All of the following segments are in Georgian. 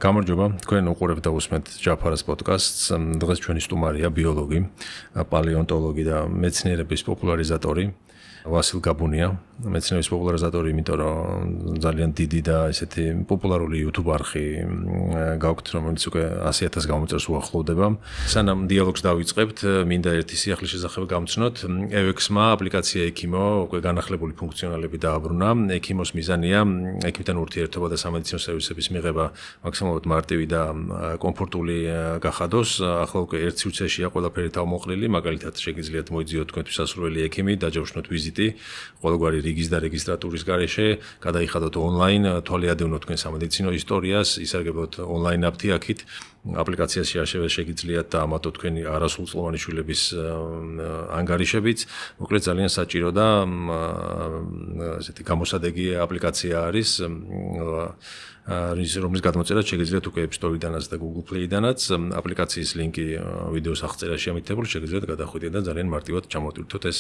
გამარჯობა, თქვენ უყურებთ და უსმენთ ჯაფარას პოდკასტს. დღეს ჩვენი სტუმარია ბიოლოგი, პალეონტოლოგი და მეცნიერების პოპულარიზატორი ვასილ გაბუნია. მეცნიერების პოპულარიზატორი, იმიტომ რომ ძალიან დიდი და ესეთი პოპულარული YouTube არხი გაქვთ, რომელიც უკვე 100,000 გამოწერს უახლოვდება. სანამ დიალოგს დავიწყებთ, მინდა ერთი სიახლის შესახებ გამცნოთ. EVX-მა აპლიკაცია EKIMO უკვე განახლებული ფუნქციონალები დააბრუნა. EKIMO-s მიზანია ექიმთან ურთიერთობა და სამედიცინო სერვისების მიღება მაქსიმალურად მარტივი და კომფორტული გახადოს. ახლა უკვე ერთ სივრცეშია ყველაფერი თავმოყრილი, მაგალითად შეგიძლიათ მოიძიოთ თქვენთვის სასურველი ექიმი, დაჯავშნოთ ვიზიტი ყოველგვარი რიგის და რეგისტრატურის გარეშე, გადაიხადოთ ონლაინ, თვალეადევნოთ თქვენ სამედიცინო ისტორიას, ისარგებლოთ ონლაინ აფთიაქით. აპლიკაციაში ასევე შეგიძლიათ დაამატოთ თქვენი არასრულწლოვანი შვილების ანგარიშებიც. მოკლედ ძალიან საჭირო და ესეთი გამოსადეგი აპლიკაცია არის. რომლის გადმოწერაც შეგიძლიათ უკვე App Store-დანაც და Google Play-დანაც. აპლიკაციის ლინკი ვიდეოს აღწერაში ამიტებული, შეგიძლიათ გადახვიდეთ და ძალიან მარტივად ჩამოტვირთოთ ეს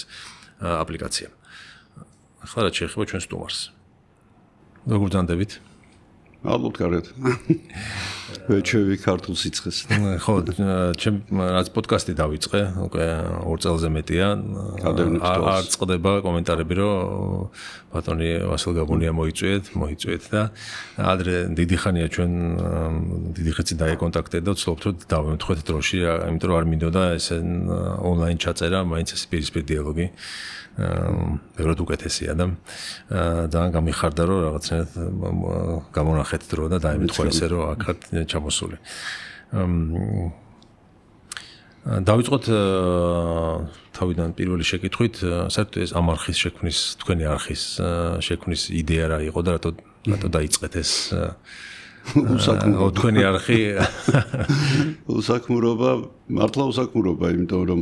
აპლიკაცია. ახლა რაც შეეხება ჩვენ სტუმარს. როგორ ბრძანდებით? ალბათ კარგად. ვეჩვევი ქართულ სიცხეს. ხო, ჩემ რაც პოდკასტი დავიწყე, უკვე 2 წელზე მეტია. არ წყდება კომენტარები, რომ ბატონი ვასილ გაბუნია მოიწვიეთ და ადრე დიდი ხანია ჩვენ დიდი ხანი დაეკონტაქტეთ და ვცდილობთ რომ დავემთხვეთ დროში, იმიტომ რომ არ მინდოდა ეს ონლაინ ჩაწერა, მაინც ეს პირისპირ დიალოგი. ბევრად უკეთესია და ძალიან გამიხარდა რომ რაღაცნაირად გამონახეთ დრო და დაემთხვა ესე რომ აქაც ჩამოსული. დავიწყოთ თავიდან პირველი შეკითხვით, საერთოდ ეს ამ არხის შექმნის, თქვენი არხის შექმნის იდეა რა იყო და რატო დაიწყეთ ეს თქვენი არხი? უსაქმურობა, მართლა უსაქმურობა, იმიტომ რომ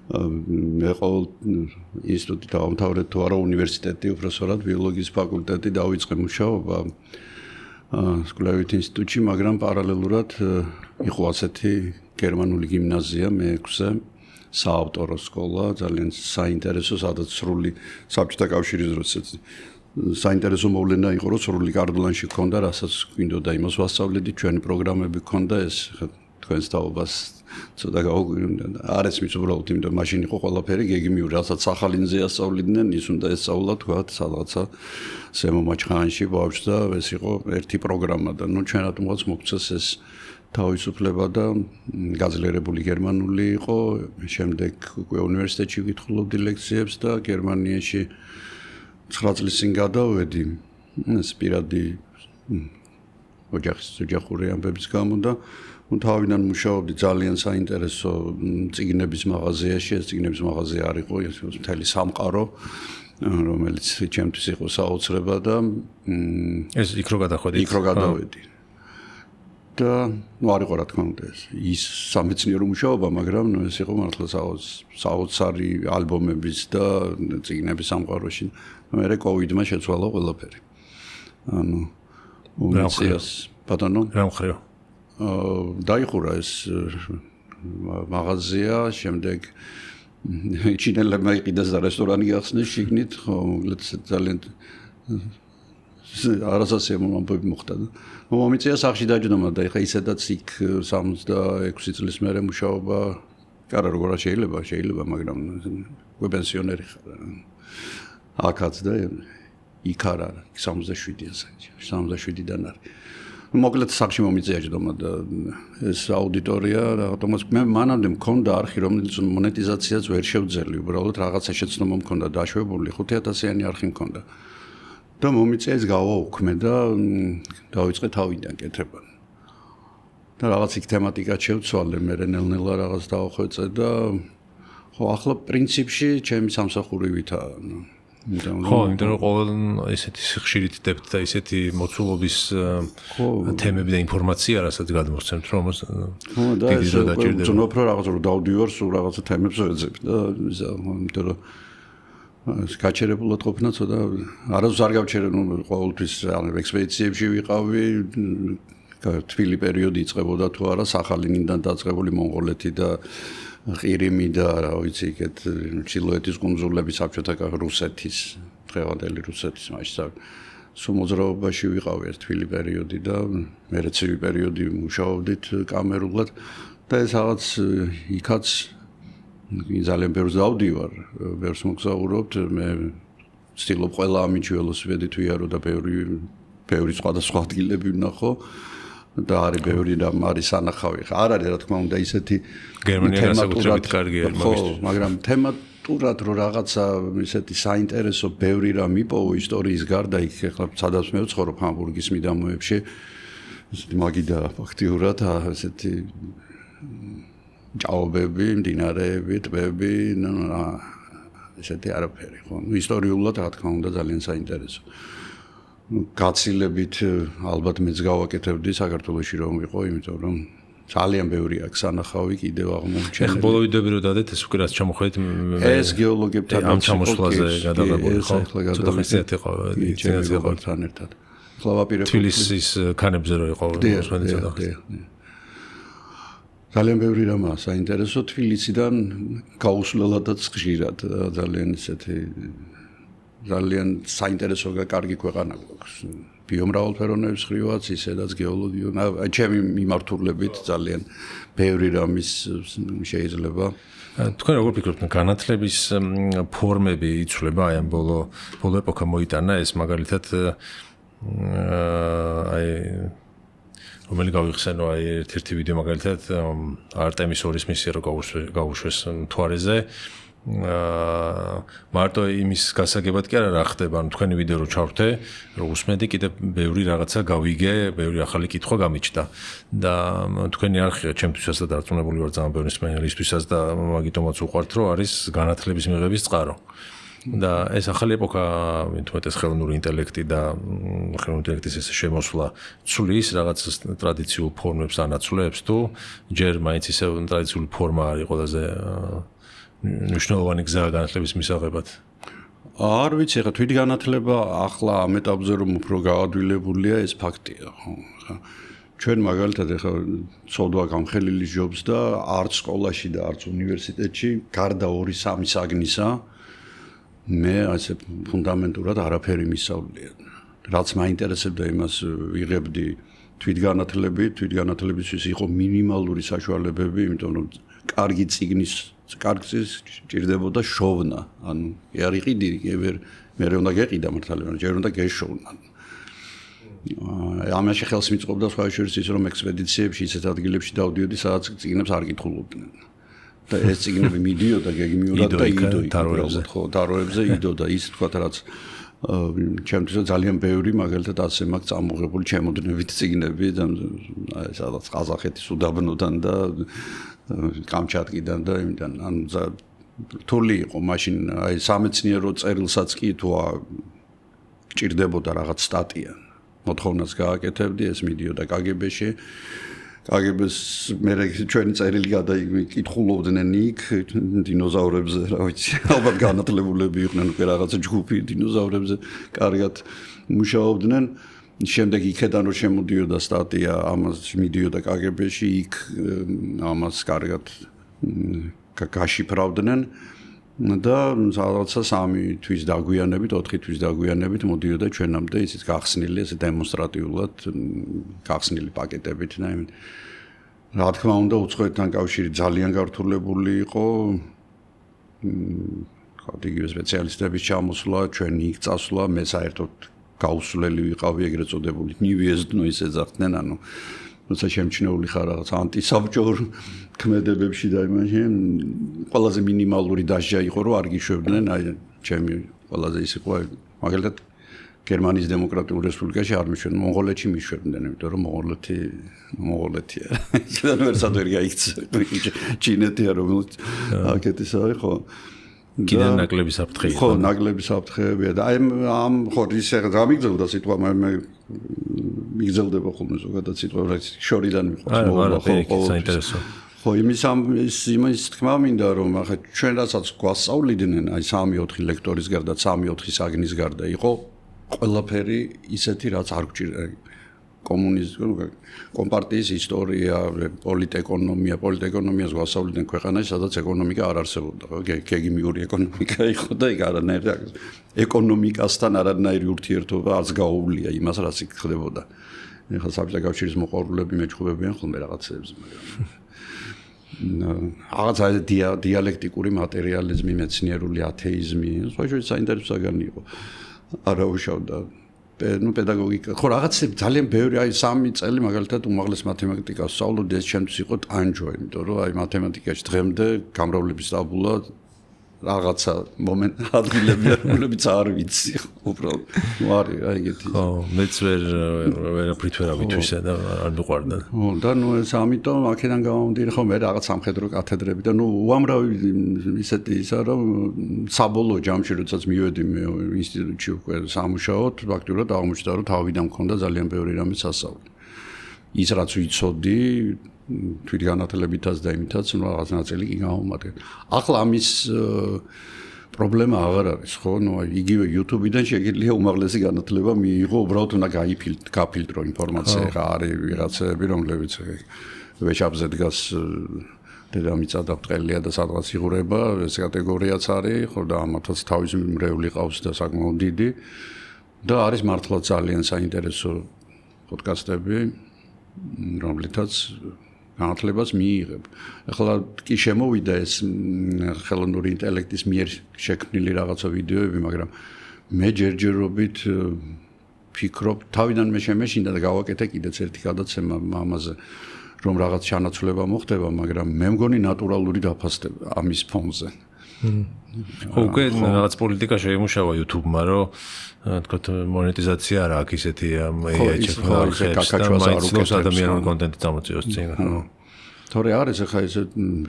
მე ყოველ ინსტიტუტი დავამთავრე თუ არა უნივერსიტეტი, უბრალოდ ბიოლოგიის ფაკულტეტი დავიწყე მუშაობა სკოლავით ინსტიტუტში, მაგრამ პარალელურად იყო ასეთი გერმანული გიმნაზია მე-6-ზე, საავტორო სკოლა, ძალიან საინტერესო, სადაც სრული საბჭოთა კავშირის დროს საინტერესო მოვლენა იყო, რომ სრული კარდულანში ჰქონდა, რასაც გვინდოდა იმას ვასწავლედი, ჩვენი პროგრამები ჰქონდა, ეს თქვენს თაობას ცოტა არ ესმის უბრალოდ, იმიტომ მაშინ იყო ყველაფერი გეგმიური, რასაც სახალინზე ასწავლიდნენ, ის უნდა ესწავლა თქვათ სადღაცა ზემო მაჩხანში ბავშვს და ეს იყო ერთი პროგრამა და ნუ ჩვენ რატომღაც მოგვცეს ეს თავისუფლება და გაძლიერებული გერმანული იყო, შემდეგ უკვე უნივერსიტეტში ვკითხულობდი ლექციებს და გერმანიაში 9 წლის წინ გადავედი, ეს პირადი ოჯახური ამბების გამო და თავიდან მუშაობდი ძალიან საინტერესო წიგნების მაღაზიაში, ეს წიგნების მაღაზია არ იყო, ეს მთელი სამყარო, რომელიც ჩემთვის იყო საოცრება და ეს იქ რო გადახვედი. იქ რო გადავედი. და არ იყო რა თქმა უნდა ის სამეცნიერო მუშაობა, მაგრამ ეს იყო მართლა საოცარი ალბომების და წიგნების სამყაროში. მერე კოვიდმა შეცვალა ყველაფერი. ანუ უმეციას ბატონო რა მხრივ დაიხურა ეს მაღაზია, შემდეგ ჩინელებმა იყიდეს და რესტორანი გახსნეს შიგნით, ხო, მოკლედ ძალიან არასასიამო ამბები მოხდა და მომიწია სახში დაჯდომა და ეხა ისედაც იქ 66 წლის მერე მუშაობა, კარა როგორ შეიძლება, მაგრამ უკვე პენსიონერი ხარ. აქაც და იქ არ არის 67-ია, 67-დან არის. მოკლედ სახში მომიწია ჯდომა და ეს აუდიტორია რატომაც მე მანამდე მქონდა არხი, რომელიც მონეტიზაციაც ვერ შევძელი, უბრალოდ რაღაცა შეცდომა მქონდა დაშვებული, 5,000-იანი არხი მქონდა. და მომიწია ეს გავაუქმე და დავიწყე თავიდან კეთება. და რაღაც იქ თემატიკა შევცვალე, მე ნელ-ნელა რაღაც დავახვეწე და ხო, ახლა პრინციპში ჩემი სამსახურივითაა. ხო, იმიტომ რომ ყოველ ესეთი ხშირით დებთ და ესეთი მოცულობის თემები და ინფორმაცია, რასაც გადმოსცემთ, რომ დიდი დრო დაჭირდება. ვცნობ რომ რაღაც რომ დავდივარ, სულ რაღაცა თემებს ვეძებ და იმიტომ რომ გაჩერებულად ყოფნა ცოტა არასდროს არ გავჩერე, ნუ ყოველთვის ექსპედიციებში ვიყავი, თბილი პერიოდი იწყებოდა თუ არა, სახალინიდან დაწყებული მონღოლეთი და ყირიმი და რა ვიცი, იქეთ ჩრდილოეთის კუნძულები, საბჭოთა რუსეთის, დღევანდელი რუსეთის, მაშინ სომოძრაობაში ვიყავ ერთ თბილი პერიოდი და მერე ცივი პერიოდი მუშაობდით კამერულად და ეს რაღაც იქაც ძალიან ბევრს დავდივარ, ბევრს მოგზაურობთ, მე ვცდილობ ყველა ამიჩი ველოსიპედით ვიარო და ბევრი სხვადასხვა ადგილები ვნახო და არის ბევრი რამ არის სანახავი. არ არის რა თქმა უნდა ისეთი გერმანია განსაკუთრებით კარგია მაგისთვის. მაგრამ თემატურად რო რაღაცა ისეთი საინტერესო ბევრი რამ იპოვო ისტორიის გარდა იქ ახლა სადაც მე ვცხოვრობ ჰამბურგის მიდამოებში ესეთი მაგიდა ფაქტიურად ესეთი ჭაობები, მდინარეები, ტბები, ესეთი არაფერი ხო. ისტორიულად რა თქმა უნდა ძალიან საინტერესო. გაცილებით ალბათ მეც გავაკეთებდი საქართველოში რომ ვიყო, იმიტომ რომ ძალიან ბევრი აქვს სანახავი კიდევ აღმოჩენილი. ეხლა ბოლო ვიდეოები რო დადეთ, ეს უკვე რაც ჩამოხვედით ეს გეოლოგებთან ამ ჩამოსვლაზე გადაღებული ხო? ცოტა ხნით იყო თან ერთად. ახლა ვაპირებ თბილისის ქანებზე რო იყო მოსმენდი ცოტა ხნით. ძალიან ბევრი რამაა საინტერესო თბილისიდან გაუსვლელადაც ხშირად ძალიან ისეთი ძალიან საინტერესო და კარგი ქვეყანა გვაქვს. ბიომრავალფეროვნების ხრივაც ისედაც გეოლოგიო, ჩემი მიმართულებით ძალიან ბევრი რამის შეიძლება. თქვენ როგორ ფიქრობთ, განათლების ფორმები იცვლება აი ამ ბოლო ეპოქა მოიტანა ეს მაგალითად აი რომელი გავიხსენო აი ერთ-ერთი ვიდეო მაგალითად არტემის 2-ის მისია რო გაუშვეს მთვარეზე მარტო იმის გასაგებად კი არა რა ხდება, ანუ თქვენი ვიდეო რო ჩავრთე, რო უსმენდი კიდე ბევრი რაღაცა გავიგე, ბევრი ახალი კითხვა გამიჩნდა და თქვენი არხია ჩემთვისაც და დარწმუნებული ვარ ძალიან ბევრი მსმენელისთვისაც და მაგიტომაც უყვართ, რომ არის განათლების მიღების წყარო. და ეს ახალი ეპოქა, თუმცა ხელოვნური ინტელექტი და ხელოვნური ინტელექტის ეს შემოსვლა ცulis რაღაც ტრადიციულ ფორმებს ანაცვლებს თუ ჯერ მაინც ისე ტრადიციული ფორმა არის ყველაზე მნიშვნელოვანი გზა განათლების მისაღებად. არ ვიცი, ხა თვითგანათლება ახლა ამ ეტაპზე რომ უფრო გაადვილებულია, ეს ფაქტია, ხო? ჩვენ მაგალითად ხა ცოდვა გამხელილი ჯობს და არც სკოლაში და არც უნივერსიტეტში გარდა 2-3 საგნისა მე ასე ფუნდამენტურად არაფერი მისავლია. რაც მაინტერესებდა იმას ვიღებდი თვითგანათლებისთვის იყო მინიმალური საშუალებები, იმიტომ რომ კარგი წიგნის კარგზის ჭირდებოდა შოვნა. ანუ არ იყიდი, მე უნდა გეყიდა მართალია, ჯერ უნდა გეშოვნა. ამაში ხელს მიწყობდა სხვა შორის ის რომ ექსპედიციებში ისეთ ადგილებში დავდიოდი, სადაც წიგნებს არ კითხულობდნენ. და ეს წიგნები მიდიოდა გეგმიურად და იდო ხო დაროებზე იდო და ის თქვა რაც ჩემთვის ძალიან ბევრი მაგალითად ასე მაქვს წამოღებული ჩემოდნებით წიგნები და სადაც ყაზახეთის უდაბნოდან და კამჩატკიდან და იმიდან ანუ რთული იყო მაშინ აი სამეცნიერო წერილსაც კი თუ გჭირდებოდა რაღაც სტატია მოთხოვნას გააკეთებდი ეს მიდიოდა კგბ-ში კგბ-ს მე ჩვენი წერილი გადაიკითხულობდნენ იქ დინოზავრებზე რა ვიცი ალბათ განათლებულები იყვნენ უკვე რაღაცა ჯგუფი დინოზავრებზე კარგად მუშაობდნენ შემდეგ იქედან რომ შემოდიოდა სტატია ამას მიდიოდა კგბ-ში იქ ამას კარგად გაშიფრავდნენ და რაღაცა 3 თვის დაგვიანებით 4 თვის დაგვიანებით მოდიოდა ჩვენამდე ისიც გახსნილი ესე დემონსტრატიულად გახსნილი პაკეტებით და რა თქმა უნდა უცხოეთთან კავშირი ძალიან გართულებული იყო იგივე სპეციალისტების ჩამოსვლა ჩვენი იქ წასვლა მე საერთოდ გაუსვლელი ვიყავი ეგრეთ წოდებული ნივიეზდნო ისე ეძახდნენ ანუ როცა შემჩნეული ხარ რაღაც ანტისაბჭოურ ქმედებებში და იმაში ყველაზე მინიმალური დასჯა იყო რომ არ გიშვებდნენ აი ჩემი ყველაზე ის იყო მაგალითად გერმანიის დემოკრატიულ რესპუბლიკაში არ მიშვებდნენ მონღოლეთში მიშვებდნენ იმიტომ რომ მონღოლეთია ისედან ვერსად ვერ გაიქცა ჩინეთია რომელიც აკეთისა ხო კიდე ნაკლები საფრთხე იყო ხო ნაკლები საფრთხეებია და აი ამ ხო ისე გამიგზავნა სიტყვა მე მიგზავდება ხოლმე ზოგადად სიტყვა შორიდან მიყვარს ხო საინტერესო ხო იმის თქმა მინდა რომ ახლა ჩვენ რასაც გვასწავლიდნენ აი 3-4 ლექტორის გარდა 3-4 საგნის გარდა იყო ყველაფერი ისეთი რაც არ გვჭირდა კომპარტიის ისტორია, პოლიტეკონომიას გვასწავლიდნენ ქვეყანაში, სადაც ეკონომიკა არ არსებობდა, ხო? გეგმიური ეკონომიკა იყო და იქ არანაირი ეკონომიკასთან არანაირი ურთიერთობა არც გაუვლია იმას, რაც იქ ხდებოდა. ეხლა საბჭოთა კავშირის მოყვარულები მეჩხუბებიან ხოლმე რაღაცებს, მაგრამ რაღაცა დიალექტიკური მატერიალიზმი, მეცნიერული ათეიზმი, სხვა საინტერესო საგანი იყო. არა უშავდა პედაგოგიკა. ხო, რაღაცები ძალიან ბევრი, აი 3 წელი მაგალითად უმაღლეს მათემატიკას ვსწავლობდი, ეს ჩემთვის იყო ტანჯვა, იმიტომ რომ აი მათემატიკაში დღემდე გამრავლების ტაბულა რაღაცა ადგილებია, რომლებიც არ ვიცი, უბრალოდ. ნუ არის აი ეგეთი. ხო, მეც ვერაფრით ვერ ავითვისა და არ მიყვარდა. ხო, და ნუ ეს ამიტომ აქედან გამომდინარე, ხო, მე რაღაც სამხედრო კათედრები და ნუ უამრავი ისეთი ისა, რომ საბოლოო ჯამში, როდესაც მივედი მე ინსტიტუტში უკვე სამუშაოდ, ფაქტურად აღმოჩნდა, რომ თავიდან მქონდა ძალიან ბევრი რამე სასწავლი. ის რაც ვიცოდი თვითგანათლებითაც და იმითაც რაღაც ნაწილი კი გამომადგენ. ახლა ამის პრობლემა აღარ არის, ხო? ნუ იგივე YouTube-დან შეგიძლია უმაღლესი განათლება მიიღო, უბრალოდ უნდა გაფილტრო ინფორმაცია. ხა არის ვიღაცები, რომლებიც ვეშაპზე დგას დედამიწა და ბრტყელია და სადღაც იღურება, ეს კატეგორიაც არის, ხო და ამათაც თავის მრევლი ყავს და საკმაოდ დიდი. და არის მართლა ძალიან საინტერესო პოდკასტები, რომლითაც განათლებას მიიღებ. ახლა კი შემოვიდა ეს ხელოვნური ინტელექტის მიერ შექმნილი რაღაცა ვიდეოები, მაგრამ მე ჯერჯერობით ფიქრობ, თავიდან მე შემეშინდა და გავაკეთე კიდეც ერთი გადაცემა ამაზე, რომ რაღაც ჩანაცვლება მოხდება, მაგრამ მე მგონი ნატურალური დაფასდება ამის ფონზე. ხო, უკვე რაღაც პოლიტიკა შეიმუშავა YouTube-მა, რომ თქო მონეტიზაცია არ აქვს ისეთი AI ჩექმნარებს და მაინც ადამიანური კონტენტი წამოწიოს წინ. თორე არის ახლა ესე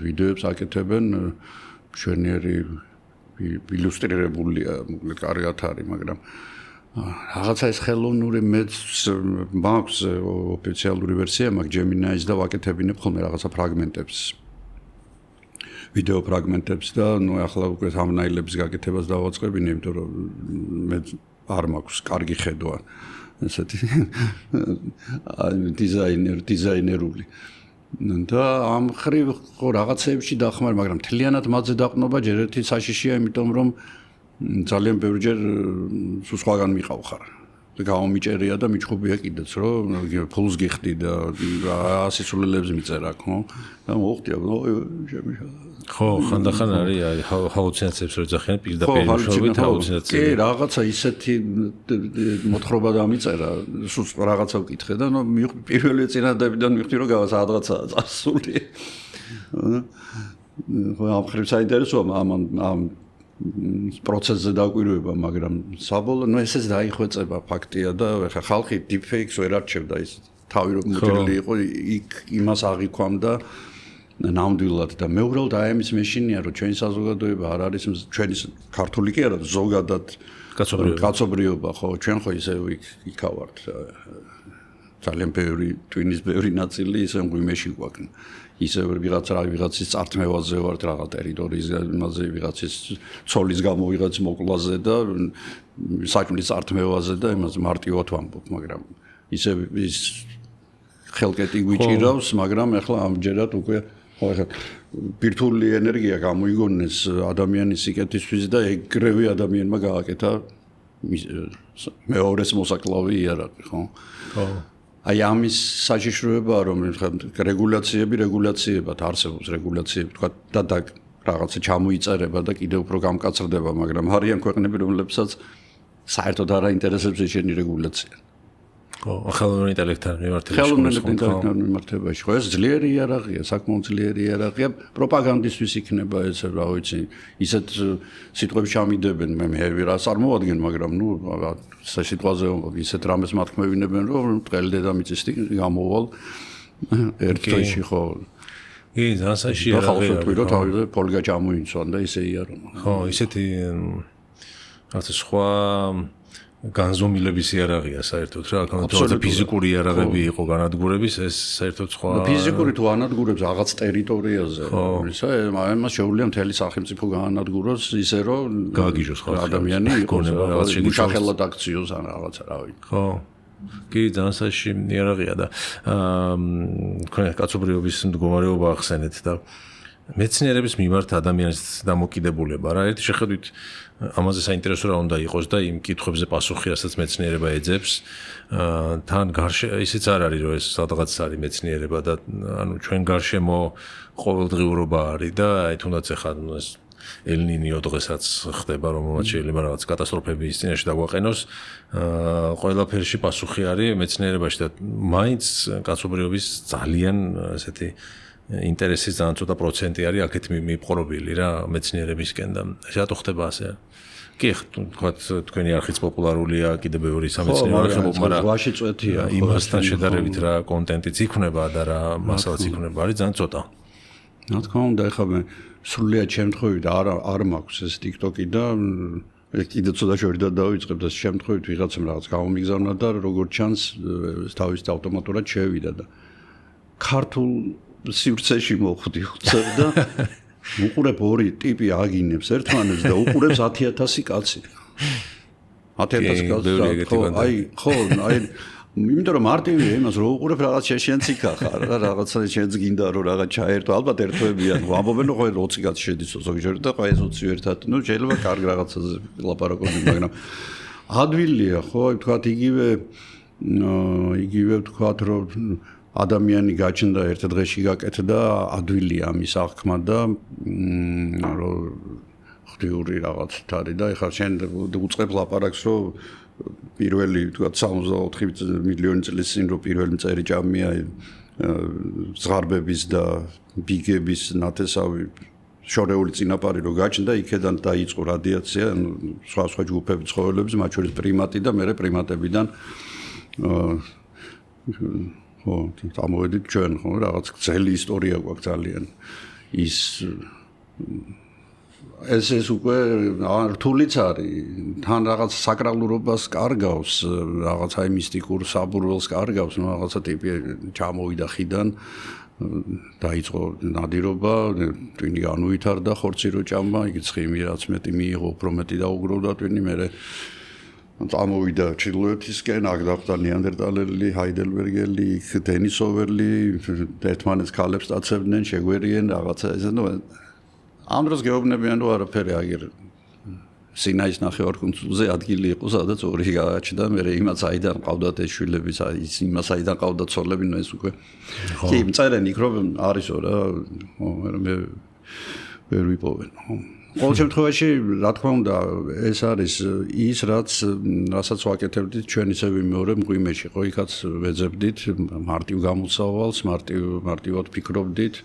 ვიდეოებს აკეთებენ მშვენიერი ილუსტრირებულია, კარგად არის, მაგრამ რაღაცა ეს ხელოვნური მეც მაქვს ოფიციალური ვერსია, მაქვს Gemini-ის და ვაკეთებინებ ხოლმე რაღაცა ფრაგმენტებს. ვიდეო ფრაგმენტებს და ნუ ახლა უკვე thumbnail-ების გაკეთებას დავაწყებინე, იმიტომ რომ მე არ მაქვს კარგი ხედვა ესეთი დიზაინერული. და ამ ხრივ ხო რაღაცეებში დახმარ, მაგრამ თლიანად მათზე დაყნობა ჯერ ერთი საშიშია, იმიტომ რომ ძალიან ბევრჯერ სხვაგან მიყავ ხარ. გამომიჭერია და მიჩხუბია კიდეც, რომ ფულს გიხდი და ასისულელებს მიწერა, ხო? და მოხდია, ხო, ხანდახან არის ჰალუცინაციებს რო ეძახიან პირდაპირ მუშაობით ჰალუცინაციები. კი, რაღაცა ისეთი მოთხრობა დამიწერა, სულ რაღაცა ვკითხე და ნუ პირველი წინადადებიდან მივხვდი, რომ რაღაცაა წასული. ხო, ამ ხრივ საინტერესოა ამ პროცესზე დაკვირვება, მაგრამ საბოლოო ნუ ესეც დაიხვეწება ფაქტია და ხა ხალხი deepfakes ვერ არჩევდა ის თავი რომ მუდრილი იყო იქ იმას აღიქვამდა ნამდვილად და მე უბრალოდ აი ამის მეშინია რომ ჩვენი საზოგადოება არ არის ჩვენი ქართული კი არა ზოგადად კაცობრიობა ხო ჩვენ ხო ისე იქავართ ძალიან ბევრი ტვინის ბევრი ნაწილი ისე მღვიმეში გვაქვს ისე ვიღაცის წართმევაზე ვართ რაღაც ტერიტორიის იმაზე ვიღაცის ცოლის გამო ვიღაც მოკლაზე და საქმის წართმევაზე და იმას მარტივად ვამბობ მაგრამ ისე ის ხელკეტი გვიჭირავს მაგრამ ახლა ამჯერად უკვე ახლა ბირთვული ენერგია გამოიგონეს ადამიანის სიკეთისთვის და ეგრევე ადამიანმა გააკეთა მეორეს მოსაკლავი იარაღი ხო აი ამის საშიშროებაა რომ რეგულაციებად არსებობს რეგულაციები თქვა და რაღაცა ჩამოიწერება და კიდევ უფრო გამკაცრდება მაგრამ არიან ქვეყნები რომლებსაც საერთოდ არ აინტერესებს ეშენი რეგულაცია ხო ხელოვნური ინტელექტთან მიმართებაში ხო ეს ძლიერი იარაღია საკმაოდ ძლიერი იარაღია პროპაგანდისთვის იქნება ეს რა ვიცი ისეთ სიტყვებს ჩამიდებენ მე ვირას არ მოვადგენ მაგრამ ნუ სიტყვაზე ისეთ რამეს მათქმევინებენ რომ ტყელი დედამიწის გამოვალ ერთ თვეში ხო კი ზანსაში იარაღია ხო თავზე პოლგა ჩამოინცვან და ისე იარაღი ხო ისეთი რაღაცა სხვა განზომილების იარაღია საერთოდ რა თქმა ფიზიკური იარაღები იყო განადგურების ეს საერთოდ სხვა ფიზიკური თუ ანადგურებს რაღაც ტერიტორიაზე ისა ამას შეუძლია მთელი სახელმწიფო განადგუროს ისე რომ გააგიჟოს ხალხი ადამიანი იყოს რაღაც მუშახელად აქციოს ან რაღაცა რა ვიცი ხო კი, ძალიან საშიში იარაღია და თქვენ კაცობრიობის მდგომარეობა ახსენეთ და მეცნიერების მიმართ ადამიანის დამოკიდებულება რა ერთი შეხედვით ამაზე საინტერესო რა უნდა იყოს და იმ კითხვებზე პასუხი რასაც მეცნიერება ეძებს თან გარშე ისიც არ არის რომ ეს სადღაც არის მეცნიერება და ანუ ჩვენ გარშემო ყოველდღიურობა არის და აი თუნდაც ახლა ეს ელნინიო დღესაც ხდება რომელმაც შეიძლება რაღაც კატასტროფები ის წინაშე დაგვაყენოს ყველაფერში პასუხი არის მეცნიერებაში და მაინც კაცობრიობის ძალიან ესეთი ინტერესის ძალიან ცოტა პროცენტი არის აქეთ მიპყრობილი რა მეცნიერებისკენ და ეს რატო ხდება ასე კი თქვა თქვენი არხიც პოპულარულია კიდევ ბევრი სამეცნიერო არხები მაგრამ ვაში წვეთია იმასთან შედარებით რა კონტენტიც იქნება და რა მასალაც იქნება არის ძალიან ცოტა რა თქმა უნდა ეხლა მე სრულიად შემთხვევით არ მაქვს ეს TikTok-ი და კიდე ცოტა შორიდან დავიწყებ და შემთხვევით ვიღაცამ რაღაც გამომიგზავნა და როგორც ჩანს თავის ავტომატურად შევიდა და ქართულ სივრცეში მოხვდი ხუცებ და უყურებ ორი ტიპი აგინებს ერთმანეთს და უყურებს 10000 კაცი 10000 კაცი ხო აი იმიტომ რომ მარტივია იმას რომ უყურებ რაღაც შენც იქა ხარ რა რაღაცა შენც გინდა რომ რაღაც ჩაერთო ალბათ ერთვებიან ამბობენ რომ 20 კაცი შედის ზოგჯერ და ეს 20 ერთად ნუ შეიძლება კარგ რაღაცაზე ლაპარაკობენ მაგრამ ადვილია ხო ვთქვათ იგივე ვთქვათ რომ ადამიანი გაჩნდა ერთ დღეში გაკეთდა ადვილია ამის აღქმა და რომ ხდიური რაღაცით არის და ეხლა შენ უწყებ ლაპარაკს რომ პირველი ვთქვათ 64 მილიონი წლის წინ რომ პირველი მწერი ჭამია ზღარბების და ბიგების ნათესავი შორეული წინაპარი რომ გაჩნდა იქედან დაიწყო რადიაცია სხვა ჯგუფები ცხოველების მათ შორის პრიმატი და მეორე პრიმატებიდან ხო ამოვედით ჩვენ ხო რაღაც ძელი ისტორია გვაქვს ძალიან ის ეს უკვე რთულიც არის თან რაღაც საკრალურობას კარგავს რაღაც აი მისტიკურ საბურველს კარგავს ნუ რაღაცა ტიპი ჩამოვიდა ხიდან დაიწყო ნადირობა ტვინი განუვითარდა ხორცი რო ჭამა იგი ცხიმი რაც მეტი მიიღო უფრო მეტი დაუგროვდა ტვინი მე წამოვიდა ჩრდილოეთისკენ აქ დახვდა ნეანდერტალელი ჰაიდელბერგელი იქ დენისოვერლი ერთმანეთს ქალებს დაცებდნენ შეგვერიენ რაღაცა ესე ნუ ამ დროს გეუბნებიან რომ არაფერი აგერ სინაის ნახევარკუნძულზე ადგილი იყო სადაც ორი გააჩნდა მე იმას აიდან ყავდათ ეს შვილები ის იმას აიდან ყავდათ ცოლები ნუ ეს უკვე კი მწერენ იქ რომ არისო რა მე ვერ ვიპოვენ ყოველ შემთხვევაში რა თქმა უნდა ეს არის ის რასაც ვაკეთებდით ჩვენ ისე მეორე მღვიმეში ხო იქაც ვეძებდით მარტივ გამოსავალს მარტივად ფიქრობდით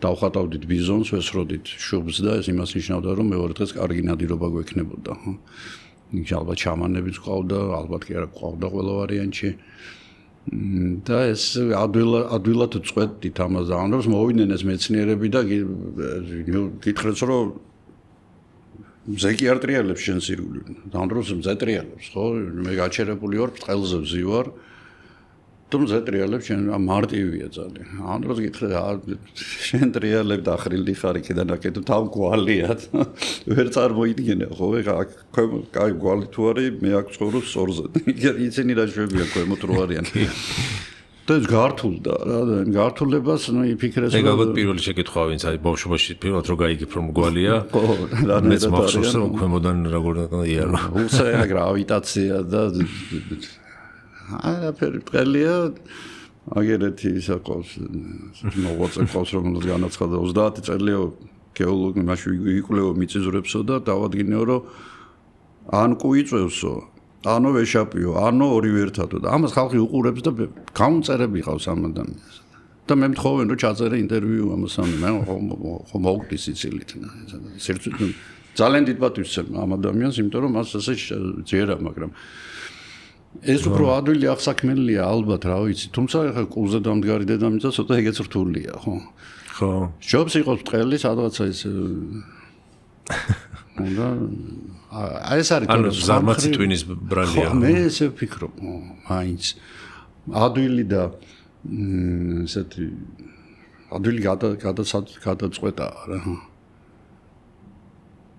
დავხატავდით ბიზონს ვესროდით შუბს და ეს იმას ნიშნავდა რომ მეორე დღეს კარგი ნადირობა გვექნებოდა ხო იქ ალბათ შამანებიც ყავდა ალბათ კი არა ყავდა ყველა ვარიანტში და ეს ადვილად წვეთით ამას და ამ დროს მოვიდნენ ეს მეცნიერები და გითხრათ რომ მზე კი არ ტრიალებს შენ სირგული. ამ დროს მზე ტრიალებს, ხო? მე გაჩერებული ვარ, წყელზე ვზივარ. თუ მზე ტრიალებს შენ მარტივია ძალიან. ამ დროს გითხრა შენ ტრიალებ დახრილი ხარ იქიდან აქეთ თავ გვალიათ. ვერ წარმოიდგენე, ხო? ეხა კაი გვალი თუ არის, მე აქ ცხოვრობ სწორზე. იცინი რა შვებია ქვემოთ რო არიან. და ეს გართულდა რა და იმ გართულებას ნუ იფიქრეს რომ ეგ ალბათ პირველი შეკითხვა ვინც არის ბავშვობაში პირველად რო გაიგებ რომ გვალია მეც მახსოვს რომ ქვემოდან როგორ იარო უსაა გრავიტაცია და არაფერი ბრელია აგერეთი ისა ყავს მოღვაწე ყავს რომელსაც განაცხადა 30 წელია გეოლოგი მაშინ იკვლევ მიწისძვრებსო და დავადგინეო რომ ან კუიწევსო ანუ ვეშაპიო, ანუ ორივე ერთადო და ამას ხალხი უყურებს და გამწერები ყავს ამ ადამიანს. და მე მთხოვენ რომ ჩაწერე ინტერვიუ ამასთან, მე ხომ მოვკვდი სიცილით. ძალიან დიდ პატივს ვცემ ამ ადამიანს, იმიტომ რომ მას ასე ჯერა, მაგრამ ეს უფრო ადვილი აღსაქმელია ალბათ, რა ვიცი, თუმცა ხა კულზე დამდგარი დედამიწა ცოტა ეგეც რთულია, ხო? ხო. ჯობს იყოს ტყელი, სადღაცა ეს და ეს არის ანუ ზარმაცი ტვინის ბრალია. მე ესე ვფიქრობ, მაინც ადვილი და ესეთი ადვილი გადაწყვეტა რა.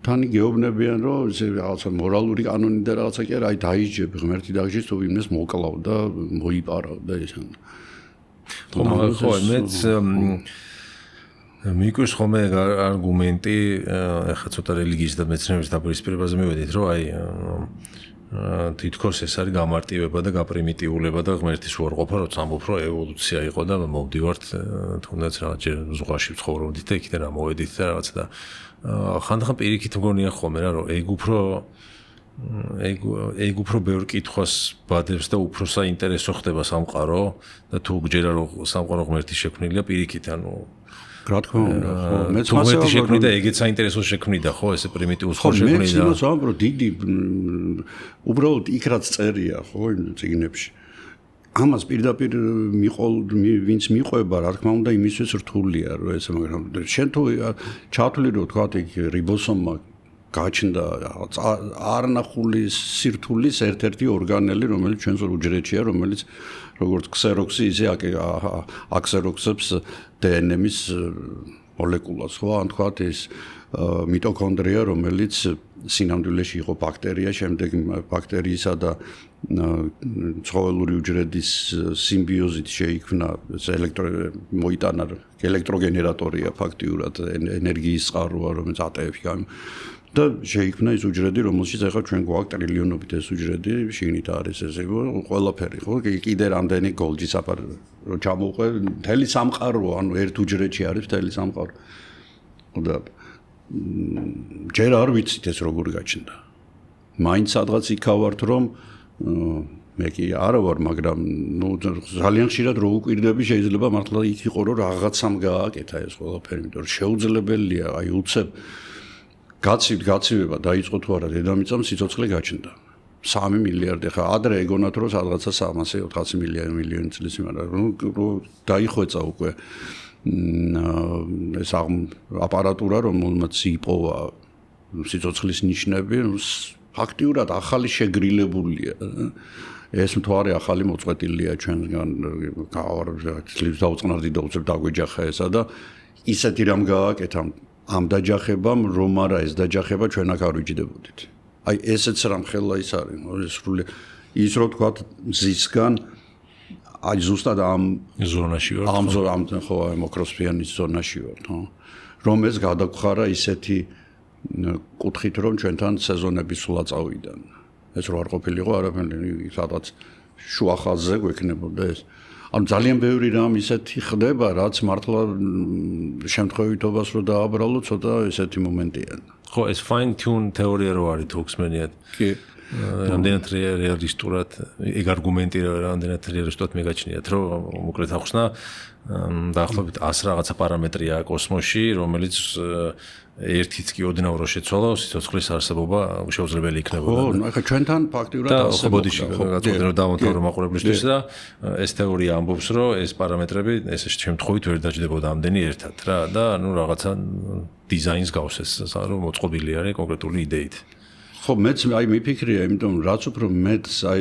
თან გეუბნებიან რომ ესე რაღაცა მორალური კანონი და რაღაცა კი არა, აი დაიჯებ ღმერთი დაგჯის თუ ვინმეს მოკლავ და მოიპარავ და ეს ხო მეც მიკვირს ხოლმე არგუმენტი ახლა ცოტა რელიგიის და მეცნიერების დაპირისპირებაზე მივედით რომ აი თითქოს ეს არის გამარტივება და გაპრიმიტიულება და ღმერთის უარყოფა როცა ამბობ რომ ევოლუცია იყო და მოვდივართ თუნდაც რაღაც ზღვაში ცხოვრობდით და იქიდან ამოვედით და რაღაცა და ხანდახან პირიქით მგონია ხოლმე რა რომ ეგ უფრო ბევრ კითხვას ბადებს და უფრო საინტერესო ხდება სამყარო და თუ გჯერა რომ სამყარო ღმერთის შექმნილია პირიქით ანუ რა თქმა უნდა ხო მეც ღმერთის შექმნიდა და ეგეც საინტერესო შექმნიდა ხო ესე პრიმიტიულს ხო შექმნიდა მეც ვამბობ დიდი უბრალოდ იქ რაც წერია ხო იმ წიგნებში ამას პირდაპირ ვინც მიყვება რა თქმა უნდა იმისთვის რთულია რომ ესე მაგრამ შენ თუ ჩათვლი რომ თქვა იქ რიბოსომა გაჩნდა არნახული სირთულის ერთ-ერთი ორგანელი რომელიც ჩვენს უჯრედშია რომელიც როგორც ქსეროქსი ისე აქსეროქსებს დნმ-ის მოლეკულას ხო ან თქვა ეს მიტოქონდრია რომელიც სინამდვილეში იყო ბაქტერია შემდეგ ბაქერიისა და ცხოველური უჯრედის სიმბიოზით შეიქმნა მოიტანა ელექტროგენერატორია ფაქტიურად ენერგიის წყაროა რომელიც ატეები და შეიქმნა ის უჯრედი რომელშიც ახლა ჩვენ გვაქვს ტრილიონობით ეს უჯრედი შიგნით არის ესე ყველაფერი ხო კიდე რამდენი გოლჯი საფარ რო ჩამოვყვე მთელი სამყარო ანუ ერთ უჯრედში არის მთელი სამყარო და ჯერ არ ვიცით ეს როგორ გაჩნდა მაინც სადღაც იქავართ რომ მე კი არა ვარ მაგრამ ნუ ძალიან ხშირად რო უკვირდები შეიძლება მართლა იქ იყო რომ რაღაცამ გააკეთა ეს ყველაფერი იმიტომ რომ შეუძლებელია აი უცებ გაცივება დაიწყო თუ არა დედამიწამ სიცოცხლე გაჩნდა 3 მილიარდი ხა ადრე ეგონათ რომ სადღაცა 300-400 მილიონი წლის იმან რომ დაიხვეწა უკვე ეს აპარატურა რომელმაც იპოვა სიცოცხლის ნიშნები ფაქტიურად ახალი შეგრილებულია ეს მთვარე ახალი მოწყვეტილია ჩვენგან წლებს დაუწყნარდი და უცებ დაგვეჯახა ესა და ისეთი რამ გააკეთა ამ დაჯახებამ რომ არა ეს დაჯახება ჩვენ აქ არ ვიჯდებოდით. აი ესეც რამ ხელა ის არის, სრული ის რო თქვა მზისგან აი ზუსტად ამ ზონაში ვარ. ამ ხო აი მოკროსფერონის ზონაში ვარ, ხო? რომ ეს გადაგხარა ისეთი კუთხით რომ ჩვენთან სეზონები სულა წავიდან. ეს რო არ ყოფილიყო არაფერი სადაც შუა ხაზზე გვექნებოდა ეს. ანუ ძალიან ბევრი რამ ისეთი ხდება, რაც მართლა შემთხვევითობას რო დააბრალო, ცოტა ესეთი მომენტია. ხო, ეს fine tune თეორია რო არის თუ ხსმენიათ. კი. რამდენად რეალისტურად ეგ არგუმენტი რამდენად რეალისტურად მეგაჩნიათ, რომ მოკლედ ახსნა დაახლოებით 100 რაღაცა პარამეტრია კოსმოსში, რომელიც ერთიც კი ოდნავ რო შეცვალო, სიცოცხლის არსებობა შეუძლებელი იქნებოდა. ხო, ახლა ჩვენთან ფაქტიურად ასე ბოდიში გაწოდნე დავანთავრო მაყურებლისთვის და ეს თეორია ამბობს, რომ ეს პარამეტრები ეს შემთხვევით ვერ დაждდებოდა ამდენი ერთად რა და ნუ რაღაცა დიზაინს გავს ეს რომ მოწყობილი არის კონკრეტული იდეით. ხო, მეც აი მიფიქრია, იმიტომ რაც უფრო მეტს აი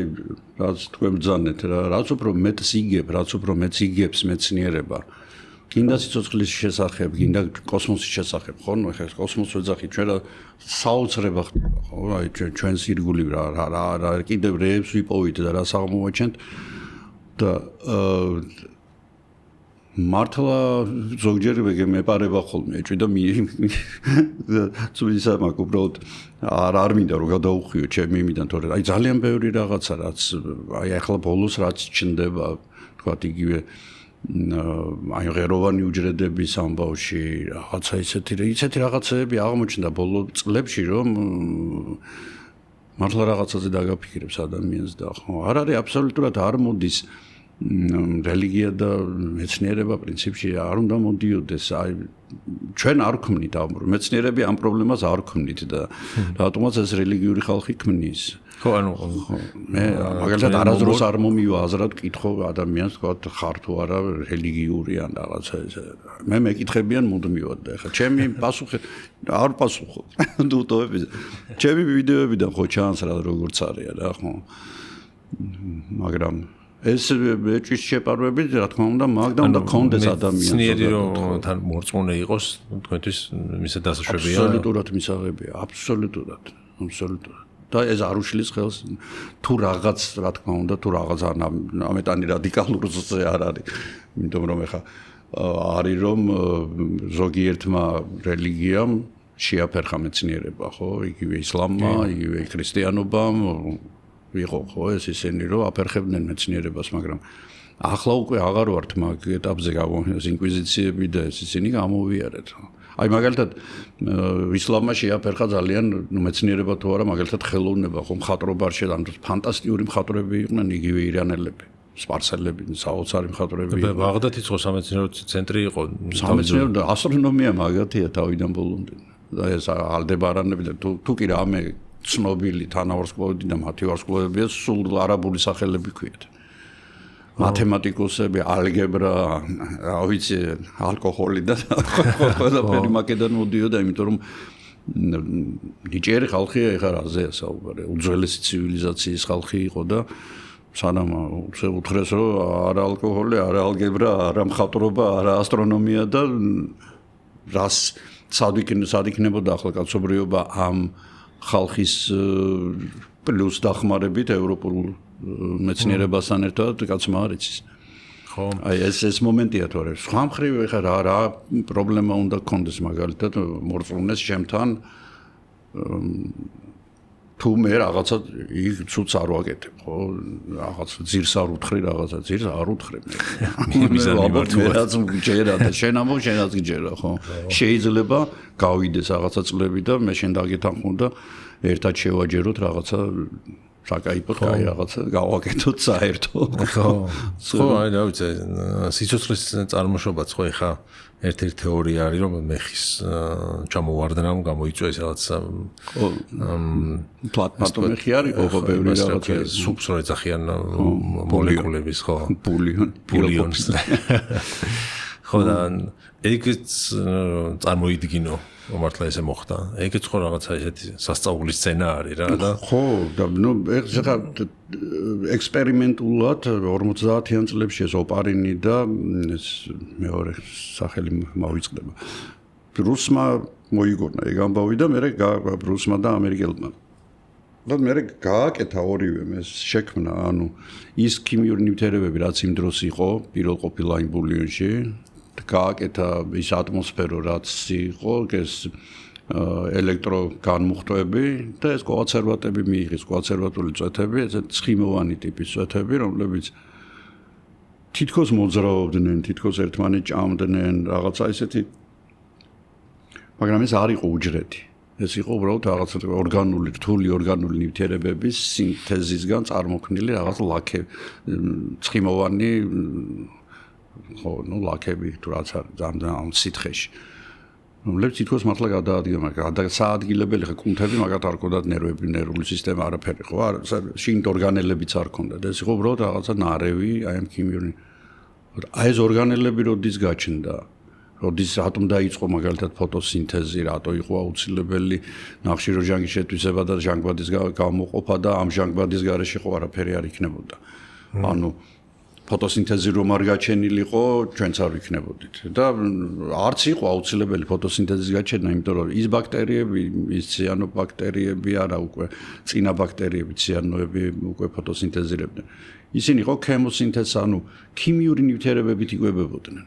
რაც თქვენ ბრძანეთ რა, რაც უფრო მეტს იგებ, რაც უფრო მეტს იგებს მეცნიერება. გინდა სიცოცხლის შესახებ, გინდა კოსმოსის შესახებ, ხო? ნუ ეხლა კოსმოსს ვეძახით, ჩვენ საოცრება ხდება, ხო? აი ჩვენს ირგვლივ რა კიდევ რეებს ვიპოვით და რა აღმოვაჩენთ და მართლა ზოგჯერ მეპარება ხოლმე ეჭვი და წვისა მაგ უბრალოდ არ მინდა რომ გადაუხვიო ჩემი იმიდან თორე აი ძალიან ბევრი რაღაცა რაც აი ახლა ბოლოს რაც ჩნდება თქვათ იგივე აი ღეროვანი უჯრედების ამბავში რაღაცა ისეთი რაღაცები აღმოჩნდა ბოლო წლებში რომ მართლა რაღაცაზე დაგაფიქრებს ადამიანს და ხო არ არის აბსოლუტურად არ მოდის რელიგია და მეცნიერება პრინციპში არ უნდა მოდიოდეს აი ჩვენ არ ქმნით ამ მეცნიერები ამ პრობლემას არ ქმნით და რატომაც ეს რელიგიური ხალხი ქმნის ხო ანუ მე მაგალითად არასდროს არ მომივა აზრად კითხო ადამიანს თქვა ხარ თუ არა რელიგიური ან რაღაცა ესე მე მეკითხებიან მუდმივად და ეხლა ჩემი პასუხი არ პასუხობ დუტოები ჩემი ვიდეოებიდან ხო ჩანს რა როგორც არის რა ხო მაგრამ ეს ეჭვის შეპარვებით რა თქმა უნდა მაგ და უნდა კონდეს ადამიანს მეცნიერი რომ თან მორწმუნე იყოს თქვენთვის მისე დასაშვებია აბსოლუტურად მისაღებია აბსოლუტურად და ეს არ უშლის ხელს თუ რაღაც რა თქმა უნდა თუ რაღაც ამეტანი რადიკალურზე არ არის იმიტომ რომ ეხა არის რომ ზოგიერთმა რელიგიამ შეაფერხა მეცნიერება ხო იგივე ისლამმა იგივე ქრისტიანობამ იყო ხო ეს ისინი რომ აფერხებდნენ მეცნიერებას მაგრამ ახლა უკვე აღარ ვართ მაგ ეტაპზე გავონეს ინკვიზიციები და ეს ისინი გამოვიარეთ აი მაგალითად ისლამმა შეაფერხა ძალიან მეცნიერება თუ არა მაგალითად ხელოვნება ხო მხატვრობა არ შედა ფანტასტიკური მხატვრები იყვნენ იგივე ირანელები სპარსელები საოცარი მხატვრები ბაღდათიც ხო სამეცნიერო ცენტრი იყო სამეცნიერო და ასტრონომია მაგათია თავიდან ბოლომდე და ეს ალდებარანები და თუ კი რამე ცნობილი თანავარსკვლავედი და მათი ვარსკვლავებია სულ არაბული სახელები ქვიათ მათემატიკოსები ალგებრა რა ვიცი ალკოჰოლი და ყველაფერი მაკედან მოდიოდა იმიტომ რომ ნიჭიერი ხალხია ეხლა რაზეა საუბარი უძველესი ცივილიზაციის ხალხი იყო და სანამ უთხრეს რომ არა ალკოჰოლი არა ალგებრა არა მხატვრობა არა ასტრონომია და რას სადიქნებოდა ახლა კაცობრიობა ამ ხალხის პლუს დახმარებით ევროპულ მეცნიერებასთან ერთად კაცმა არ იცის. ხო. აი ეს მომენტია თორე სხვა მხრივ ეხლა რა პრობლემა უნდა გქონდეს მაგალითად მორწმუნეს ჩემთან თუ მე რაღაცა იქ ცუც არ ვაკეთებ ხო რაღაც ძირს არ უთხრი რაღაცა ძირს არ უთხრებ მეც გჯერა და შენ ამბობ შენაც გჯერა ხო შეიძლება გავიდეს რაღაცა წლები და მე შენ დაგეთანხმო და ერთად შევაჯეროთ რაღაცა საკაიფოდ კაი რაღაცა გავაკეთოთ საერთო ხო აი რა ვიცი სიცოცხლის წარმოშობაც ხო ეხა ერთ-ერთი თეორია არის რომ მეხის ჩამოვარდნამ გამოიწვია რაღაც პლატმატომეხი არის ხო ბევრი რაღაცა სუბს რო ეძახიან მოლეკულების ხო ბულიონს ხო და ეგეც წარმოიდგინო მართლა ესე მოხდა. ეგეც ხო რაღაცა ესეთი სასწაულის სცენა არის რა და ხო და ნუ ეხლა ექსპერიმენტულად 50-იან წლებში ეს ოპარინი და ეს მეორე სახელი მოვიწყდება. რუსმა მოიგონა ეგ ამბავი და მე რუსმა და ამერიკელმა. და მე გააკეთა ორივე ეს შექმნა ანუ ის ქიმიური ნივთიერებები რაც იმ დროს იყო პირველ ყოფილა იმ ბულიონში გააკეთა ის ატმოსფერო რაც იყო ეს ელექტროგანმუხტვები და ეს კონსერვატები მიიღეს კონსერვატული წვეთები ეს ცხიმოვანი ტიპის წვეთები რომლებიც თითქოს მოძრაობდნენ თითქოს ერთმანეთს ჭამდნენ რაღაცა ისეთი მაგრამ ეს არ იყო უჯრედი ეს იყო უბრალოდ რაღაც ორგანული რთული ორგანული ნივთიერებების სინთეზისგან წარმოქმნილი რაღაც ლაქები ცხიმოვანი ხო, ნუ ლაქები თუ რაც არის ძალიან სითხეში. რომლებიც თითქოს მართლა გადაადილებელი ხა კუნთები მაგათ არ ქონდათ ნერვები, ნერვული სისტემა არაფერი ხო, შინ ორგანელებიც არ ქონდათ. ეს იყო უბრალოდ რაღაცა ნარევი, აი ამ ქიმიური. აი ეს ორგანელები როდის გაჩნდა? როდის რატომ დაიწყო მაგალითად ფოტოსინთეზი, რატო იყო აუცილებელი ნახშირორჟანგის შეთვისება და ჟანგბადის გამოყოფა და ამ ჟანგბადის გარეშე ხო არაფერი არ იქნებოდა. ანუ ფოტოსინთეზი რომ არ გაჩენილიყო, ჩვენც არ ვიქნებოდით. და არც იყო აუცილებელი ფოტოსინთეზის გაჩენა, იმიტომ რომ ის ბაქტერიები, ის ციანობაქტერიები არა უკვე, წინა ბაქტერიები, ციანოები უკვე ფოტოსინთეზირებდნენ. ისინი იყო ქემოსინთეზს, ანუ ქიმიური ნივთიერებებით იკვებებოდნენ.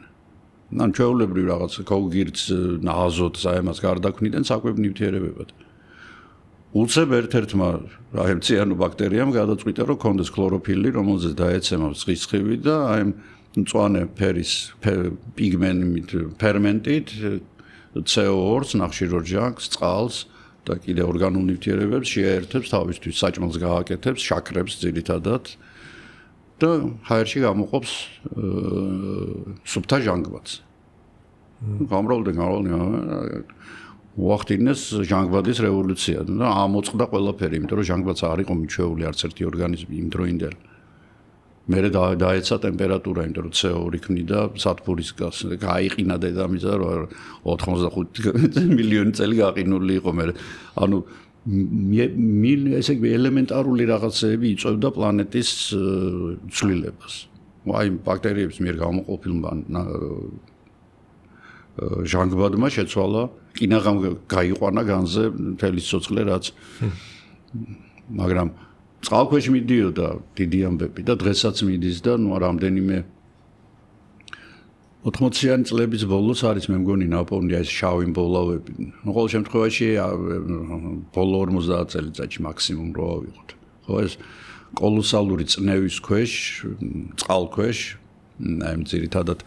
ან ჩვეულებრივ რაღაც კოგირც, აზოტს, აემას გარდაქმნიდნენ საკვებ ნივთიერებებად. უცებ ერთ-ერთმა აი ციანობაქტერიამ გადაწყვიტა რომ კონდეს ქლოროფილი, რომელზეც დაეცემა წყლის სხივი და აი მწვანე ფერის პიგმენტით, ფერმენტით CO2-ს, ნახშირორჟანგს, წყალს და კიდე ორგანულ ნივთიერებებს შეერთებს თავისთვის საჭმელს გააკეთებს, შაქრებს ძირითადად და ჰაერში გამოყოფს სუფთა ჟანგბადს. გამრავლდნენ უახდინეს ჟანგბადის რევოლუცია და ამოწყდა ყველაფერი, იმიტომ რომ ჟანგბადს არ იყო მიჩვეული არც ერთი ორგანიზმი იმ დროინდელ. მერე დაეცა ტემპერატურა, იმიტომ რომ CO2 ქმნიდა სათბურის გაზს. გაიყინა დედამიწა, რომ 85 მილიონი წელი გაყინული იყო მერე. ანუ ესე იგი ელემენტარული რაღაცეები იწვევდა პლანეტის ცვლილებას. აი ბაქტერიების მიერ გამოყოფილმა ჟანგბადმა შეცვალა, კინაღამ გაიყვანა განზე მთელი სიცოცხლე რაც. მაგრამ წყალქვეშ მიდიოდა დიდი ამბები და დღესაც მიდის და რამდენიმე 80-იანი წლების ბოლოს არის მე მგონი ნაპოვნი ეს შავი მბოლავები. ყოველ შემთხვევაში ბოლო 50 წელიწადში მაქსიმუმ რო ავიღოთ. ხო ეს კოლოსალური წნევის ქვეშ, წყალქვეშ, აი ძირითადად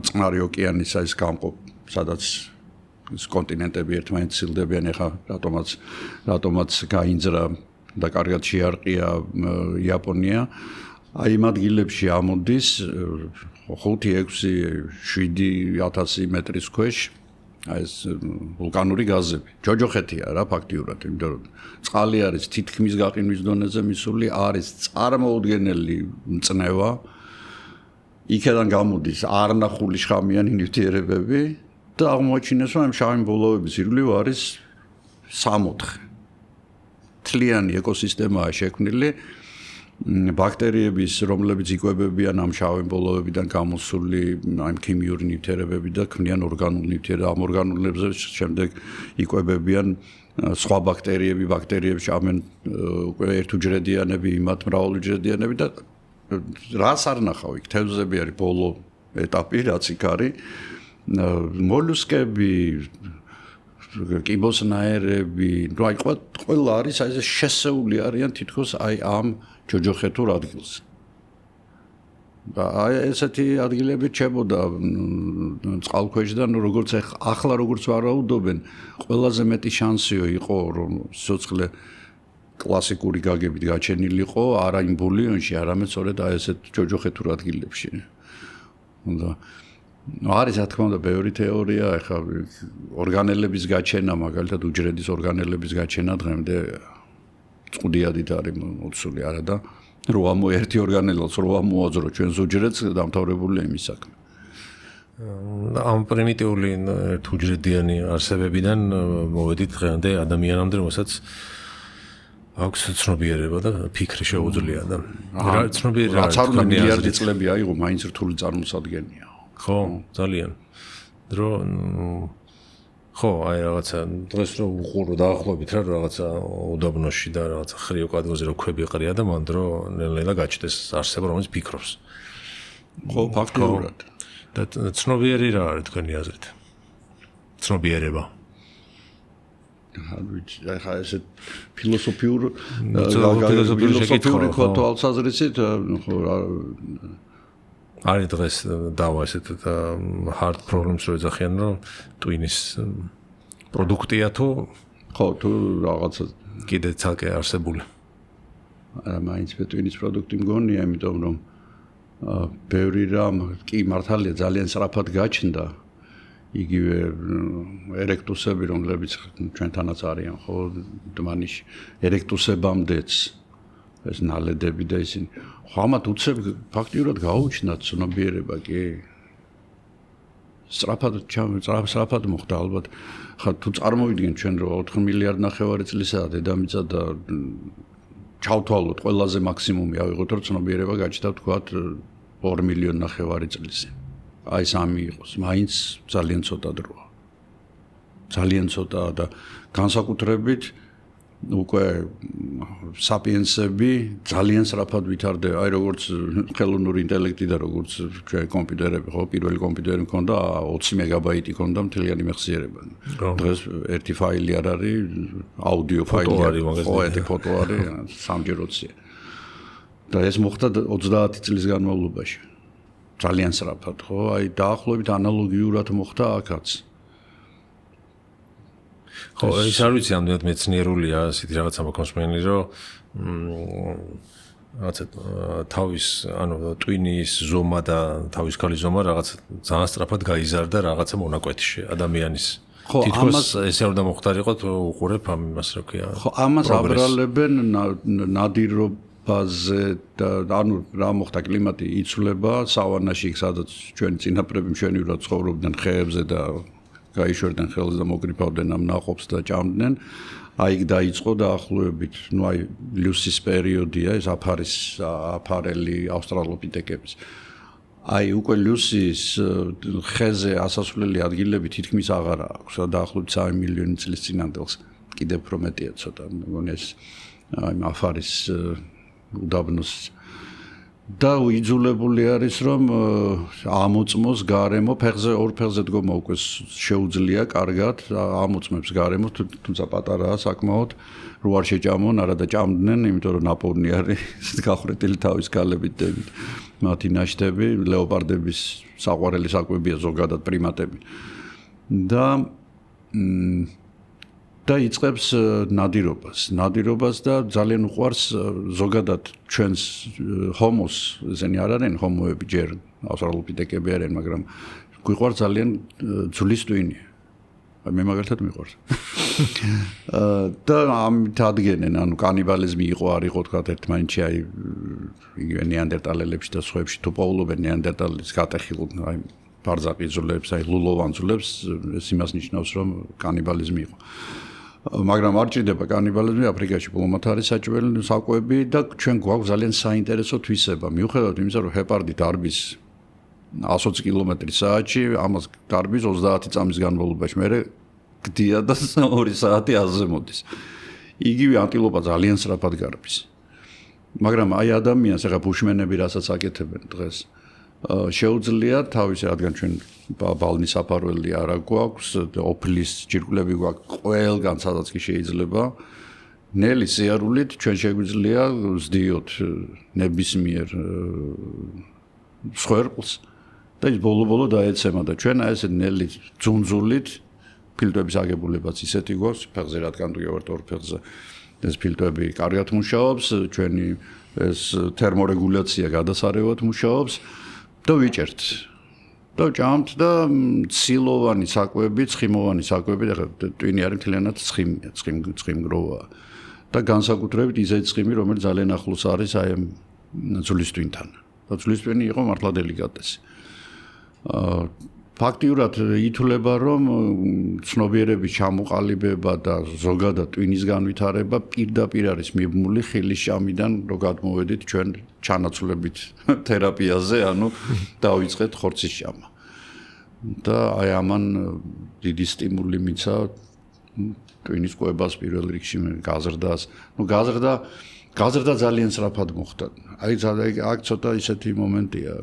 წყნარი ოკეანის ეს გამყოფ, სადაც კონტინენტები ერთმანეთს სილდებიან ახლა რატომაც გაინძრა და კარგად შეარყია იაპონია. აი იმ ადგილებში ამოდის 5-6-7,000 მეტრის ქვეშ აი ეს ვულკანური გაზები. ჯოჯოხეთია რა ფაქტიურად, იმიტომ რომ წყალი არის თითქმის გაყინვის დონეზე მისული, არის წარმოუდგენელი მწნევა. იქიდან გამოდის არნახული შხამიანი ნივთიერებები და აღმოაჩინეს, რომ ამ შავი მბოლავების ირგვლივ არის 64. თლიანი ეკოსისტემაა შექმნილი. ბაქტერიების, რომლებიც იკვებებიან ამ შავი მბოლავებიდან გამოსული ამ ქიმიური ნივთიერებები და ქმნიან ორგანულ ნივთიერებებს. ამ ორგანულებზე შემდეგ იკვებებიან სხვა ბაქტერიებში ამენ უკვე ერთუჯრედიანები, იმათ მრავალუჯრედიანები და რას არ ნახავ იქ თევზები არის ბოლო ეტაპი, რაც იქ არის. მოლუსკები, კიბოსნაირები, აი ყველა არის აი ეს შესეული არიან თითქოს აი ამ ჯოჯოხეთურ ადგილზე. და აი ესეთი ადგილები ჩებოდა წყალქვეშიდან, როგორც ახლა როგორც ვარაუდობენ, ყველაზე მეტი შანსიო იყო, რომ სიცოცხლე კლასიკური გაგებით გაჩენილიყო არა იმ ბულიონში, არამედ სწორედ აი ესეთ ჯოჯოხეთურ ადგილებში. და არის რა თქმა უნდა ბევრი თეორია, ეხლა ორგანელების გაჩენა, მაგალითად უჯრედის ორგანელების გაჩენა დღემდე წუდიადით არის მოცული არა და ერთი ორგანელს რო ამოაძრო ჩვენს უჯრედს დამთავრებულია იმის საქმე. ამ პრიმიტიული ერთუჯრედიანი არსებებიდან მოვედით დღემდე ადამიანამდე, რომელსაც აქვს ცნობიერება და ფიქრი შეუძლია და რა ცნობიერება რაც არ უნდა მილიარდი წლები აიღო, მაინც რთული წარმოსადგენია. ხო, ძალიან. ხო, აი რაღაცა დღეს რო უყურო დაახლოებით რა რაღაცა უდაბნოში და რაღაცა ხრიო კადროზე რო ქვები ყრია და მანდ რო ნელ-ნელა გაჩნდეს არსება, რომელიც ფიქრობს. ხო, ფაქტიურად. და ცნობიერი რა არის თქვენი აზრით? ცნობიერება. ახლა ესე ფილოსოფიური თვალსაზრისით ხო არის დღეს დავა ესეთ hard problems რო ეძახიან, რომ ტვინის პროდუქტია თუ ხო თუ რაღაცა კიდე ცალკე არსებული. მაინც ტვინის პროდუქტი მგონია, იმიტომ რომ ბევრი რამ კი მართალია ძალიან სწრაფად გაჩნდა. იგივე ერექტუსები, რომლებიც ჩვენთანაც არიან, ხო, დმანიში, ერექტუსებამდეც ეს ნალედები და ისინი. ხო, ამათ უცებ ფაქტიურად გაუჩნდათ ცნობიერება, კი. სწრაფად მოხდა ალბათ. ხა თუ წარმოვიდგენ ჩვენ რომ 4 მილიარდ ნახევარი წლისაა დედამიწა და ჩავთვალოთ ყველაზე მაქსიმუმი ავიღოთ რომ ცნობიერება გაჩნდა თქვათ 2 მილიონი ნახევარი წლისზე. აი სამი იყოს, მაინც ძალიან ცოტა დროა. ძალიან ცოტა და განსაკუთრებით უკვე საპიენსები ძალიან სწრაფად ვითარდება, აი როგორც ხელოვნური ინტელექტი და როგორც ჩვენ კომპიუტერები, ხო, პირველი კომპიუტერი მქონდა 20 მეგაბაიტი ქონდა მთლიანი მეხსიერება. დღეს ერთი ფაილი არ არის, აუდიო ფაილი არის, ხო, ერთი ფოტო არის, სამჯერ 20-ია. და ეს მოხდა 30 წლის განმავლობაში. ძალიან სწრაფად, ხო? აი დაახლოებით ანალოგიურად მოხდა აქაც. ხო, ის არ ვიცი, ამდენად მეცნიერულია, ასეთი რაღაცა მოკონსმენი, რომ რაღაცა თავის, ანუ ტვინის ზომა და თავის ქალის ზომა რაღაცა ძალიან სწრაფად გაიზარდა რაღაცა მონაკვეთში ადამიანის. ხო, თითქოს ესე არ უნდა მოხდარიყო, უყურებ ამ იმას, რა ქვია. ხო, ამას აბრალებენ ნადირობაზე და ანუ რა მოხდა კლიმატი იცვლება სავანაში, სადაც ჩვენი წინაპრები მშვენივრად ცხოვრობდნენ ხეებზე და გაიშვერდნენ ხელს და მოგრიფავდნენ ამ ნაყოფს და ჭამდნენ. აი იქ დაიწყო დაახლოებით, ლიუსის პერიოდია, ეს აფარელი ავსტრალოპითეკების. აი უკვე ლიუსის ხეზე ასასვლელი ადგილები თითქმის აღარ აქვს, დაახლოებით 3 მილიონი წლის წინანდელს. კიდევ უფრო მეტია ცოტა, მგონი ეს აი აფარის უდაბნოს და იძულებული არის რომ ამოწმოს გარემო ფეხზე ორ ფეხზე დგომა უკვე შეუძლია კარგად ამოწმებს გარემო თუმცა პატარაა საკმაოდ რო არ შეჭამონ არადა ჭამდნენ იმიტომ რომ ნაპოვნი არის გახვრეტილი თავის გალებით და მათი ნაშთები ლეოპარდების საყვარელი საკვებია ზოგადად პრიმატები და იწყებს ნადირობას და ძალიან უყვარს ზოგადად ჩვენს ჰომოს ესენი არ არიან ჰომოები ჯერ ავსტრალოპითეკები არიან მაგრამ გვიყვარს ძალიან ძვლის ტვინი მე მაგალითად მიყვარს და ამით ადგენენ ანუ კანიბალიზმი იყო არ იყო თქვა ერთმანეთში აი იგივე ნეანდერტალელებში და სხვაებში თუ პოულობენ ნეანდერტალის გატეხილ აი ბარძაყი ძვლებს აი ლულოვან ძვლებს ეს იმას ნიშნავს რომ კანიბალიზმი იყო მაგრამ არ ჭირდება კანიბალიზმი აფრიკაში ბოლომად არის საჭმელი საკვები და ჩვენ გვაქვს ძალიან საინტერესო თვისება მიუხედავად იმისა რომ ჰეპარდი დარბის 120 კმ/სთ ამას დარბის 30 წამის განმავლობაში მე გდია და 2 საათი აზზე მოდის იგივე ანტილოპა ძალიან სწრაფად გარბის მაგრამ აი ადამიანს ახლა ბუშმენები რასაც აკეთებენ დღეს შეუძლია თავის რადგან ჩვენ ბალნის აფარველი არა გვაქვს ოფლის ჯირკვლები გვაქვს ყველგან სადაც კი შეიძლება ნელი სიარულით ჩვენ შეგვიძლია ვსდიოთ ნებისმიერ სხერყლს და ის ბოლო-ბოლო დაეცემა და ჩვენ აი ეს ნელი ძუნძულით ფილტრების აგებულებაც ისეთი გვაქვს ფეხზე რადგან თუ ვართ ორ ფეხზე ეს ფილტრები კარგად მუშაობს ჩვენი ეს თერმორეგულაცია გადასარევად მუშაობს და ვიჭერთ და ჭამთ და ცილოვანი საკვები, ცხიმოვანი საკვები, ახლა ტვინი არის მთლიანად ცხიმია, ცხიმგროვაა. და განსაკუთრებით ისეთი ცხიმი, რომელიც ძალიან ახლოს არის აი ამ ძვლის ტვინთან. და ძვლის ტვინი იყო მართლა დელიკატესი. ფაქტიურად ითვლება, რომ ცნობიერების ჩამოყალიბება და ზოგადად ტვინის განვითარება პირდაპირ არის მიბმული ხილის ჭამიდან, რომ გადმოვედით ჩვენ ჩანაცვლებით თერაპიაზე, ანუ დავიწყეთ ხორცის ჭამა. და აი ამან დიდი სტიმული მიცა ტვინის კვებას პირველ რიგში გაზრდას. გაზრდა ძალიან სწრაფად მოხდა. აი აქ ცოტა ისეთი მომენტია.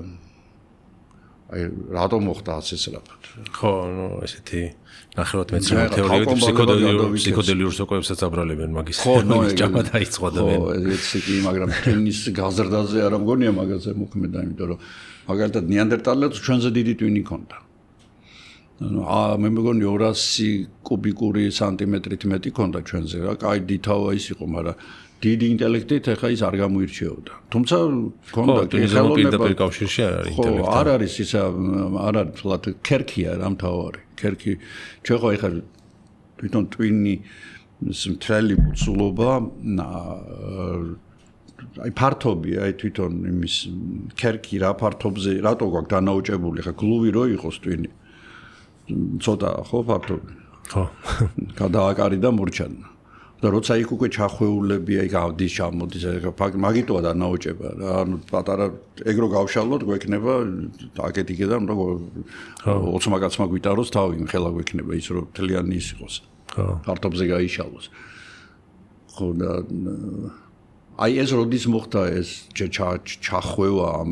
აი რატომ მოხდა ასე სწრაფად? ხო, ნუ ესეთი ნახევარად მეცნიერული თეორიები ფსიქოდელიური საკვებსაც აბრალებენ მაგის. ხო, ნუ ჭამა დაიწყო და ხო, ეს კი, მაგრამ ტვინის გაზრდაზე არა მგონია მაგაზე მოქმედა, იმიტომ რომ მაგალითად ნეანდერტალელს ჩვენზე დიდი ტვინი ჰქონდა. მე მგონი 200 კუბიკური სანტიმეტრით მეტი ჰქონდა ჩვენზე რა, კაი დითავა ის იყო, მაგრამ დიდი ინტელექტით ახლა ის არ გამოირჩეოდა. თუმცა ჰქონდა ხელოვნება კავშირში არ არის ინტელექტი. ხო, არ არის ისა, არ არის თლათ ქერქია რა მთავარი. ქერქი ჩვენ ხო ახლა თვითონ ტვინი მთელი მოცულობა აი ფართობია აი თვითონ იმის ქერქი რა ფართობზე რატო გვაქვს დანაოჭებული ხა გლუვი რო იყოს ტვინი ცოტა ხო ფართობი ხო გადააკარი და მორჩანა და როცა იქ უკვე ჩახვეულები აი გავდის ჩამოდის მაგიტოა დანაოჭება რა ანუ პატარა ეგრო გავშალოთ გვექნება აკეთ იქედან რომ ოცმაკაცმა გვიტაროს თავი ხელა გვექნება ის რომ თლიანი ის იყოს ხო ფართობზე გაიშალოს ხო და აი ეს როდის მოხდა ეს ჩახვევა ამ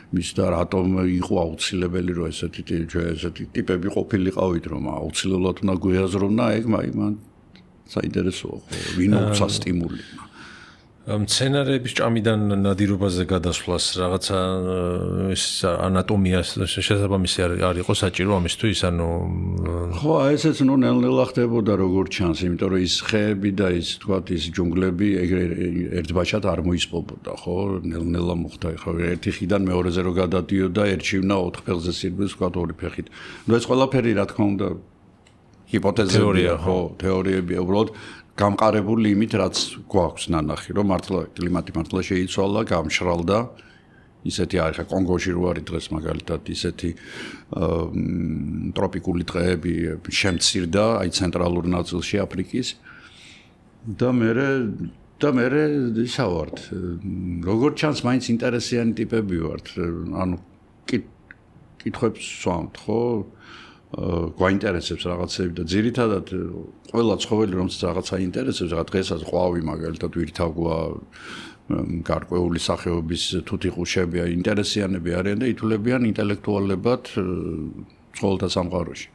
მის და რატომ იყო აუცილებელი რომ ესეთი ტიპები ყოფილიყავით რომ აუცილებლად უნდა გვეაზროვნა ეგ მან საინტერესოა ხო ვინ უცა სტიმული მცენარეების ჭამიდან ნადირობაზე გადასვლას რაღაცა ეს ანატომიას შესაბამისი არ იყო საჭირო ამისთვის ანუ ხო ესეც ნუ ნელ-ნელა ხდებოდა როგორც ჩანს იმიტომ რომ ის ხეები და ის თქვათ ის ჯუნგლები ეგრე ერთბაშად არ მოისპობოდა ხო ნელ-ნელა მოხდა ხო ერთი ხიდან მეორეზე რო გადადიოდა ერთში უნდა 4 ფეხზე სირბილს თქვათ 2 ფეხით ნუ ეს ყველაფერი რა თქმა უნდა ჰიპოთეზებია ხო თეორიებია უბრალოდ გამყარებული იმით რაც გვაქვს ნანახი რომ მართლა კლიმატი მართლა შეიცვალა გამშრალდა ისეთი არის ხა კონგოში რო არის დღეს მაგალითად ისეთი ტროპიკული ტყეები შემცირდა აი ცენტრალურ ნაწილში აფრიკის და მე ისა ვართ როგორც ჩანს მაინც ინტერესიანი ტიპები ვართ ანუ კითხვებს ვსვამთ ხო გვაინტერესებს რაღაცები და ძირითადად ყველა ცხოველი რომელსაც რაღაცა ინტერესებს რაღაც დღესაც ყვავი მაგალითად ვირთაგვა გარკვეული სახეობის თუთიყუშები ინტერესიანები არიან და ითვლებიან ინტელექტუალებად ცხოველთა სამყაროში.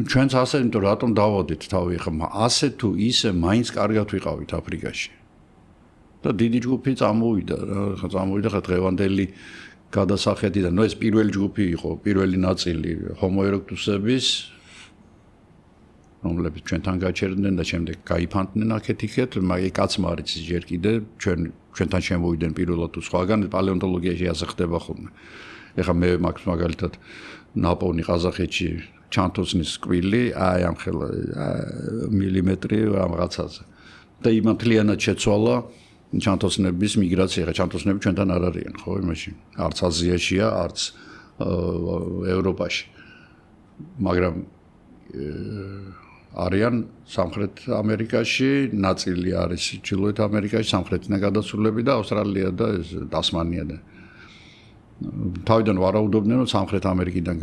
ჩვენც ასე იმიტომ რატომ დავოდით თავი ხმა ასე თუ ისე მაინც კარგად ვიყავით აფრიკაში. და დიდი ჯგუფი წამოვიდა ხა დღევანდელი გადასახედიდან ეს პირველი ჯგუფი იყო, პირველი ნაწილი Homo erectus-ების რომლებიც ჩვენთან გაჩერდნენ და შემდეგ გაიფანტნენ აქეთ-იქეთ, მაგრამ კაცმა არ იცის ჯერ კიდე ჩვენთან შემოვიდნენ პირველად თუ სხვაგან პალეონტოლოგიაში ასე ხდება ხოლმე. ეხლა მე მაქვს მაგალითად ნაპოვნი ყაზახეთში ჩანთოსნის კვილი, აი ამ ხელა მილიმეტრი რაღაცაზე. და იმათლიანად შეცვალა ჩანთოსნების მიგრაცია, ხა ჩანთოსნები ჩვენთან არ არიან, ხო, იმაში. არც აზიაშია, არც ევროპაში. მაგრამ არიან სამხრეთ ამერიკაში, ნაწილი არის ჩრდილოეთ ამერიკაში, სამხრეთიდან გადასულები და ავსტრალია და ტასმანია და თავიდან ვარაუდობდნენ, რომ სამხრეთ ამერიკიდან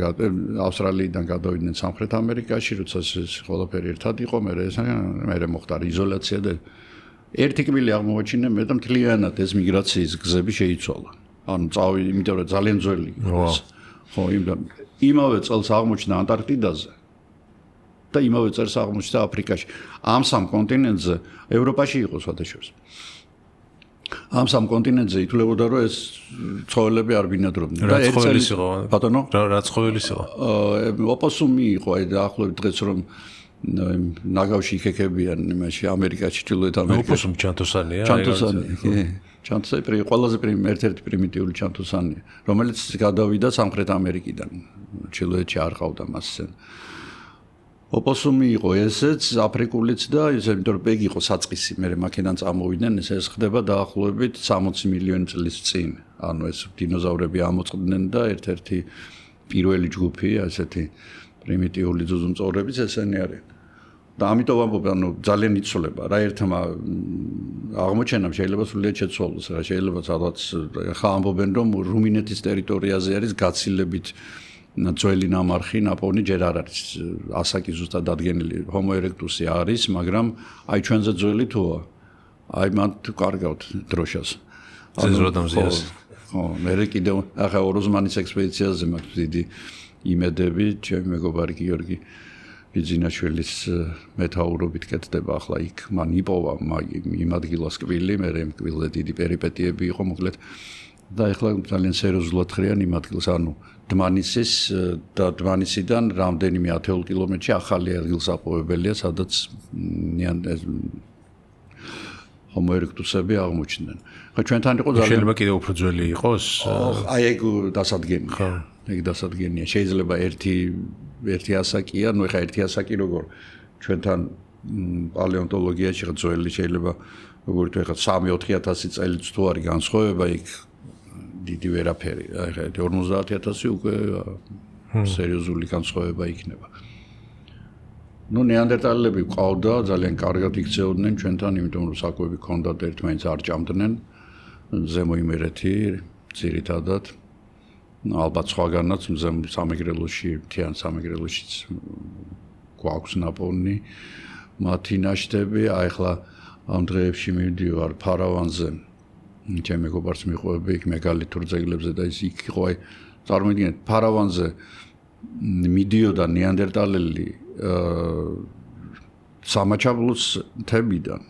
ავსტრალიიდან გადავიდნენ სამხრეთ ამერიკაში, როცა ეს ყველაფერი ერთად იყო, მე მოხდა იზოლაცია და ერთი კბილი აღმოაჩინე მე და მთლიანად ეს მიგრაციის გზები შეიცვალა. ანუ იმიტომ რომ ძალიან ძველი იყო. ხო, იმავე წელს აღმოჩნდა ანტარქტიდაზე. და იმავე წელს აღმოჩნდა აფრიკაში. ამ სამ კონტინენტზე, ევროპაში იყო სხვადასხვა. ამ სამ კონტინენტზე ითვლებოდა რომ ეს ცხოველები არ ბინადრობდნენ. და ერთ წელს იყო. ბატონო? რა ცხოველის იყო? ოპოსუმი იყო, აი დაახლოებით დღეს რომ ნაგავში იქეკებიან იმაში ამერიკაში, ჩრდილოეთ ამერიკაში. ოპოსუმი ჩანთოსანია. ჩანთოსანი ყველაზე ერთ-ერთი პრიმიტიული ჩანთოსანია, რომელიც გადავიდა სამხრეთ ამერიკიდან. ჩრდილოეთში არ ყავდა მასზე. ოპოსუმი იყო ესეც, აფრიკულიც და ისე იმიტომ რომ ბეგი იყო საწყისი, მე მაქედან წამოვიდნენ, ეს ხდება დაახლოებით 60 მილიონი წლის წინ. ანუ ეს დინოზავრები ამოწყდნენ და ერთ-ერთი პირველი ჯგუფი, ასეთი პრიმიტიული ძუძუმწოვრებიც ესენი არიან. და ამიტომ ვამბობ, ანუ ძალიან იცვლება რა ერთმა აღმოჩენამ შეიძლება სულიად შეცვალოს, რა შეიძლება სადღაც ხა ამბობენ რომ რუმინეთის ტერიტორიაზე არის გაცილებით ძველი ნამარხი ნაპოვნი ჯერ არ არის ასაკი ზუსტად დადგენილი Homo erectus-ი არის, მაგრამ აი ჩვენზე ძველი თუა. აი მან კარგავთ დროშას. ეს როდამზეას. ხო, მე კიდევ ახლა ოროზმანის ექსპედიციაზე მაქვს დიდი იმედები, ჩემი მეგობარი გიორგი ბიძინაშვილის მეთაურობით კეთდება ახლა იქ მან იპოვა იმ ადგილას კვილი, მე კვილზე დიდი პერიპეტიები იყო მოკლედ და ახლა ძალიან სერიოზულად ხრიან იმ ადგილს, ანუ დმანისის და დმანისიდან რამდენიმე 10 კილომეტრში ახალი ადგილსაპოვებელია, სადაც Homo erectus-ები აღმოჩნდნენ. ხა ჩვენთან იყო ძალიან შეიძლება კიდევ უფრო ძველი იყოს? აი ეგ დასადგენია. ხო. ეგ დასადგენია. შეიძლება ერთი ასაკია, ნუ ეხა ერთი ასაკი როგორ ჩვენთან პალეონტოლოგიაში ძველი შეიძლება როგორ თუ ეხა 3-4000 წელიც თუ არის განსხვავება იქ დიდი ვერაფერი. ეხა 50000 უკვე სერიოზული განსხვავება იქნება. ნუ ნეანდერტალელები ყავდა, ძალიან კარგად იქცეოდნენ ჩვენთან, იმიტომ რომ საკვები ჰქონდათ ერთმანეთს არ ჭამდნენ. ზემო იმერეთი ძირითადად ალბათ სხვაგანაც სამეგრელოში, მთიან სამეგრელოშიც გვაქვს ნაპოვნი მათი ნაშთები. აი ახლა ამ დღეებში მივდივარ ფარავანზე. ჩემი მეგობარს მიყვები იქ მეგალითურ ძეგლებზე და ის იქ იყო, აი წარმოიდგინეთ, ფარავანზე მიდიოდა ნეანდერტალელი სამაჩაბლოს მთებიდან.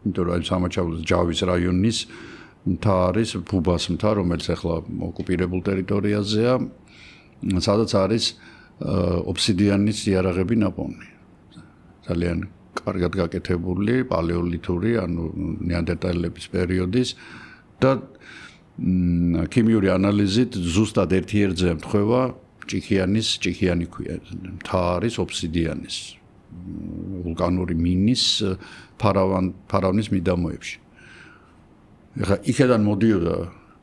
იმიტომ რომ აი სამაჩაბლოს ჯავის რაიონის მთა არის ბუბას მთა, რომელიც ახლა ოკუპირებულ ტერიტორიაზეა, სადაც არის ობსიდიანის იარაღები ნაპოვნი. ძალიან კარგად გაკეთებული პალეოლითური, ანუ ნეანდერტალელების პერიოდის და ქიმიური ანალიზით ზუსტად ერთი ერთზე ემთხვევა ჭიქიანი ქვია. მთა არის ობსიდიანის ვულკანური მინის ფარავნის მიდამოებში. ეხლა იქედან მოდიოდა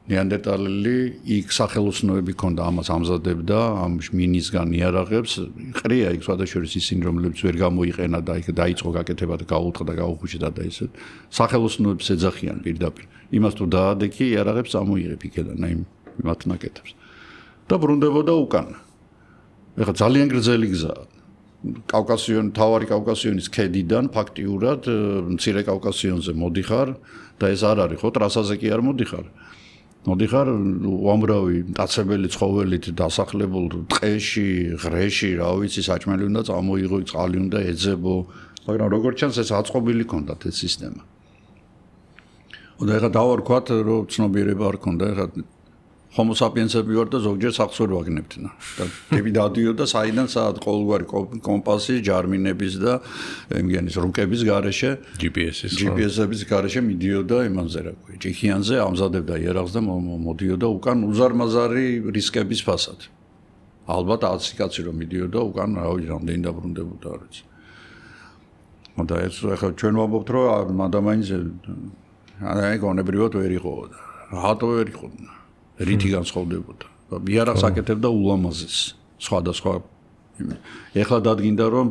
ნეანდერტალელი იქ სახელოსნოები ქონდა ამას ამზადებდა ამ მინისგან იარაღებს ყრია იქ სხვადასხვა ისინი რომლებიც ვერ გამოიყენა და იქ დაიწყო გაკეთება და გაუთხდა გაუხუჭდა და ისე სახელოსნოებს ეძახიან პირდაპირ იმას თუ დაადექი იარაღებს ამოიღებ იქედან აი მათ ნაკეთებს და ბრუნდებოდა უკან ეხლა ძალიან გრძელი გზაა თავარი კავკასიონის ქედიდან ფაქტიურად მცირე კავკასიონზე მოდიხარ და ეს არ არის ხო ტრასაზე კი არ მოდიხარ მოდიხარ უამრავი მტაცებელი ცხოველით დასახლებულ ტყეში ღრეში რა ვიცი საჭმელი უნდა წამოიღო წყალი უნდა ეძებო მაგრამ როგორც ჩანს ეს აწყობილი ქონდათ ეს სისტემა და ეხლა დავარქვათ რომ ცნობიერება არ ქონდა ეხლა Homo sapiens-ები ვარ და ზოგჯერ სახს ვერ ვაგნებდნა. და ტიპი დადიოდა საიდან საათ ყოველგვარი კომპასის, ჯარმინების და იმგენის რუკების გარეშე, GPS-ების გარეშე მიდიოდა იმანზე რა ქვია. ჭიქიანზე ამზადებდა იარაღს და მოდიოდა უკან უზარმაზარი რისკების ფასად. ალბათ 100 კაცი რომ მიდიოდა უკან, რავი, რამდენი დაბრუნდებოდა არ ვიცი. და ეს ახლა ჩვენ ვამბობთ რომ ადამიანს აი გონებრივად ვერ იყოდა. რატო ვერ იყოდა? რითი განსხვავდებოდა. იარაღს აკეთებდა ულამაზეს სხვადასხვა. ეხლა დადგინდა რომ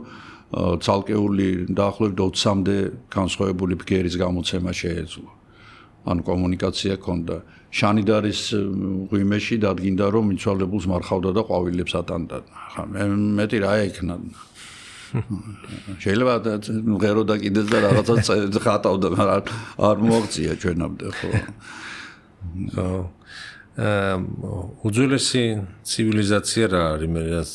ცალკეული დაახლოებით 20-მდე განსხვავებული ბგერის გამოცემა შეეძლო. ანუ კომუნიკაცია ქონდა. შანიდარის ღვიმეში დადგინდა რომ მიცვალებულს მარხავდა და ყვავილებს ატანდა. ხა მეტი რა ექნა. შეიძლება ღეროდა კიდეც და რაღაცას ხატავდა, მაგრამ არ მოაღწია ჩვენამდე ხო. უძველესი ცივილიზაცია რა არის მეც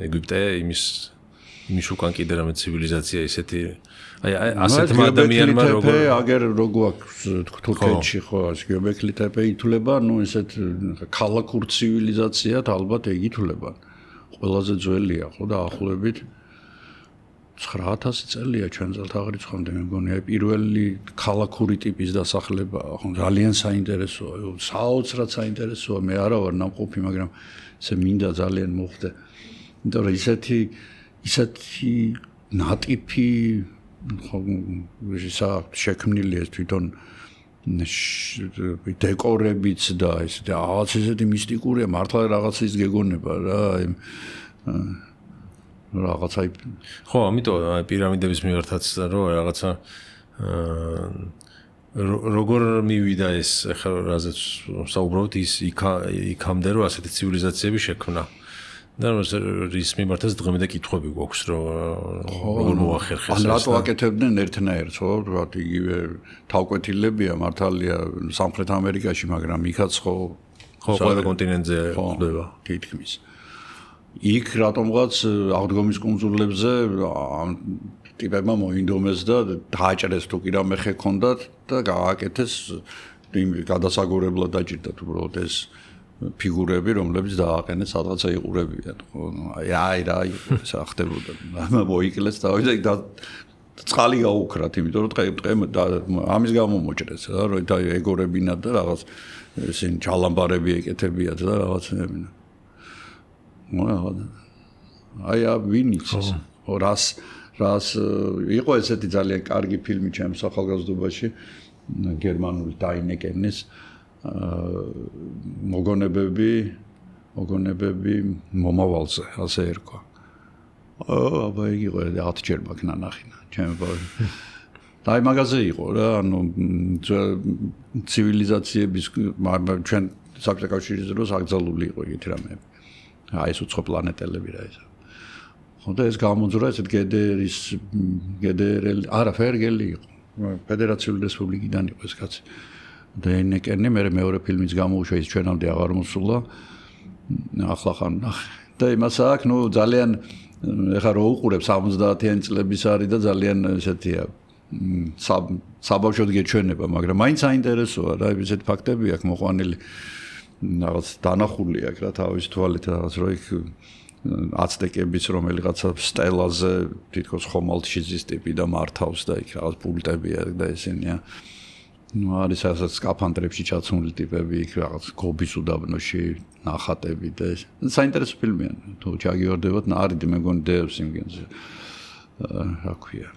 ეგვიპტე იმის უკან კიდე რამე ცივილიზაცია ისეთი აი ასეთმა ადამიანმა როგორ აგერ როგორ აქვს თურქეთში ხო ეს გიობექლი ტეპე ითვლება ნუ ესეთ ქალაქურ ცივილიზაციად ალბათ ეგ ითვლება ყველაზე ძველია ხო და ახლობით 9000 წელია ჩვენ წელთაღრიცხვამდე მე მგონი აი პირველი ქალაქური ტიპის დასახლება ხო ძალიან საინტერესოა საოცრად საინტერესოა მე არა ვარ ნამყოფი მაგრამ ესე მინდა ძალიან მოხდე იმიტომ რომ ისეთი ნატიფი ხო შექმნილი ეს თვითონ დეკორებიც და ეს რაღაც ისეთი მისტიკურია მართლა რაღაცის გეგონება რა რაღაცა ხო ამიტომ აი პირამიდების მიმართაც რომ რაღაცა როგორ მივიდა ეს ახლა რაზეც საუბრობთ ის იქამდე რომ ასეთი ცივილიზაციები შექმნა და რის მიმართაც დღემდე და კითხვები გვაქვს რომ როგორ მოახერხეს ეს რატო აკეთებდნენ ერთნაირად ხო რა იგივე თავკვეთილებია მართალია სამხრეთ ამერიკაში მაგრამ იქაც ხო ყველა კონტინენტზე ხდება თითქმის იქ რატომღაც აღდგომის კუნძულებზე ტიპებმა მოინდომეს და დააჭრეს თუ კი რამე ხე ქონდათ და გააკეთეს გადასაგორებლად დაჭირდათ უბრალოდ ეს ფიგურები რომლებიც დააყენეს სადღაცა იყურებიან ხო აი რა ეს ახდებოდა მოიკლეს და წყალი გაუქრათ იმიტომ რომ დღე ამის გამო მოჭრეს რა რომ ეგორებინათ და რაღაც ესენ ჩალამბარები ეკეთებიათ და რაღაცები აი ვინიცის რას იყო ესეთი ძალიან კარგი ფილმი ჩემს ახალგაზრდობაში გერმანული დაინეკენის მოგონებები მომავალზე ასე ერქვა აბა იგი იყო 10 ჯერ მაგნა ნახინა ჩემ და აი მაგაზე იყო რა ანუ ცივილიზაციების ჩვენ საბჭოთა კავშირის დროს აკრძალული იყო ეგეთი რამეები აი ეს უცხო პლანეტელები რა ის. ხო და ეს გამოძრა ესეთ გედერელი არაფერგელი იყო. ფედერაციული რესპუბლიკიდან იყო ეს კაცი. და ენეკენი მეორე ფილმიც გამოუშვა ის ჩვენამდე აღარ მოსულა. ახლა ხან ნახე. და იმას აქვს ნუ ძალიან ეხლა რო უყურებ 70-იანი წლების არის და ძალიან ესეთია საბავშვოდ გეჩვენება, მაგრამ მაინც საინტერესოა რა ესეთ ფაქტები აქვს მოყვანილი. რაღაც დანახული აქვს რა თავის თვალით რაღაც რო იქ აცტეკების რომელიღაცა სტელაზე თითქოს ხომალდშიძის ტიპი და მართავს და იქ რაღაც პულტები აქვს და ესენია ნუ არის ასე სკაფანდრებში ჩაცმული ტიპები იქ რაღაც გობის უდაბნოში ნახატები და ეს საინტერესო ფილმია თუ ჩაგიორდებათ არიდი მე მგონი დევს იმგენზე რა ქვია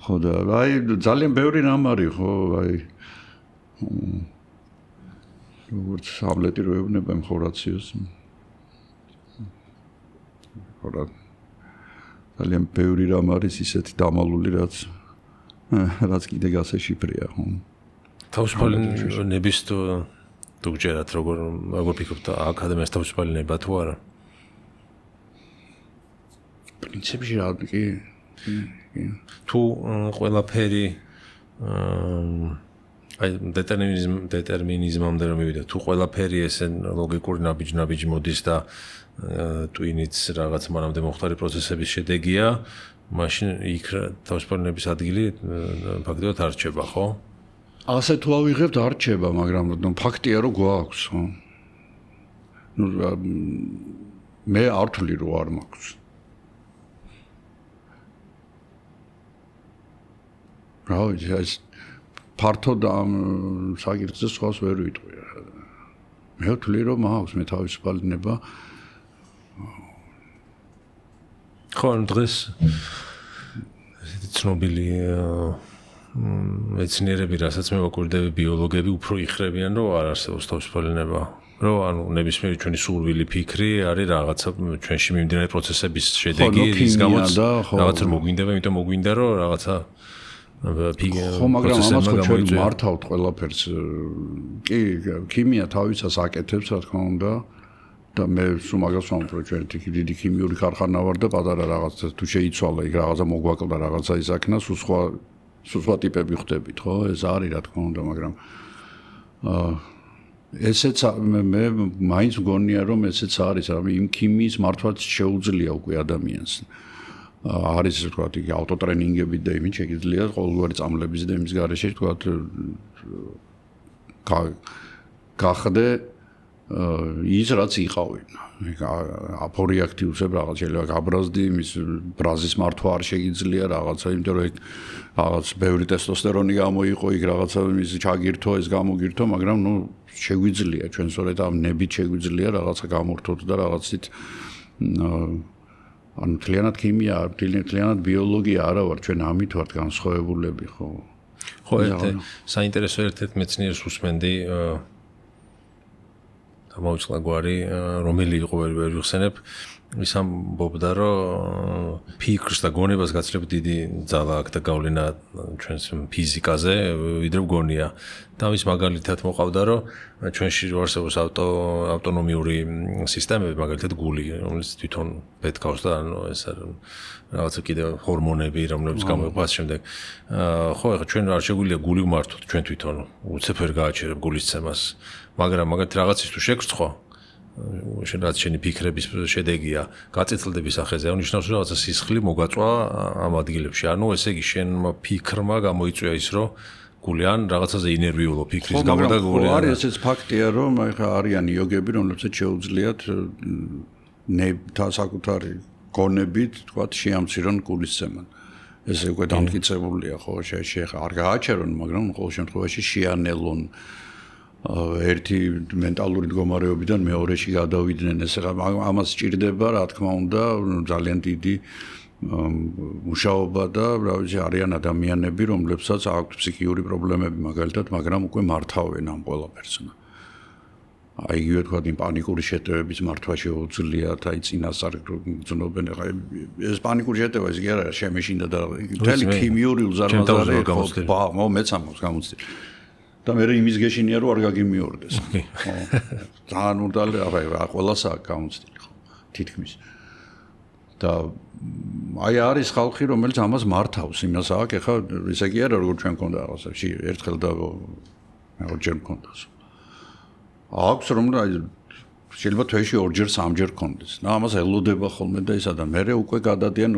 ხო და აი ძალიან ბევრი რამ არის ხო აი როგორც აბლეტი რო ეუბნება იმ ხორაციოს. ხორა ძალიან ბევრი რამ არის ისეთი დამალული რაც კიდე გასაშიფრია, ხო? თავისუფალი ნების თუ გჯერათ როგორ ფიქრობთ აკადემიას თავისუფალი ნება თუ არა? პრინციპში რა კი თუ ყველაფერი აი დეტერმინიზმამდე რომ მივიდა, თუ ყველაფერი ესე ლოგიკური ნაბიჯ მოდის და ტვინიც რაღაც მანამდე მოხდარი პროცესების შედეგია, მაშინ იქ თავისუფლების ადგილი ფაქტობრივად არ რჩება, ხო? ასე თუ ავიღებთ არ რჩება, მაგრამ ფაქტია რომ გვაქვს, ხო? ნუ მე არ ვთვლი რომ არ მაქვს. რა ვიცი, ეს ფართოდ ამ საკითხზე სხვას ვერ ვიტყვი. მე ვთვლი რომ მაქვს მე თავისუფალი ნება. ხო, დღეს ცნობილი მეცნიერები, რასაც მე ვაკვირდები, ბიოლოგები უფრო იხრებიან, რომ არ არსებობს თავისუფალი ნება. რომ ანუ ნებისმიერი ჩვენი სურვილი, ფიქრი არის რაღაცა ჩვენში მიმდინარე პროცესების შედეგი, რის გამოც რაღაცა მოგვინდება, იმიტომ მოგვინდა რომ რაღაცა ხო, მაგრამ ამას ხო ჩვენ მართავთ ყველაფერს. კი, ქიმია თავისას აკეთებს, რა თქმა უნდა. და მე სულ მაგას ვამბობ, რომ ჩვენ დიდი ქიმიური ქარხანა ვარ და პატარა რაღაცა თუ შეიცვალა იქ რაღაცა მოგვაკლდა რაღაცა ისაქნა, სულ სხვა ტიპები ხვდებით, ხო? ეს არის რა თქმა უნდა, მაგრამ ესეც მე მაინც მგონია რომ ესეც არის, რამე იმ ქიმიის მართვაც შეუძლია უკვე ადამიანს. არის ვთქვათ, იგი ავტოტრენინგებით და იმით შეიძლება ყოველგვარი წამლების და იმის გარეშე ვთქვათ გახდე ის რაც იყავი. აპორეაქტივსებ რაღაც შეიძლება გაბრაზდი, იმის ბრაზის მართვა არ შეიძლება რაღაცა, იმიტომ რომ რაღაც ბევრი ტესტოსტერონი გამოიყო, იქ რაღაცა იმის ჩაგირთო, ეს გამოგირთო, მაგრამ ნუ შეგვიძლია ჩვენ სწორედ ამ ნებით შეგვიძლია რაღაცა გამორთოთ და რაღაცით ანუ თლიანად ქიმია, თლიანად ბიოლოგია არა ვარ, ჩვენ ამით ვართ განსხვავებულები, ხო? ხო, საინტერესო ერთ-ერთ მეცნიერს უსმენდი მოუწყლა გვარი, რომელი იყო ვერ ვიხსენებ, ის ამბობდა, რომ ფიქრს და გონებას გაცილებით დიდი ძალა აქვს და გავლენა ჩვენს ფიზიკაზე, ვიდრე გონია. და ის მაგალითად მოყავდა, რომ ჩვენში არსებობს ავტონომიური სისტემები, მაგალითად გული, რომელიც თვითონ ბეთქავს და ანუ ეს რაღაცა კიდე ჰორმონები, რომლებიც გამოიყოფას შემდეგ. ხო, ეხლა ჩვენ არ შეგვიძლია გული ვმართოთ ჩვენ თვითონ, უცებ ვერ გააჩერებ გულისცემას. მაგრამ მაგათ რაღაცის თუ შეგრცხვა, რაც შენი ფიქრების შედეგია, გაწეთილდების სახეზე, აღნიშნავს რომ რაღაცა სისხლი მოგაწვა ამ ადგილებში. ანუ ესე იგი შენ ფიქრმა გამოიწვია ის, რომ გულიან რაღაცაზე ინერვიულო ფიქრის გამო და გულიან. არის ესეც ფაქტია, რომ ეხა არიან იოგები, რომლებსაც შეუძლიათ საკუთარი გონებით, თქვათ, შეამცირონ გულისცემა. ეს უკვე დამტკიცებულია, ხო, შეიძლება არ გააჩერონ, მაგრამ ყოველ შემთხვევაში შეანელონ ერთი მენტალური მდგომარეობიდან მეორეში გადავიდნენ. ეს ამას სჭირდება, რა თქმა უნდა, ძალიან დიდი მუშაობა და რა ვიცი, არიან ადამიანები, რომლებსაც აქვთ ფსიქიური პრობლემები მაგალითად, მაგრამ უკვე მართავენ ამ ყველაფერს. აი იგივე თქვა იმ პანიკური შეტევების მართვა შეუძლიათ, აი წინასწარ გძნობენ, ხა ეს პანიკური შეტევა ის კი არა, შემეშინდა და მთელი ქიმიური უზარმაზარი ხო, მეც ამბობს გამოცდილ. და მე იმის გეშინია რომ არ გაგიმიორდეს. ხო. ძალიან ურდალი, რა ყველას აქვს გამოცდილი, ხო, თითქმის. და აი არის ხალხი, რომელიც ამას მართავს, იმას აქვს, ეხლა ისე კი არა, როგორც ჩვენ მქონდა რაღაცებში, ერთხელ და ორჯერ მქონდა. აქვს რომ შეიძლება თვეში ორჯერ, სამჯერ მქონდეს. და ამას ელოდება ხოლმე და ისა და მე უკვე გადადიან,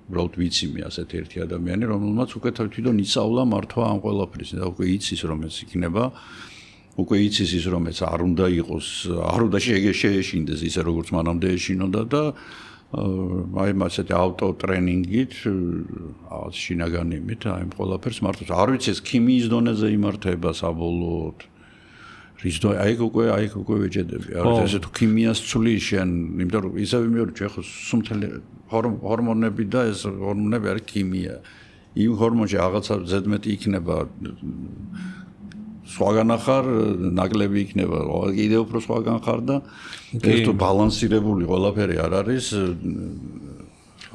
უბრალოდ ვიცი ასეთი ერთი ადამიანი, რომელმაც უკვე თვითონ ისწავლა მართვა ამ ყველაფრის და უკვე იცის რომ ეს იქნება, უკვე იცის ის რომ ეს არ უნდა იყოს, არ უნდა შეეშინდეს ისე როგორც მანამდე ეშინოდა და აი მასეთი ავტოტრენინგით, რაღაც შინაგანიმით, აი ამ ყველაფერს მართავს. არ ვიცი ეს ქიმიის დონეზე იმართება საბოლოოდ. რის აი უკვე ვეჭედები. არის ესე თუ ქიმიას ცვლი შენ, იმიტომ რომ ისევ მეორე ხო სუმთელი ჰორმონები და ეს ჰორმონები არის ქიმია. იმ ჰორმონში რაღაცა ზედმეტი იქნება სხვაგან ახარ ნაკლები იქნება, კიდევ უფრო სხვაგან ხარ და ეს თუ ბალანსირებული ყველაფერი არ არის.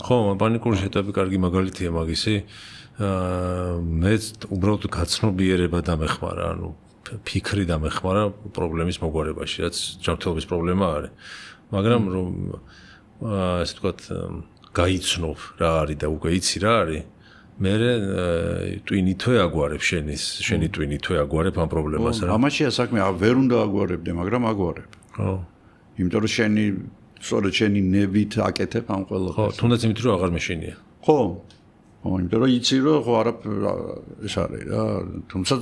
ხო, პანიკური შეტევები კარგი მაგალითია მაგისი. მე უბრალოდ გაცნობიერება დამეხმარა, ანუ ფიქრი დამეხმარა პრობლემის მოგვარებაში, რაც ჯანმრთელობის პრობლემა არის. მაგრამ რომ ესე ვთქვათ, გაიცნობ რა არის და უკვე იცი რა არის, მე ტვინითვე აგვარებ შენი ტვინითვე აგვარებ ამ პრობლემას რა. ამაშია საქმე, ვერ უნდა აგვარებდე, მაგრამ აგვარებ. ხო. იმიტომ რომ შენი ნებით აკეთებ ამ ყველაფერს. ხო, თუნდაც იმით რომ აღარ მეშინია. ხო. ხო, იმიტომ რომ იცი რომ ხო არა ეს არის რა, თუმცა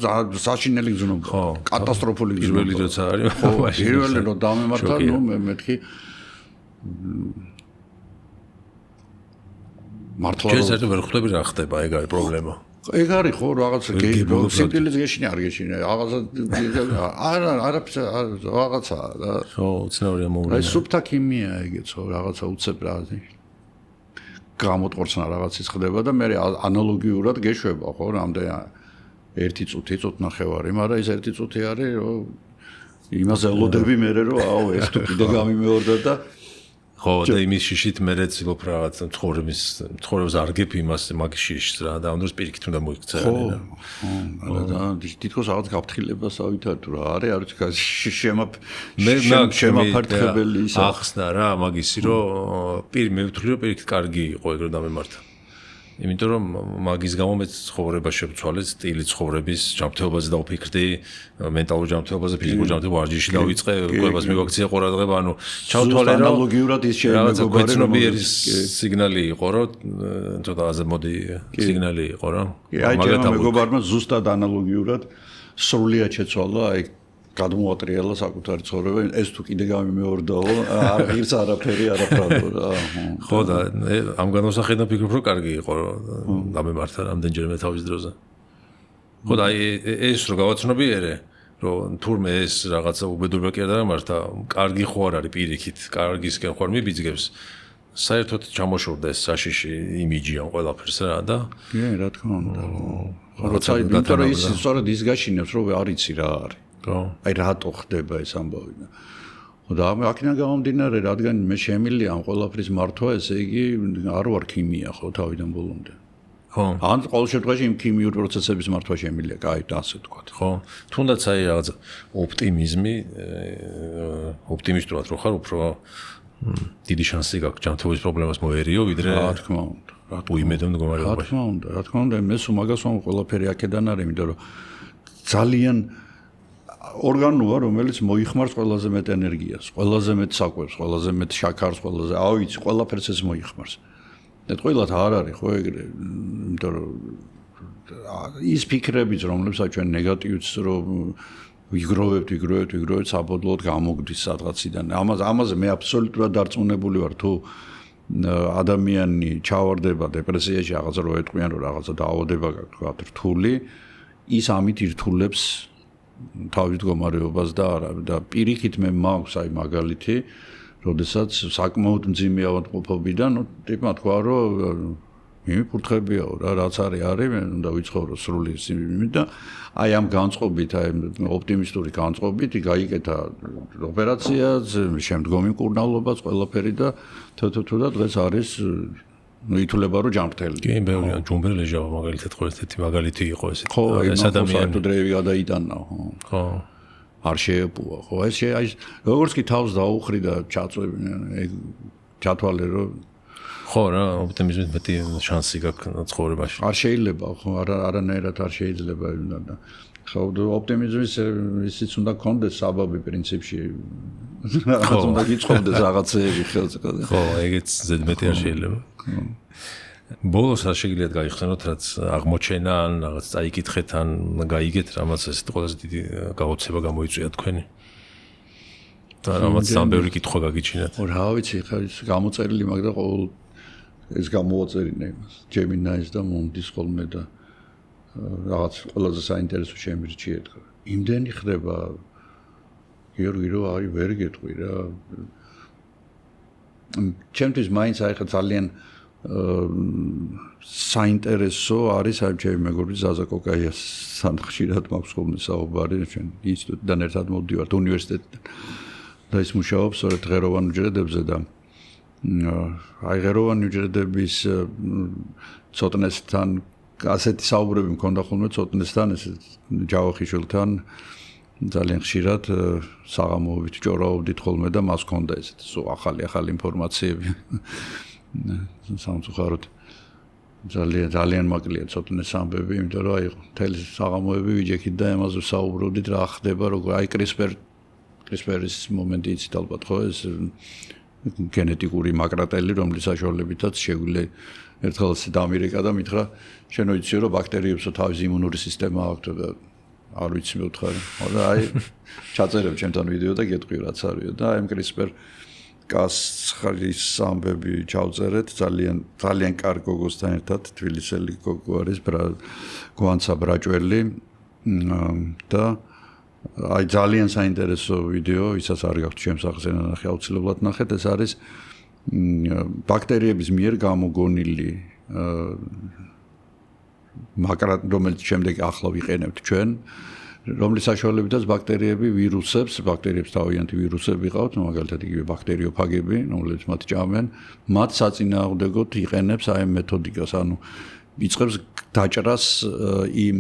საშინელი გზნობა. ხო, კატასტროფული გზნობა. პირველი როცა არის, პირველი რო დამემართა, ნუ მეთქი მართლა შეიძლება ვერ ხვდები რა ხდება, ეგ არის პრობლემა. ეგ არის ხო რაღაცა სიკვდილის გეშინი არ გეშინი, რაღაცა რაღაცა რა. ხო, უცნაურია აი მოვლენა. სუფთა ქიმია ეგეც ხო, რაღაცა უცებ რა. გამოტყორცნა რაღაცის ხდება და მე ანალოგიურად გეშვება ხო, რამდენი 1 წუთი, წუთნახევარი, მაგრამ ეს 1 წუთი არის რომ იმას ელოდები მე რომ აუ ეს თუ კიდე გამიმეორდა და ხო, და იმის შიშით მე რეცილობ რაღაც ცხოვრების არგებ იმას მაგის შიშს რა და ამ დროს პირიქით უნდა მოიქცეანი რა. ხო, და თითქოს რაღაც გაფრთხილებას ავითარ თუ რა არის შემაფართხებელი ისა. ახსნა რა მაგისი რომ მე ვთვლი რომ პირიქით კარგი იყო ეგ რომ დამემართა. იმიტომ რომ მაგის გამო მე ცხოვრება შევცვალე, სტილი ცხოვრების ჯანმრთელობაზე დავფიქრდი, მენტალურ ჯანმრთელობაზე, ფიზიკურ ჯანმრთელობაზე, ვარჯიში დავიწყე, კვებას მივაქციე ყურადღება, ანუ ჩავთვალე რომ ანალოგიურად ის შეიძლება გვეცნობიერის სიგნალი იყო, რომ ცოტა აზემოდი სიგნალი იყო რა. მაგათ მეგობარმა ზუსტად ანალოგიურად სრულიად შეცვალა, აი გადმოატრიალა საკუთარი ცხოვრება, ეს თუ კიდე გამიმეორდაო, არ ღირს არაფერი არაფრადო რა. ხო და ამ განმსახედიდან ფიქრობ რომ კარგი იყო რომ დამემართა რამდენჯერმე თავის დროზე. ხო და აი ეს რო გავაცნობიერე, რომ თურმე ეს რაღაცა უბედურება კი არ დამემართა, კარგი ხო არ არის პირიქით, კარგისკენ ხო არ მიბიძგებს. საერთოდ ჩამოშორდა ეს საშიში იმიჯი ამ ყველაფერს რა და კი, რა თქმა უნდა. როცა იმიტომ რომ ის სწორედ ის გაშინებს რომ არ იცი რა არის. ხო. აი რატო ხდება ეს ამბავი და და აქედან გამომდინარე, რადგან მე შემილია ამ ყველაფრის მართვა, ესე იგი არ ვარ ქიმია ხო თავიდან ბოლომდე. ხო. ან ყოველ შემთხვევაში იმ ქიმიური პროცესების მართვა შემილია, კაი, ასე ვთქვათ. ხო. თუნდაც აი რაღაც ოპტიმიზმი, ოპტიმისტურად რო ხარ, უფრო დიდი შანსი გაქვს ჯანმრთელობის პრობლემას მოერიო, ვიდრე რა თქმა უნდა. უიმედო მდგომარეობაში. რა თქმა უნდა, მე სულ მაგას ვამ ყველაფერი აქედან არის, იმიტომ რომ ძალიან ორგანოა, რომელიც მოიხმარს ყველაზე მეტ ენერგიას, ყველაზე მეტ საკვებს, ყველაზე მეტ შაქარს, ყველაზე, აუიცი, ყველაფერს ეს მოიხმარს. და ყველათ არ არის ხო ეგრე, იმიტომ რომ ის ფიქრებიც, რომლებსაც ჩვენ ნეგატივს რომ ვიგროვებთ, საბოდლოდ გამოგდის სადღაციდან. ამაზე მე აბსოლუტურად დარწმუნებული ვარ, თუ ადამიანი ჩავარდება დეპრესიაში, რაღაცა რო ეტყვიან, რომ რაღაცა დაავადება გაქვს, თქვა რთული, ის ამით ირთულებს თავის მდგომარეობას და პირიქით მე მაქვს აი მაგალითი, როდესაც საკმაოდ მძიმე ავადმყოფობიდან, ტიპმა თქვა, რომ მიმიფურთხებიაო რა, რაც არის, მე უნდა ვიცხოვრო სრული სიმიმით და აი ამ განწყობით, აი ოპტიმისტური განწყობით გაიკეთა ოპერაციაც, შემდგომი მკურნალობაც, ყველაფერი და თუ და დღეს არის ითვლება რომ ჯანმრთელი. კი, ბევრი ჯუმბერ ლეჟავა მაგალითად ხო ესეთი მაგალითი იყო ესეთი. ხო, ეს ადამიანი დრევი გადაიტანა, ხო. არ შეეპუა, ხო, ეს აი როგორც კი თავს დაუხრი და ჩაწვევი, ეგ ჩათვალე რომ ხო რა, ოპტიმიზმით მეტი შანსი გაქვს ცხოვრებაში. არ შეიძლება, ხო, არანაირად არ შეიძლება და ხო, ოპტიმიზმის ისიც უნდა კონდეს საბაბი პრინციპში. რაღაც უნდა გიწყობდეს რაღაცეები ხელზე. ხო, ეგეც ზედმეტი არ შეიძლება. ბოლოს რა შეგიძლიათ გაიხსენოთ, რაც აღმოჩენა ან რაღაც წაიკითხეთ ან გაიგეთ, რამაც ეს ყველაზე დიდი გაოცება გამოიწვია თქვენი. და რამაც სამბევრი კითხვა გაგიჩინათ. რა ვიცი, ხა ის გამოწერილი, მაგრამ ყოველ ეს გამოვაწერინე იმას. Gemini-ს და მომდის ხოლმე და რაღაც ყველაზე საინტერესო შემირჩიეთ. იმდენი ხდება გიორგი რო არის ვერ გეტყვი რა. ჩემთვის მაინც აი ხა ძალიან საინტერესო არის აი ჩემი მეგობრი ზაზა კოკაიასთან ხშირად მაქვს ხოლმე საუბარი ჩვენ ინსტიტუტიდან ერთად მოვდივართ უნივერსიტეტიდან და ის მუშაობს სწორედ ღეროვან უჯრედებზე და აი ღეროვანი უჯრედების ცოტნესთან ასეთი საუბრები მქონდა ხოლმე ცოტნესთან ეს ჯავახიშვილთან ძალიან ხშირად საღამოობით ჭორაობდით ხოლმე და მას ჰქონდა ესეთი სულ ახალი ინფორმაციები სამწუხაროდ ძალიან მაკლია ცოტნეს ამბები იმიტომ რომ აი მთელი საღამოები ვიჯექით და ამაზე საუბრობდით რა ხდება როგორ აი CRISPR-ის მომენტი იცით ალბათ ხო ეს გენეტიკური მაკრატელი რომლის საშუალებითაც შეგვიძლია ერთხელ დამირეკა და მითხრა შენო იცი რომ ბაქტერიებსო თავისი იმუნური სისტემა აქვთ და არ ვიცი მევთხარი და აი ჩაწერებ ჩემთან ვიდეო და გეტყვი რაც არისო და აი CRISPR-Cas9-ის ამბები ჩავწერეთ ძალიან კარგი გოგოსთან ერთად თბილისელი გოგო არის გვანცა ბრაჭველი და აი ძალიან საინტერესო ვიდეო ისაც არ გაქვთ ჩემს სახეს ნახე აუცილებლად ნახეთ ეს არის ბაქტერიების მიერ გამოგონილი მაგრამ რომელიც შემდეგ ახლა ვიყენებთ ჩვენ რომლის საშუალებითაც ბაქტერიები ბაქტერიებს თავიანთი ვირუსები ყავთ მაგალითად იგივე ბაქტერიოფაგები რომლებიც მათ ჭამენ მათ საწინააღმდეგოდ იყენებს აი მეთოდიკას ანუ იწყებს დაჭრას იმ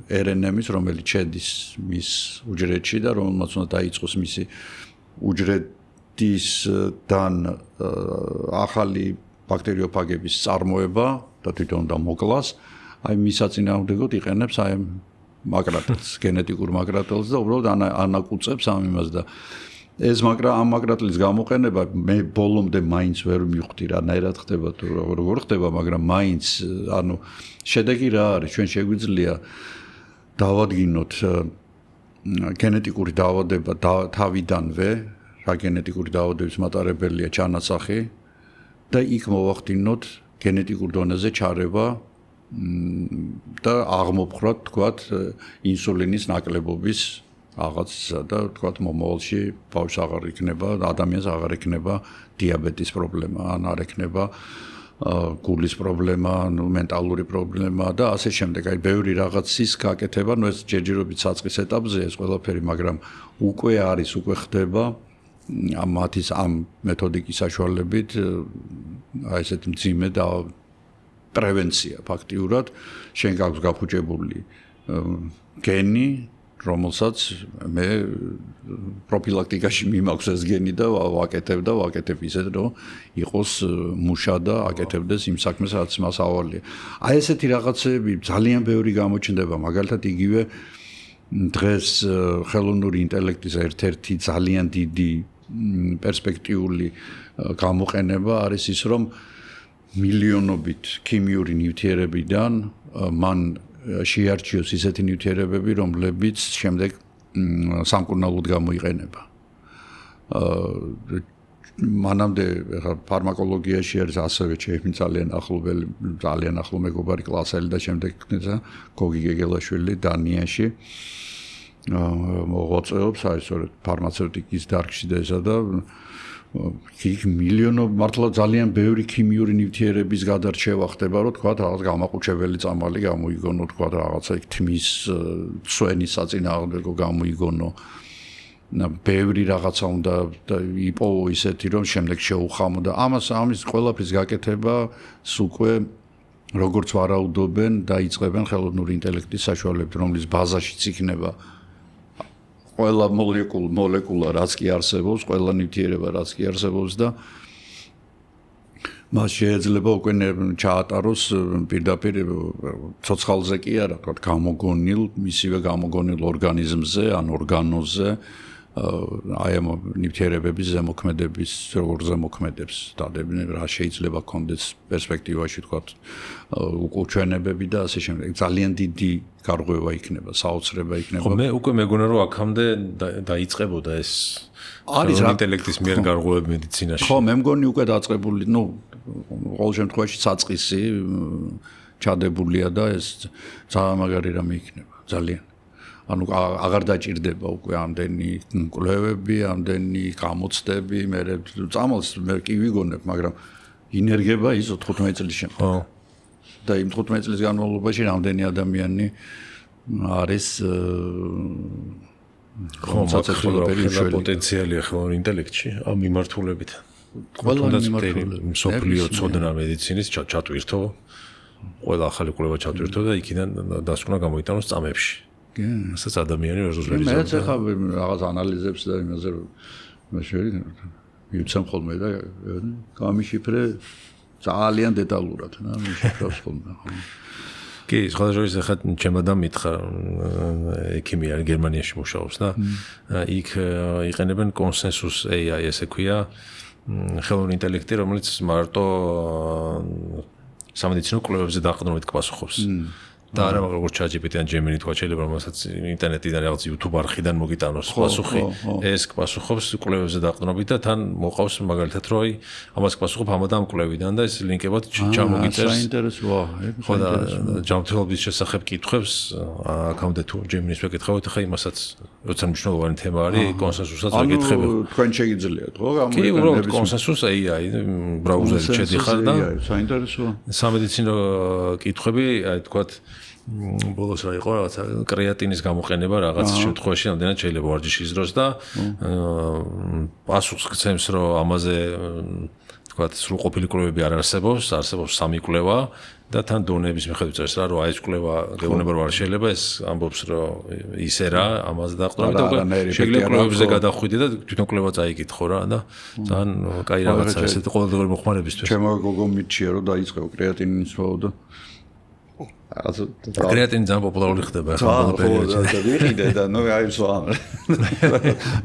RNA-ის რომელიც შედის მის უჯრედში და რომელმაც უნდა დაიწყოს მისი უჯრედისგან ახალი ბაქტერიოფაგების წარმოება და თვითონ და მოკლას აი მის საწინააღმდეგოდ იყენებს აი მაკრატელს გენეტიკურ მაკრატელს და უბრალოდ ანაკუწებს ამ იმას და ეს ამ მაკრატელის გამოყენება მე ბოლომდე მაინც ვერ მივხვდი რანაირად ხდება თუ როგორ ხდება მაგრამ მაინც ანუ შედეგი რა არის ჩვენ შეგვიძლია დავადგინოთ გენეტიკური დაავადება თავიდანვე რა გენეტიკური დაავადების მატარებელია ჩანასახი და იქ მოვახდინოთ გენეტიკურ დონეზე ჩარევა და აღმოფხრათ თქვათ ინსულინის ნაკლებობის რაღაცა და თქვათ მომავალში ბავშვს აღარ იქნება ადამიანს აღარ იქნება დიაბეტის პრობლემა ან არ იქნება გულის პრობლემა ანუ მენტალური პრობლემა და ასე შემდეგ აი ბევრი რაღაცის გაკეთება ნუ ეს ჯერჯერობით საწყის ეტაპზეა ეს ყველაფერი მაგრამ უკვე ხდება ამ მეთოდიკის საშუალებით აი ესეთი მძიმე და პრევენცია ფაქტიურად შენ გაქვს გაფუჭებული გენი რომელსაც მე პროფილაქტიკაში მიმაქვს ეს გენი და ვაკეთებ ისეთ რომ იყოს მუშა და აკეთებდეს იმ საქმეს რაც მას ავალია. აი ესეთი რაღაცები ძალიან ბევრი გამოჩნდება მაგალითად იგივე დღეს ხელოვნური ინტელექტის ერთ-ერთი ძალიან დიდი პერსპექტიული გამოყენება არის ის რომ მილიონობით ქიმიური ნივთიერებიდან მან შეარჩიოს ისეთი ნივთიერებები, რომლებიც შემდეგ სამკურნალოდ გამოიყენება. მანამდე ფარმაკოლოგიაში არის ასევე ჩემი ძალიან ახლო მეგობარი კლასელი და შემდეგ გოგი გეგელაშვილი დანიაში მოღვაწეობს აი სწორედ ფარმაცევტიკის დარგში და ესა და მართლა ძალიან ბევრი ქიმიური ნივთიერების გადარჩევა ხდება, რომ თქვა რაღაც გამაყუჩებელი წამალი გამოიგონო, თქვა რაღაცა თმის სვენის საწინააღმდეგო გამოიგონო. ბევრი რაღაცა უნდა იპოვო ისეთი, რომ შემდეგ შეუხამო და ამის ყველაფრის გაკეთება უკვე როგორც ვარაუდობენ, დაიწყებენ ხელოვნური ინტელექტის საშუალებით, რომლის ბაზაშიც იქნება ყველა მოლეკულა რაც კი არსებობს, ყველა ნივთიერება რაც კი არსებობს და მას შეიძლება უკვე ჩაატაროს პირდაპირ ცოცხალზე კი არა, თქვა მისივე გამოგონილ ორგანიზმზე ან ორგანოზე აი ამ ნივთიერებების ზემოქმედების როგორ ზემოქმედებს დადებენ რა შეიძლება კონდეს პერსპექტივაში თქვა უკუჩვენებები და ასე შემდეგ ძალიან დიდი გარღვევა იქნება საოცრება იქნება ხო მე უკვე მეგონა რომ აქამდე დაიწყებოდა ეს არის ინტელექტის მიერ გარღვევები მედიცინაში ხო მე მგონი უკვე დაწყებული ნუ ყოველ შემთხვევაში საწყისი ჩადებულია და ეს ძალიან მაგარი რამე იქნება ძალიან ანუ აღარ დაჭირდება უკვე ამდენი კვლევები, ამდენი გამოცდები, მე წამალს მე კი ვიგონებ, მაგრამ ინერგება ის 15 წლის შემდეგ. ხო. და იმ 15 წლის განმავლობაში რამდენი ადამიანი არის ხოლმე პოტენციალია ხელოვნურ ინტელექტში ამ მიმართულებით. ყველა მსოფლიო ცოდნა მედიცინის ჩატვირთო, ყველა ახალი კვლევა ჩატვირთო და იქიდან დასკვნა გამოიტანოს წამებში. ასაც ადამიანი ვერ ზუსტად მეც ახლა რაღაც ანალიზებს და იმაზე მივცემ ხოლმე და გამიშიფრე ძალიან დეტალურად რა მიშიფრავს ხოლმე. კი, სხვადასხვა ახლა ჩემადამ მითხრა ექიმი არის გერმანიაში მუშაობს და იქ იყენებენ კონსენსუს AI ესე ქვია ხელოვნური ინტელექტი, რომელიც მარტო სამედიცინო კვლევებზე დაყრდნობით პასუხობს. და არა მაგრამ როგორც ChatGPT-ან Gemini თქვა შეიძლება რომელსაც ინტერნეტიდან რაღაც YouTube არხიდან მოგიტანოს პასუხი ეს პასუხობს კვლევებზე დაყრდნობით და თან მოყავს მაგალითად რომ აი ამას პასუხობ ამადამ კვლევიდან და ეს ლინკებად ჩამოგიწერს საინტერესოა ხო და ჯანმრთელობის შესახებ კითხვებს აქამდე თუ Gemini-ს ვეკითხავთ ხა იმასაც როცა მნიშვნელოვანი თემა არის კონსენსუსაც ვეკითხებთ თქვენ შეგიძლიათ ხო კი უბრალოდ კონსენსუს AI ბრაუზერით შედიხარ და საინტერესოა სამედიცინო კითხვები აი თქვათ ბოლოს რა იყო რაღაცა კრეატინის გამოყენება რაღაც შემთხვევაში რამდენად შეიძლება ვარჯიშის დროს და პასუხს გცემს რომ ამაზე თქვათ სრულყოფილი კვლევები არ არსებობს სამი კვლევა და თან დონეების მიხედვით წერს რა რომ აი ეს კვლევა გეუბნება რომ არ შეიძლება ეს ამბობს რომ ისე რა ამაზე დაყრდნობით და შეიძლება კვლევებზე გადახვიდე და თვითონ კვლევა წაიკითხო რა და ძალიან კაი რაღაცა ესეთი ყოველდღიური მოხმარებისთვის ჩემო გოგო მიჩია რომ დაიწყო კრეატინის ვაოდა კრეატინი ძალიან პოპულარული ხდება ახლა ბოლო პერიოდში. და ნუ აი სვამ.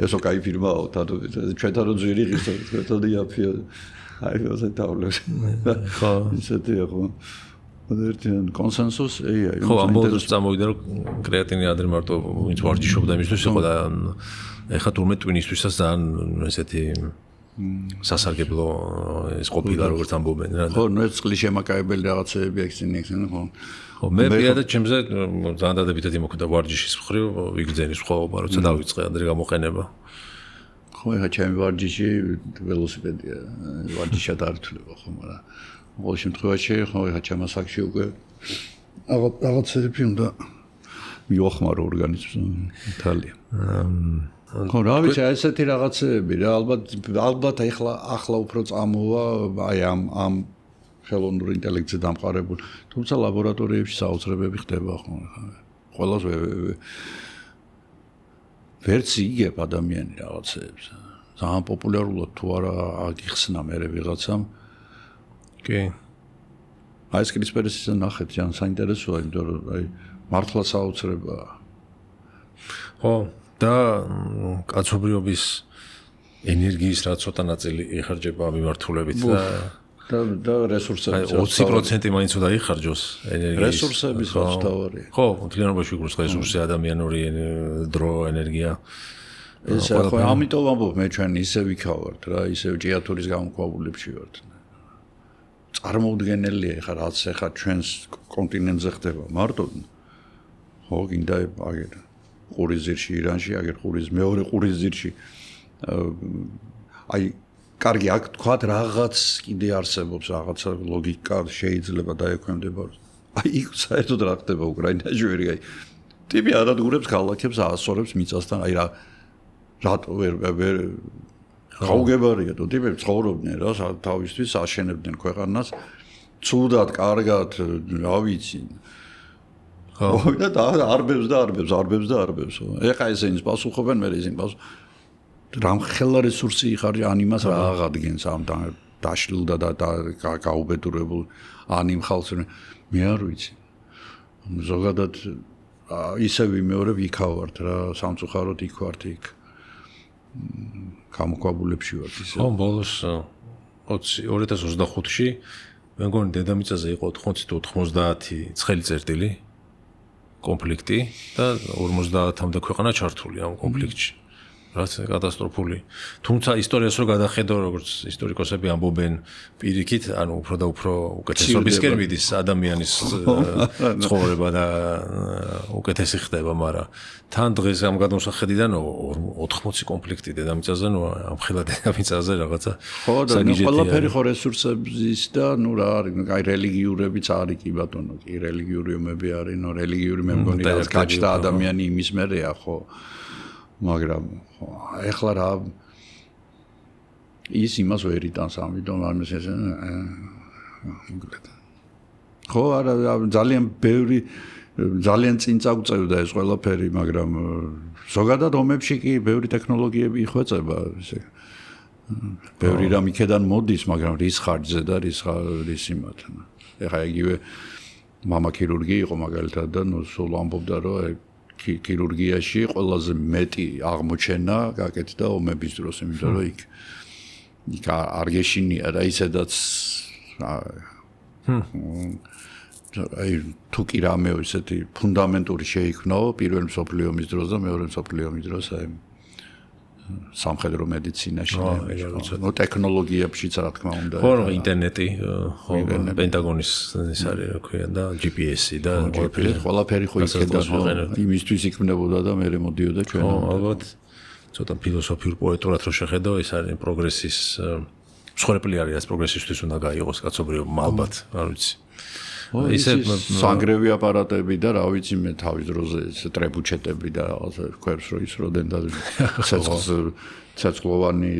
ესო кай ფირმაო, თადო ჩვენთან რო ძვირი ღირს თვითონ იაფია. აი ესე თავლებს. ხო. ისეთია ხო. მოდერნ კონსენსუს AI. ხო, ამ ბოლოს წამოვიდა რომ კრეატინი ადრე მარტო ვინც ვარჯიშობდა იმისთვის იყო და ეხლა თურმე ტვინისთვისაც ძალიან ესეთი სასარგებლო ეს ყოფილა როგორც ამბობენ რა. ხო, ნუ ეს წყლის შემაკავებელი რაღაცეები ექცინი ხო. ხო, მე პირადად ჩემზე ძალიან დადებითად იმოქმედა ვარჯიშის მხრივ ვიგრძენის სხვაობა, როცა დავიწყე ადრე გამოყენება. ხო, ეხლა ჩემი ვარჯიში ველოსიპედია, ვარჯიშად არ თვლება ხო, მაგრამ ყოველ შემთხვევაში ხო, ეხლა ჩემ ასაკში უკვე რაღაცები უნდა მიوخმარო ორგანიზმს თალია. ხო, რა ვიცი, ესეთი რაღაცეები რა, ალბათ ახლა უფრო წამოვა აი ამ ხელოვნურ ინტელექტზე დამყარებულ. თუმცა ლაბორატორიებში საოცრებები ხდება ხო. ყველას ვერც იგებ ადამიანი რაღაცეებს. ძალიან პოპულარულად თუ არა აგიხსნა მე ვიღაცამ. კი. აი ეს CRISPR-ის ნახეთ, ძალიან საინტერესოა, იმიტომ რომ აი მართლა საოცრებაა. ხო, და კაცობრიობის ენერგიის რა ცოტა ნაწილი იხარჯება მიმართულებით და რესურსები 20% მაინც უნდა იხარჯოს ენერგიის რესურსების თავარია. ხო, მთლიანობაში ვიგულოს რესურსი ადამიანური დრო, ენერგია. ეს ხო, ამიტომ ამბობ მე ჩვენ ისე ვიქავართ რა, ისე ჭიათურის გამოქვაბულებში ვართ. წარმოუდგენელია ხა რაც ხა ჩვენს კონტინენტზე ხდება მარტო ხო, გინდა აგერ ყურიზირში, ირანში, აგერ მეორე ყურიზირში აი კარგი აქ თქვა რაღაც კიდე არსებობს რაღაცა ლოგიკა შეიძლება დაექვემდებაროს. აი იქ საერთოდ რა ხდება უკრაინაში ვერი აი ტიპი ადაგურებს ქალაქებს აასწორებს მიწასთან აი რატო ვერ გაუგებარია თუ ტიპები ცხოვრობდნენ რა თავისთვის აშენებდნენ ქვეყანას ცუდად კარგად რა ვიცი ხო და არბებს ეხა ესენის პასუხობენ მე ისინი რამხელა რესურსი იხარჯა ან იმას რა აღადგენს ამ დაშლილდა და გაუბედურებულ ან იმ ხალხს მე არ ვიცი ზოგადად ისე ვიმეორებ იქავართ რა სამწუხაროდ იქ ვართ იქ გამოქვაბულებში ვართ ისე ხო ბოლოს 2025-ში მე მგონი დედამიწაზე იყო 80 ცხელი წერტილი კონფლიქტი და 50-მდე ქვეყანა ჩართული ამ კონფლიქტში რაც კატასტროფული. თუმცა ისტორიას რო გადახედო, როგორც ისტორიკოსები ამბობენ, პირიქით, ანუ უფრო და უფრო უკეთესობისკენ მიდის ადამიანის ცხოვრება და უკეთესი ხდება, მაგრამ თან დღეს ამ გადმოსახედიდან 80 კონფლიქტი დედამიწაზე, ნუ ამხელა დედამიწაზე რაღაცა. ხო, და ყველაფერი ხო რესურსების და ნუ რა არის, აი რელიგიურებიც არის კი ბატონო, კი რელიგიური ომები არის, ნუ რელიგიური მე მგონი რაც გაჩნდა ადამიანი იმის მერეა, ხო. მაგრამ ეხლა რა ის იმას ვერ იტანს, ამიტომ ამის ეს ხო არა ძალიან ბევრი ძალიან წინ წაგწევდა ეს ყველაფერი, მაგრამ ზოგადად ომებში კი ბევრი ტექნოლოგიები იხვეწება, ესე ბევრი რამ იქედან მოდის, მაგრამ რის ხარჯზე და რის იმათ. ეხლა იგივე მამა ქირურგი იყო მაგალითად და ნუ სულ ამბობდა რომ ქირურგიაში ყველაზე მეტი აღმოჩენა გაკეთდა ომების დროს, იმიტომ რომ იქ არ გეშინია და ისედაც აი თუ კი რამე ისეთი ფუნდამენტური შეიქმნაო პირველ მსოფლიო ომის დროს და მეორე მსოფლიო ომის დროს აი სამხედრო მედიცინაში ნუ ტექნოლოგიებშიც რა თქმა უნდა ხო ინტერნეტი ხო პენტაგონის ეს არის რა ქვია და GPS-ი და ყველაფერი ხო იქედან იმისთვის იქმნებოდა და მე მოდიოდა ჩვენ ალბათ ცოტა ფილოსოფიურ პოეტურად რო შეხედო ეს არის პროგრესის მსხვერპლი არის რაც პროგრესისთვის უნდა გაიღოს კაცობრიობამ ალბათ არ ვიცი ისე სანგრევი აპარატები და რა ვიცი მე თავის დროზე ეს ტრებუჩეტები და რაღაცა ქვებს რო ისროდნენ და ცეცხლოვანი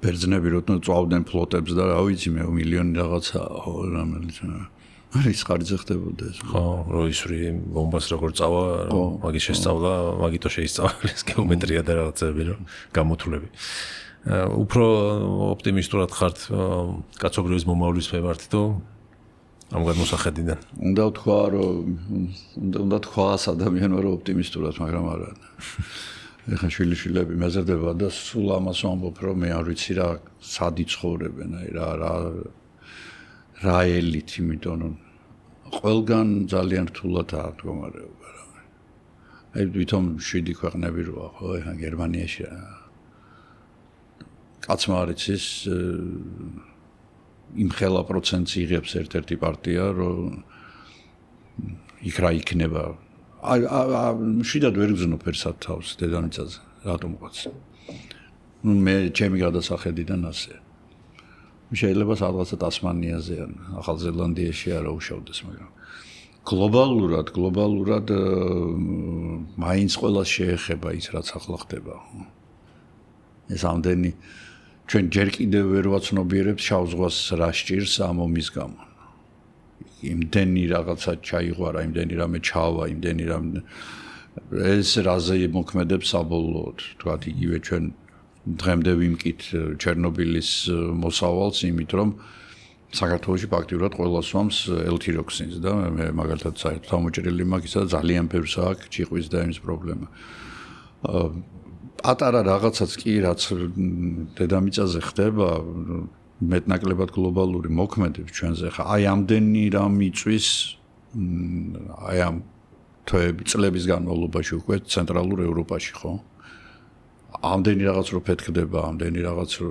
ბერძნები რო წავდნენ ფლოტებს და რა ვიცი მე მილიონი რაღაცა რომელიც არის ხარჯზე ხდებოდა ეს ხო რო ისვრი ბომბას როგორ წავა მაგის შესწავლა მაგითო შეისწავლეს გეომეტრია და რაღაცები რო გამოთვლები უფრო ოპტიმისტურად ხართ კაცობრიობის მომავლის მიმართ თუ ამ გადმოსახედიდან. უნდა თქვა რომ უნდა თქვას ადამიანმა რომ ოპტიმისტურად, მაგრამ არა. ეხლა შვილიშვილები მეზრდება და სულ ამას ვამბობ რომ მე არ ვიცი რა სად იცხოვრებენ, აი რა ელით, იმიტომ რომ ყველგან ძალიან რთულადაა მდგომარეობა რა. აი თვითონ 7 ქვეყნები როა, ხო, ეხლა გერმანიაში კაცმა არ იცის იმ ხელა პროცენტს იღებს ერთ-ერთი პარტია, რომ იქ რა იქნება. მშვიდად ვერ გზნობ ერთად თავს დედამიწაზე, რატომღაც. ნუ მე ჩემი გადასახედიდან ასე. შეიძლება სადღაცა ტასმანიაზე ან ახალ ზელანდიაში არა უშავდეს, მაგრამ გლობალურად მაინც ყველას შეეხება ის რაც ახლა ხდება. ეს ამდენი ჩვენ ჯერ კიდევ ვერ ვაცნობიერებთ შავ ზღვას რა სჭირს ამ ომის გამო. იმდენი რაღაცა ჩაიღვარა, იმდენი რამე ჩავა, იმდენი რამე ეს რაზე მოქმედებს საბოლოოდ. თქვათ იგივე ჩვენ დღემდე ვიმკით ჩერნობილის მოსავალს, იმით რომ საქართველოში ფაქტიურად ყველას ვამს ელთიროქსინს და მე მაგალითად საერთოდ ამოჭრილი მაქვს ისა ძალიან ბევრს აქვს ჭიყვის და იმის პრობლემა. პატარა რაღაცაც კი რაც დედამიწაზე ხდება მეტნაკლებად გლობალური მოქმედებს ჩვენზე ხა აი ამდენი რამ იწვის აი ამ წლების განმავლობაში უკვე ცენტრალურ ევროპაში ხო ამდენი რაღაც რო ფეთქდება ამდენი რაღაც რო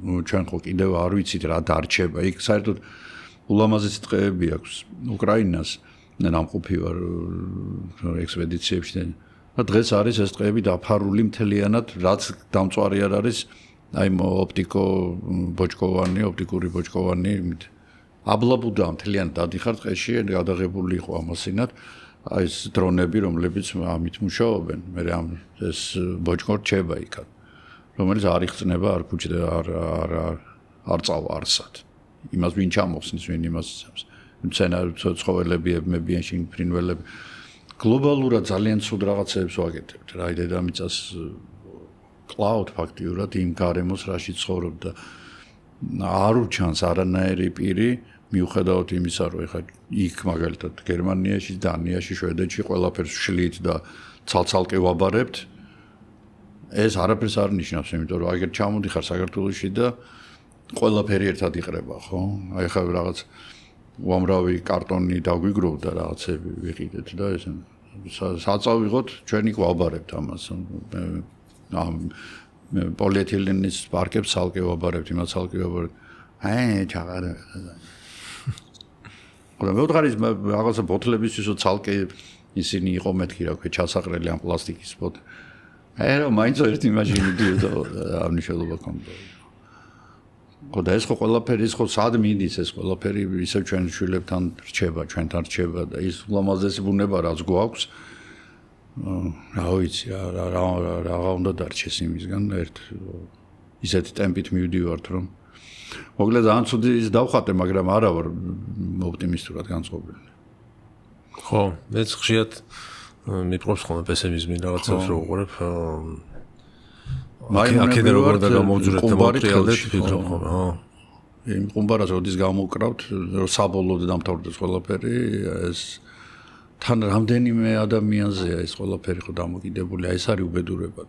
ნუ ჩვენ ხო კიდევ არ ვიცით რა დარჩება იქ საერთოდ ულამაზესი ტყეები აქვს უკრაინას მე ნამყოფი ვარ ექსპედიციებში და დღეს არის ეს ტყეები დაფარული მთლიანად, რაც დამწვარი არ არის, აი ოპტიკური ბოჭკოვანი, აბლაბუდა მთლიანად დადიხარ ტყეში, გადაღებული იყო ამასინად, აი ეს დრონები, რომლებიც ამით მუშაობენ, მე ეს ბოჭკო რჩება იქად, რომელიც არ იხსნება, არ ფუჭდა, არ წავა არსად. იმას ვინ ჩამოხსნის, ვინ იმას იცავს. ცხოველები, ებმებიან ფრინველები გლობალურად ძალიან ცუდ რაღაცებს ვაკეთებთ. რა დედამიწას კლაუდ ფაქტიურად იმ გარემოს რაში ცხოვრობ და არ ურჩანს არანაირი პირი მიუხედავად იმისა, რომ ეხლა იქ მაგალითად გერმანიაში, დანიაში, შვედეთში ყველაფერს ვშლით და ცალ-ცალკე ვაბარებთ. ეს არაფერს არ ნიშნავს, იმიტომ რომ აგერ ჩამოდიხარ საქართველოში და ყველაფერი ერთად იყრება, ხო? აი ხა რაღაც უამრავი კარტონი დაგვიგროვდა რაღაცები ვიყიდეთ და ეს საწავიღოთ ჩვენი გვაბარებთ ამას. პოლიეთილენის პარკებს ცალკე ვაბარებთ, იმას ცალკე ვაბარებთ. ჩაღარ. მე ვთქვი რაღაცა ბოთლებისთვისო ცალკე ისინი იყო მეთქი რა ქვია ჩასაყრელი ამ პლასტიკის ბოთლი. რა მაინც ერთი მაშინი დიოდა აღნიშნულობა ქონდა. და ეს ხო ყველაფერი ის ხო სად მიდის ეს ყველაფერი ისევ ჩვენ შვილებთან რჩება, ჩვენთან რჩება და ის ულამაზესი ბუნება რაც გვაქვს რა ვიცი რა უნდა დარჩეს იმისგან ერთ ისეთი ტემპით მივდივართ რომ მოგლე ძალიან ცუდი ის დავხატე მაგრამ არა ვარ ოპტიმისტურად განწყობილი. ხო, მეც ხშირად მიპყრობს ხოლმე პესიმიზმი რაღაცებს რო უყურებ აქედან როგორ და გამოვძვრეთ და მოვტრიალდეთ ფიქრობ ხოლმე, ხო. იმ ყუმბარას როდის გამოვკრავთ, რომ საბოლოოდ დამთავრდეს ყველაფერი, ეს თან რამდენიმე ადამიანზეა ეს ყველაფერი ხო დამოკიდებული, ეს არის უბედურება.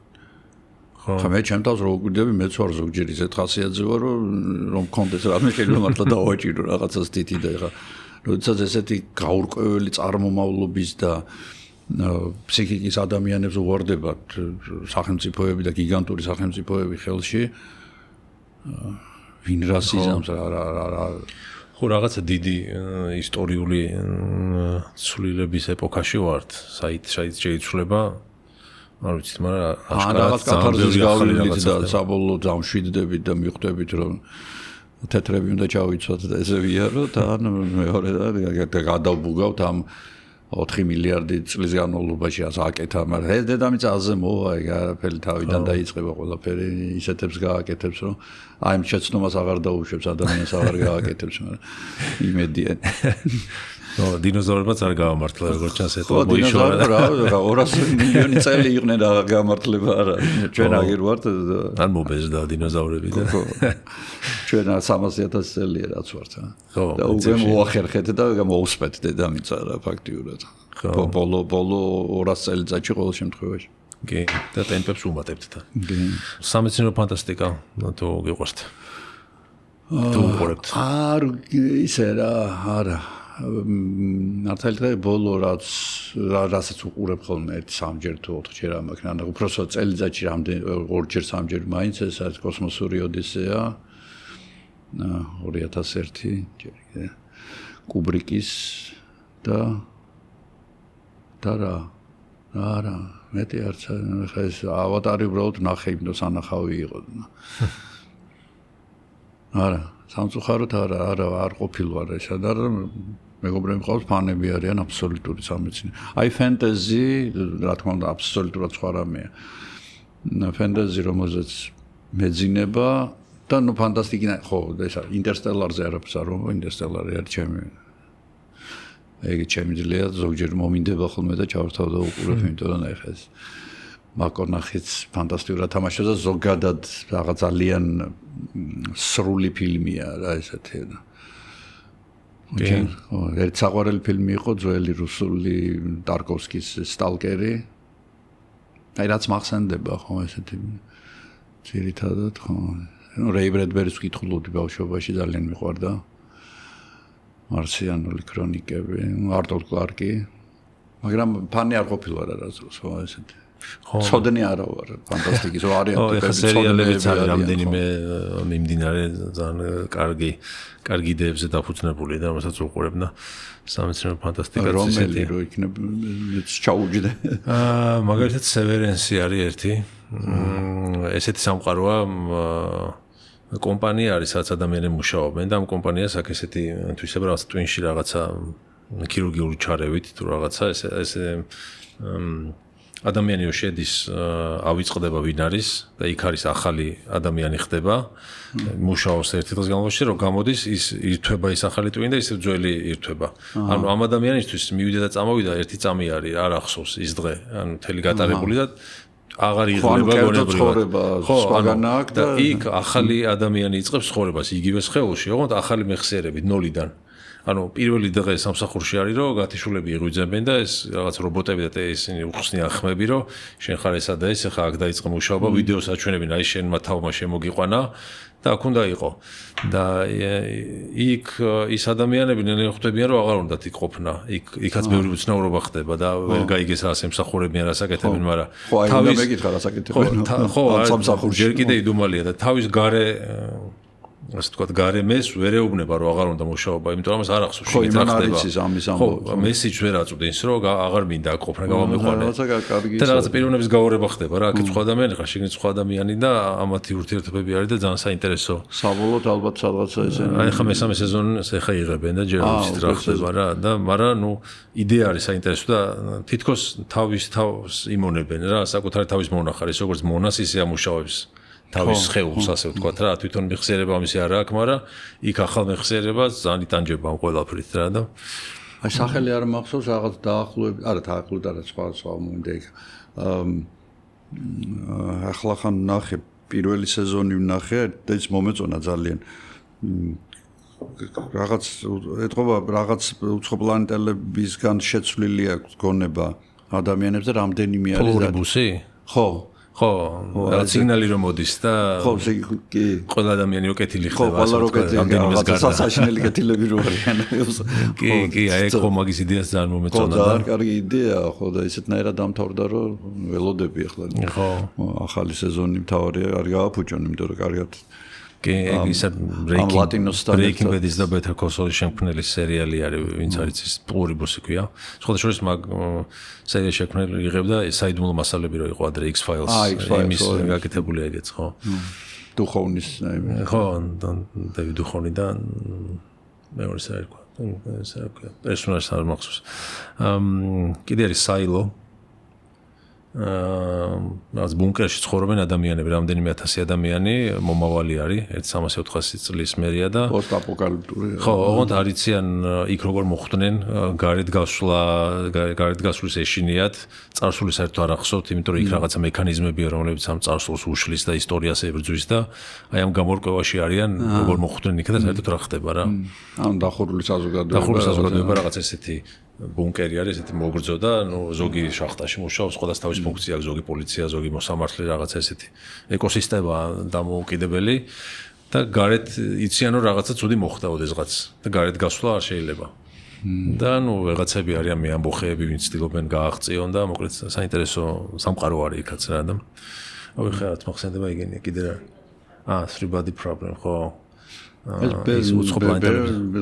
ხო, მე ჩემ თავს რო ვკვირდები, მეც ვარ ზოგჯერ ისეთ ხასიათზე ვარ, რომ მქონდეს რამე შეიძლება მართლა დავაჭირო რაღაცას თითი და ეხა როდესაც ესეთი გაურკვეველი წარმომავლობის და ფსიქიკის ადამიანებს უვარდებათ სახელმწიფოები და გიგანტური სახელმწიფოები ხელში ვინ რასიზმს რა ხო რაღაცა დიდი ისტორიული ცვლილების ეპოქაში ვართ საით შეიცვლება არ ვიცი მაგრამ აშკარად კათარზის გავლით და საბოლოოდ დამშვიდდებით და მიხვდებით რომ თეთრები უნდა ჩავიცვათ და ესე ვიარო და მეორე და გადავბუგავთ ამ 4 მილიარდი წლის განმავლობაში აკეთა, მაგრამ ეს დედამიწა აზე მოვა, ეგ არაფერი თავიდან დაიწყება ყველაფერი, ისეთებს გააკეთებს, რომ აი ამ შეცდომას აღარ დაუშვებს, ადამიანს აღარ გააკეთებს, მაგრამ იმედიან. ნო, დინოზავრებიც არ გაამართლა, როგორც ჩანს, ეთო მოიშორა. რა, 200 მილიონი წელი იყვნენ და გამართლება არა. ჩვენ აგერ ვართ ან მობეზდა დინოზავრები და ჩვენ 300,000 წელია რაც ვართ. ხო. და უკვე მოახერხეთ და მოუსპეთ დედამიწა რა ფაქტიურად. ბოლო 200 წელიწადში ყოველ შემთხვევაში. კი, და ტემპებს უმატებთ და. კი. სამეცნიერო ფანტასტიკა, თუ გიყვართ. თუ უყურებთ. არ ისე რა, არა. ნაცალდე ბოლო რასაც უყურებ ხოლმე 3-ჯერ თუ 4-ჯერ ამაკ, ანუ უბრალოდ წელიწადში რამდენი 2-ჯერ 3-ჯერ მაინც ეს არის კოსმოსური ოდისეა 2001 ჯერ კუბრიკის და რა მეტი არც ხა ეს ავატარი უბრალოდ ნახე იმ და სანახავი იყო არა სამწუხაროდ არ ყოფილვარ ეს და მეგობრები ყავს ფანები არიან აბსოლუტური სამეცნიერო. აი ფენტეზი, რა თქმა უნდა, აბსოლუტურად სხვა რამეა. ფენტეზი რომელზეც მეძინება და ნუ ფანტასტიკი, ხო, ეს ინტერსტელარზე არაფერს არ ვამბობ, ინტერსტელარი არის ჩემი. ეგ ჩემი ძლია ზოგჯერ მომინდება ხოლმე და ჩავართავ და უყურებ, იმიტომ რომ ეხა ეს მაკონახიც ფანტასტიკურად თამაშობს და ზოგადად რაღაც ძალიან სრული ფილმია რა ესეთი და ერთ საყვარელი ფილმი იყო ძველი რუსული ტარკოვსკის სტალკერი. აი რაც მახსენდება ხო ესეთი ძირითადად ხო. ნუ რეი ბრედბერის ვკითხულობდი ბავშვობაში ძალიან მიყვარდა. მარსიანული ქრონიკები, არტურ კლარკი. მაგრამ ფანი არ ყოფილვარ არასდროს ხო ესეთი. ცოდნე არა ვარ ფანტასტიკის ვარიანტები სერიალებიც არის რამდენიმე მიმდინარე ძალიან კარგი იდეებზე დაფუძნებული და რომელსაც უყურებ და სამეცნიერო ფანტასტიკაც რომელი რო იქნება ჩაუჯდე მაგალითად სევერენსი არის ერთი ესეთი სამყაროა კომპანია არის სადაც ადამიანები მუშაობენ და ამ კომპანიას აქ ესეთი თვისება რაღაც ტვინში რაღაცა ქირურგიული ჩარევით თუ რაღაცა ეს ადამიანი შედის ავიწყდება ვინ არის და იქ არის ახალი ადამიანი ხდება მუშაობს ერთი დღის განმავლობაში რომ გამოდის ის ირთვება ის ახალი ტვინი და ისე ძველი ირთვება ანუ ამ ადამიანისთვის მივიდა და წამოვიდა ერთი წამი არის არ ახსოვს ის დღე ანუ მთელი გატარებული და აღარ იღლება გონებრივად სხვაგანა აქ და იქ ახალი ადამიანი იწყებს ცხოვრებას იგივე სხეულში ოღონდ ახალი მეხსიერებით ნოლიდან ანუ პირველი დღე სამსახურში არის რომ გათიშულები იღვიძებენ და ეს რაღაც რობოტები და ისინი უხსნიან ხმები რომ შენ ხარ ესა და ეს ხა აქ დაიწყო მუშაობა ვიდეოს აჩვენებენ აი შენმა თავმა შემოგიყვანა და აქ უნდა იყო. და იქ ის ადამიანები ნელ-ნელა ხვდებიან რომ აღარ უნდათ იქ ყოფნა. იქაც ბევრი უცნაურობა ხდება და ვერ გაიგეს რას ემსახურებიან, რას აკეთებენ, მაგრამ ხო, აი უნდა მეკითხა რას აკეთებენ. ხო, ჯერ კიდე იდუმალია და თავის გარე ასე ვთქვათ, გარემეს ვერ ეუბნება რომ აღარ უნდა მუშაობა, იმიტომ რომ ამას არ ახსოვს შეგიძლია რა ხდება. ხო, მესიჯს ვერ აწვდენს რომ აღარ მინდა აქ ყოფნა, გავამიყვანე. რაღაცა კარგი. და რაღაც პიროვნების გაურება ხდება რა, აქეთ სხვა ადამიანი ხარ, შეგნით სხვა ადამიანი და ამათი ურთიერთობები არის და ძალიან საინტერესო. საბოლოოდ ალბათ სადღაცა ესე. აი ხა მესამე სეზონს ეხა იღებენ და ჯერ ვიცით რა ხდება რა და მაგრამ ნუ იდეა არის საინტერესო და თითქოს თავის თავს იმონებენ რა, საკუთარი თავის მონახარ, ის როგორც მონას ისე ამუშავებს. თავის ხეულს ასე ვთქვათ რა, თვითონ მიხსიერება ამისი არ აქვს, მაგრამ იქ ახალ მიხსიერება ძალიან იტანჯება ამ ყველაფრით რა და აი სახელი არ მახსოვს რაღაც დაახლოებით, არა დაახლოებით არა სხვა მომდა იქ. ახლა ხან ნახე პირველი სეზონი ვნახე და ის მომეწონა ძალიან. რაღაც ეთყობა რაღაც უცხოპლანეტელებისგან შეცვლილი აქვს გონება ადამიანებს და რამდენიმე არის პლურიბუსი? ხო. ხო, რაღაც სიგნალი რომ მოდის და ხო, კი. ყველა ადამიანი რო კეთილი ხდება, ხო, ყველა რო კეთილი, რაღაცა საშინელი კეთილები რო არიან. კი, აი ხო მაგის იდეას ძალიან მომეწონა და. ხო, ძალიან კარგი იდეაა, ხო და ისეთნაირად დამთავრდა რომ ველოდები ახლა. ხო. ახალი სეზონი მთავარი არ გააფუჭონ, იმიტომ რომ კარგად კი, ისა Breaking Bad-ის და Better Call Saul-ის შემქმნელი სერიალი არის, ვინც არის ის პლურიბუსი ქვია. სხვადასხვა მაგ სერიაში შემქმნელი იღებდა საიდუმლო მასალები რო იყო ადრე X-Files, იმის გაკეთებული ეგეც, ხო? დუხოვნის ხო, დევიდ დუხოვნი და მეორე საერთო პერსონაჟს არ მახსოვს. კიდე არის Silo. რაც ბუნკერში ცხოვრობენ ადამიანები, რამდენიმე 1000 ადამიანი, მომავალი არის, 1300 წლის მერია და პოსტაპოკალიფტური. ხო, ოღონდ არიციან იქ როგორ მოხვდნენ, გარეთ გასვლის ეშინიათ, წარსული საერთოდ არ ახსოვთ, იმიტომ რომ იქ რაღაცა მექანიზმებია, რომლებიც ამ წარსულს უშლის და ისტორიას ებრძვის და აი ამ გამორკვევაში არიან, როგორ მოხვდნენ იქ და საერთოდ რა ხდება რა. ანუ დახურული საზოგადოება რაღაც ესეთი ბუნკერი არის, ესეთი მოგრძო და ნუ ზოგი შახტაში მუშაობს, ყველას თავის ფუნქცია აქვს, ზოგი პოლიცია, ზოგი მოსამართლე, რაღაცა ესეთი ეკოსისტემა დამოუკიდებელი და გარეთ იციან რომ რაღაცა ცუდი მოხდა ოდესღაც და გარეთ გასვლა არ შეიძლება. და ნუ ვეღაცები არიან მეამბოხეები, ვინც ცდილობენ გააღწიონ და მოკლედ საინტერესო სამყარო არის იქაც რა და აი ხა რა მოხსენდება იგენია კიდე რა. 3-body problem ხო. ეს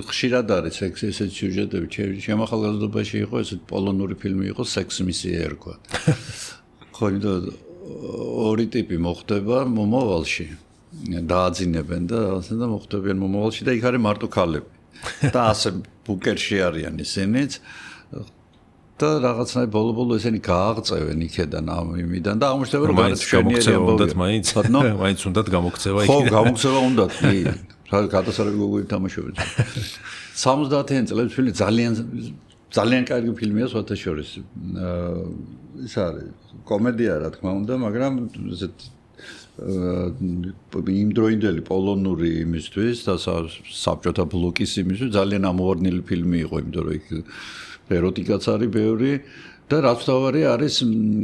ხშირად არის ესეთ სიუჟეტები. ჩემ ახალგაზრდობაში იყო ესეთ პოლონური ფილმი იყო Sex Missy ერქვა. ხო, ორი ტიპი მოხდება მომავალში. დააძინებენ და ასე და მოხდებიან მომავალში და იქ არის მარტო ქალები. და ასე ბუნკერში არიან ისინიც. და რაღაცნაირ ბოლო-ბოლო ესენი გააღწევენ იქედან ამ იმიდან და აღმოჩნდება რომ გარეთ მშვენიერი ამბობენ. მაინც უნდათ გამოქცევა იქ. ხო, გამოქცევა უნდათ, კი. გადასარევი გოგოები თამაშობენ. 70-იან წლების ფილმი ძალიან კარგი ფილმია სხვათა შორის. ის არის კომედია რა თქმა უნდა, მაგრამ ესეთ იმდროინდელი პოლონური იმისთვის და საბჭოთა ბლოკის იმისთვის ძალიან ამოვარდნილი ფილმი იყო, იმიტომ რომ იქ ეროტიკაც არის ბევრი და რაც თავარი არის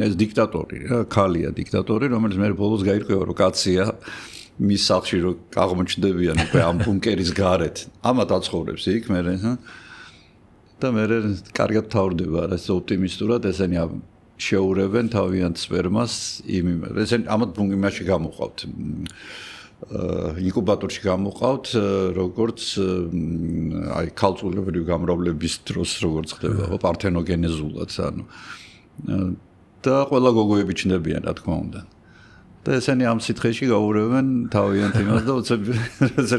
ეს დიქტატორი რა, ქალია დიქტატორი, რომელიც მე ბოლოს გაირკვევა რომ კაცია. მის სახლში რო აღმოჩნდებიან უკვე ამ ბუნკერის გარეთ. ამათ აცხოვრებს იქ მე და მე კარგად თავდება რა, ეს ოპტიმისტურად ესენი შეურევენ თავიანთ სპერმას ესენი ამათ ბუნკერში გამოყავთ. ინკუბატორში გამოყავთ როგორც აი ქალწულებრივი გამრავლების დროს როგორც ხდება პართენოგენეზულად ანუ და ყველა გოგოები ჩნდებიან რა თქმა უნდა. და ესენი ამ სითხეში გაურევენ თავიანთ იმას და უცებ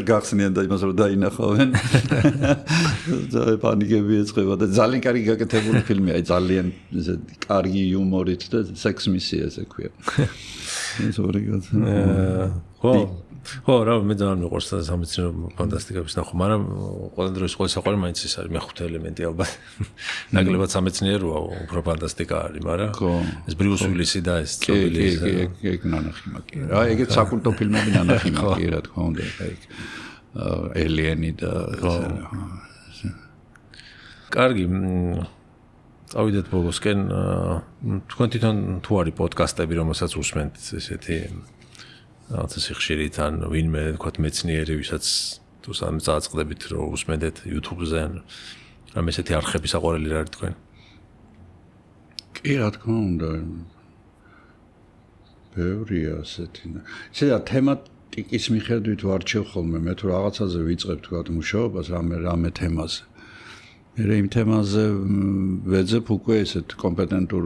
გახსნიან და იმას რომ დაინახავენ და პანიკები ეწყება და ძალიან კარგი გაკეთებული ფილმია, აი ძალიან კარგი იუმორით და Sex Missy ესე ქვია. ეს ორი კაცი. ხო, რა მე ძალიან მიყვარს და სამეცნიერო ფანტასტიკების ნახვა, მაგრამ ყველა დროს ყველა საყვარი მაინც ის არის მეხუთე ელემენტი ალბათ. ნაკლებად სამეცნიეროა, უფრო ფანტასტიკა არის, მაგრამ ეს ბრიუს უილისი და ეს წობილი ეგ ნანახი მაგი. რა, ეგეც საკულტო ფილმები ნანახი მაგი, რა თქმა უნდა, ეგ ელიენი და კარგი, წავიდეთ ბოლოსკენ, თქვენ თვითონ თუ არის პოდკასტები, რომელსაც უსმენთ ესეთი რაღაც სიხშირით ან ვინმე თქვა მეცნიერი, ვისაც თუ სამ წააწყდებით რომ უსმენდეთ YouTube-ზე ან ამ ესეთი არხები საყვარელი რა არის თქვენ? კი, რა თქმა უნდა. ბევრია ასეთი. შეიძლება თემატიკის მიხედვით ვარჩევ ხოლმე, მე თუ რაღაცაზე ვიწყებ თქვა მუშაობას რამე თემაზე. მე იმ თემაზე ვეძებ უკვე ესეთ კომპეტენტურ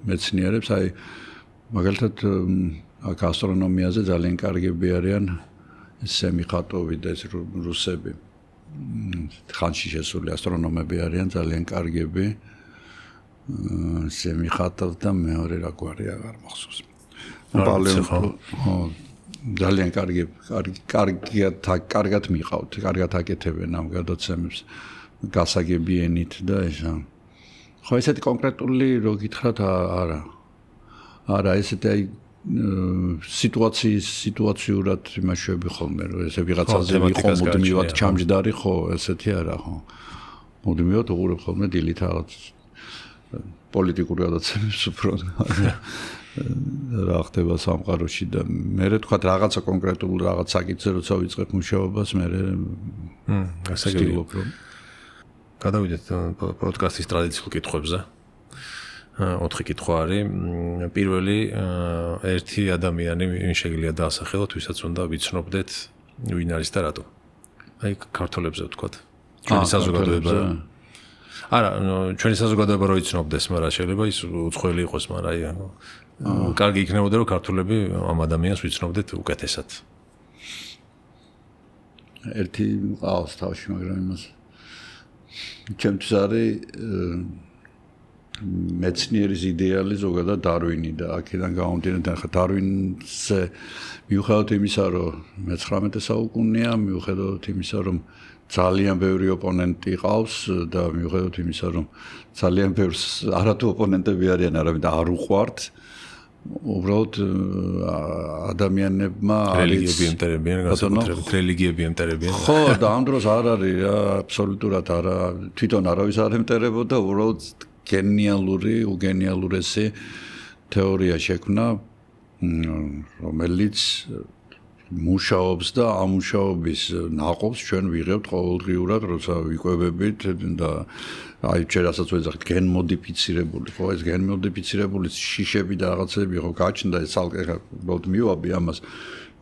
მეცნიერებს, აი მაგალითად აქ ასტრონომიაზე ძალიან კარგები არიან სემიხატოვი და ეს რუსები. ხანში შესული ასტრონომები არიან ძალიან კარგები. სემიხატოვ და მეორე რა გვარი აღარ მახსოვს. ძალიან კარგად მიყავთ, კარგად აკეთებენ ამ გადაცემებს. გასაგებიენით და ესა. ხო ესეთი კონკრეტული რო გითხრათ არა. არა ესეთი აი სიტუაციურად იმაშვები ხოლმე რომ ესე ვიღაცაზე ვიყო მუდმივად ჩამჯდარი ხო ესეთი არა ხო. მუდმივად უყურებ ხოლმე დილით რაღაც პოლიტიკურ გადაცემებს უფრო რა ხდება სამყაროში და მე თქვა რაღაცა კონკრეტულ რაღაც საკითხზე როცა ვიწყებ მუშაობას მე გასაგებია რომ გადავიდეთ პოდკასტის ტრადიციულ კითხვებზე. 4 კითხვა არის. პირველი ერთი ადამიანი ვინ შეგიძლია დაასახელოთ, ვისაც უნდა ვიცნობდეთ, ვინ არის და რატო. აი ქართველებზე ვთქვათ. ჩვენი საზოგადოება. არა, ჩვენი საზოგადოება რო იცნობდეს, მაგრამ შეიძლება ის უცხოელი იყოს, მაგრამ აი კარგი იქნებოდა რომ ქართველები ამ ადამიანს ვიცნობდეთ უკეთესად. ერთი ყავს თავში, მაგრამ იმას ჩემთვის არის მეცნიერის იდეალი ზოგადად დარვინი და აქედან გამომდინარე ხა დარვინზე მიუხედავად იმისა რომ მე-19 საუკუნეა მიუხედავად იმისა რომ ძალიან ბევრი ოპონენტი ყავს და მიუხედავად იმისა რომ ძალიან ბევრს არათუ ოპონენტები არიან არამედ არ უყვართ უბრალოდ ადამიანებმა რელიგიები ემტერებიან განსაკუთრებით რელიგიები ემტერებიან ხო და ამ დროს არ არის აბსოლუტურად არა თვითონ არავის არ ემტერებოდა უბრალოდ უგენიალურესი თეორია შექმნა რომელიც მუშაობს და ამ მუშაობის ნაყოფს ჩვენ ვიღებთ ყოველდღიურად როცა ვიკვებებით და აი ჩვენასაც ვეძახით გენმოდიფიცირებული ხო ეს გენმოდიფიცირებული შიშები და რაღაცები ხო გაჩნდა ეს ალკე მივაბი ამას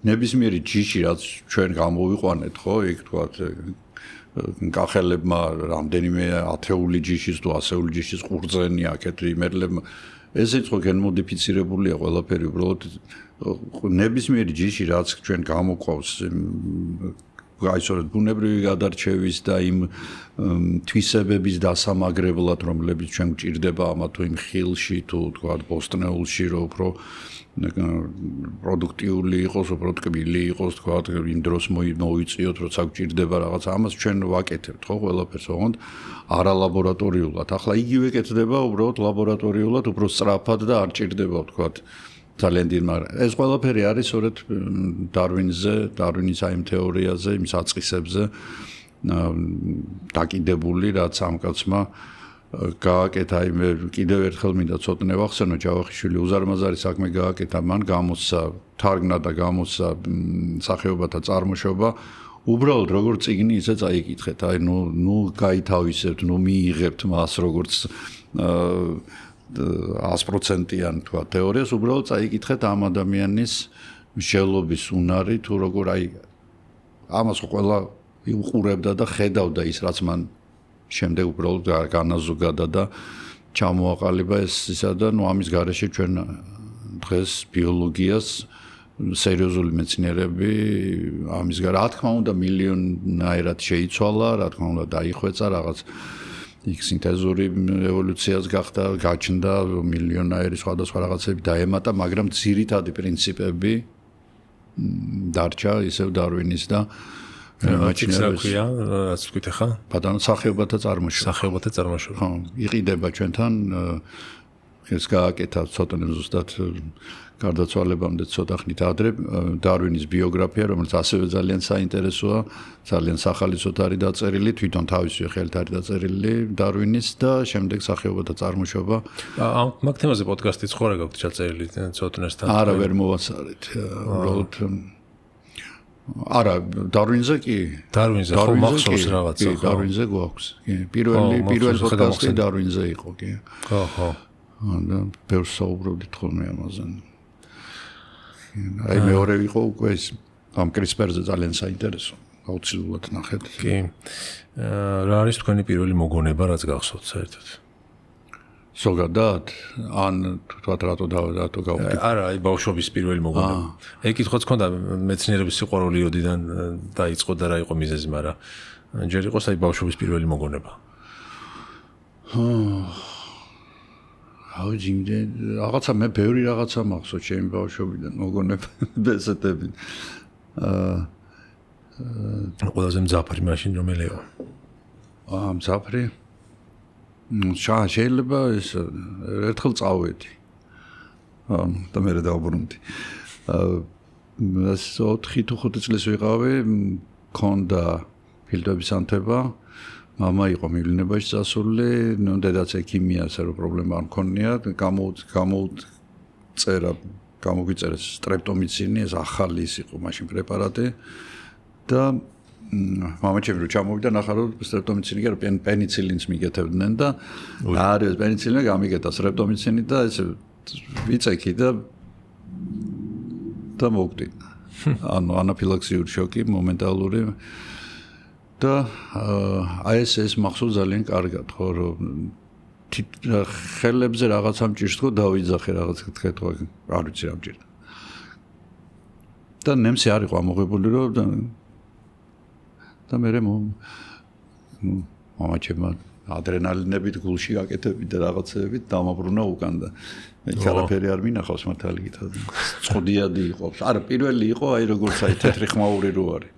ნებისმიერი ჯიში რაც ჩვენ გამოვიყვანეთ ხო იქ თქვათ კახელებმა რამდენიმე ათეული ჯიშის თუ ასეული ჯიშის ყურძენი აქეთ იმერლებმა ესეც ხო გენმოდიფიცირებულია ყველაფერი უბრალოდ ნებისმიერი ჯიში რაც ჩვენ გამოყვავს გაიცორეთ ბუნებრივი გადარჩევის და იმ თვისებების დასამაგრებლად რომლებიც ჩვენ გვჭირდება ამა თუ იმ ხილში თუ თქვა ბოსტნეულში რომ უფრო პროდუქტიული იყოს, უფრო ტკბილი იყოს, თქვა იმ დროს მოიწიოთ, როცა გვჭირდება რაღაც ამას ჩვენ ვაკეთებთ, ხო, ყველაფერს ოღონდ არა ლაბორატორიულად. ახლა იგივე კეთდება უბრალოდ ლაბორატორიულად, უფრო სწრაფად და არ ჭირდება, თქვა ძალიან დიდ, მაგრამ ეს ყველაფერი არის სწორედ დარვინის აი იმ თეორიაზე, იმ საწყისებზე დაკიდებული, რაც ამ კაცმა გააკეთა მე კიდევ ერთხელ მინდა ცოტნე ვახსენო ჯავახიშვილი უზარმაზარი საქმე გააკეთა მან გამოსცა თარგმნა და გამოსცა სახეობათა წარმოშობა უბრალოდ როგორც წიგნი ისე წაიკითხეთ აი ნუ გაითავისებთ ნუ მიიღებთ მას როგორც 100%-იან თქვა თეორიას უბრალოდ წაიკითხეთ ამ ადამიანის მსჯელობის უნარი თუ როგორ აი ამას ყველა უყურებდა და ხედავდა ის რაც მან შემდეგ უბრალოდ განაზოგადა და ჩამოაყალიბა ეს ისა და ნუ ამის გარეშე ჩვენ დღეს ბიოლოგიას სერიოზული მეცნიერები ამის რა თქმა უნდა მილიონაირად შეიცვალა, რა თქმა უნდა დაიხვეწა რაღაც იქ სინთეზური ევოლუციას გახდა, გაჩნდა მილიონაირი სხვადასხვა რაღაცები დაემატა, მაგრამ ძირითადი პრინციპები დარჩა ისევ დარვინის და მაჩინებია, რაც ვთქვით ახლა? ბატონო, სახეობათა წარმოშობა. სახეობათა წარმოშობა. ხო, იყიდება ჩვენთან ეს გააკეთა ცოტნე ზუსტად გარდაცვალებამდე ცოტა ხნით ადრე დარვინის ბიოგრაფია, რომელიც ასევე ძალიან საინტერესოა, ძალიან სახალისოდ არის დაწერილი, თვითონ თავისი ხელით არის დაწერილი დარვინის და შემდეგ სახეობათა წარმოშობა. მაგ თემაზე პოდკასტიც ხო რა გაქვთ ჩაწერილი ცოტნესთან? არა, ვერ მოვასწარეთ. უბრალოდ არა, დარვინზე კი. დარვინზე ხო მახსოვს რაღაცა. კი, დარვინზე გვაქვს. კი, პირველი პოდკასტი დარვინზე იყო, კი. ხო. და ბევრს საუბრობდით ხოლმე ამაზე. აი მეორე იყო უკვე ეს ამ კრისპერზე ძალიან საინტერესო. აუცილებლად ნახეთ. კი. რა არის თქვენი პირველი მოგონება, რაც გახსოვთ საერთოდ? ზოგადად ან თქვათ რატო გავხდით? არა, აი ბავშვობის პირველი მოგონება. ეგ კითხვაც ქონდა მეცნიერების სიყვარული ოდიდან დაიწყო და რა იყო მიზეზი, მაგრამ ჯერ იყოს აი ბავშვობის პირველი მოგონება. აუჯიმდე რაღაცა მე ბევრი რაღაცა მახსოვს ჩემი ბავშვობიდან მოგონებები ესეთები. ყველაზე მძაფრი მაშინ რომელია? მძაფრი? შეიძლება ეს ერთხელ წავედი. და მე დავბრუნდი. ეს 4-5 წლის ვიყავი, მქონდა ფილტვების ანთება. მამა იყო მივლინებაში წასული, ნუ დედაც ექიმია, ასე რომ პრობლემა არ მქონია, გამოგვიწერეს სტრეპტომიცინი, ეს ახალი ის იყო მაშინ პრეპარატი და მამა ჩემი რო ჩამოვიდა ნახა რომ სტრეპტომიცინი კი არა პენიცილინს მიგეთებდნენ და არის პენიცილინი გამიგეთა სტრეპტომიცინი და ეს ვიწექი და მოვკვდი. ანუ ანაფილაქსიური შოკი მომენტალური და აი ეს მახსოვს ძალიან კარგად ხო რომ ხელებზე რაღაცა მჭირს თქო დავიძახე რაღაც თქვა არ ვიცი რა მჭირდა და ნემსი არ იყო ამოღებული რომ და მე მამა ჩემმა ადრენალინებით გულში გაკეთებით და რაღაცებით დამაბრუნა უკან და მე არაფერი არ მინახავს მართალი გითხრათ წოდიადი იყო არა პირველი იყო აი როგორც აი თეთრი ხმაური რო არის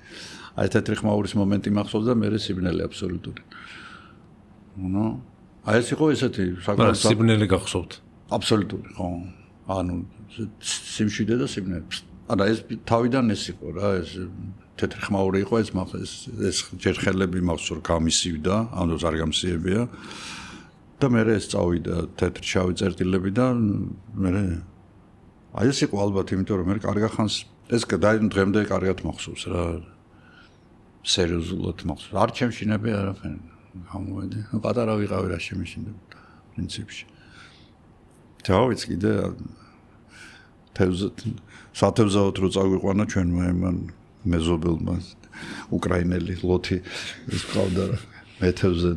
აი თეთრი ხმაურის მომენტი მახსოვს და მე სიბნელე აბსოლუტური ნუ აი ეს იყო ესეთი საკმაოდ სიბნელე გახსოვთ აბსოლუტური ხო ანუ სიმშვიდე და სიბნელე არა ეს თავიდან ეს იყო რა ეს თეთრი ხმაური იყო ეს ჯერ ხელები მახსოვს გამისივდა ანუ ზარგამსიებია და მე ეს წავიდა თეთრი შავი წერტილები და მე აი ეს იყო ალბათ იმიტომ რომ მე კარგა ხანს ეს დღემდე კარგად მახსოვს რა სერიოზულად მახსოვს არ ჩემშინები არაფერი გამოვედი პატარა ვიყავი რა შემიშინებოდა პრინციპში თავიც კიდე სათევზაოდ რო წაგვიყვანა ჩვენმა იმან მეზობელმა უკრაინელი ლოთი ის ყავდა მეთევზე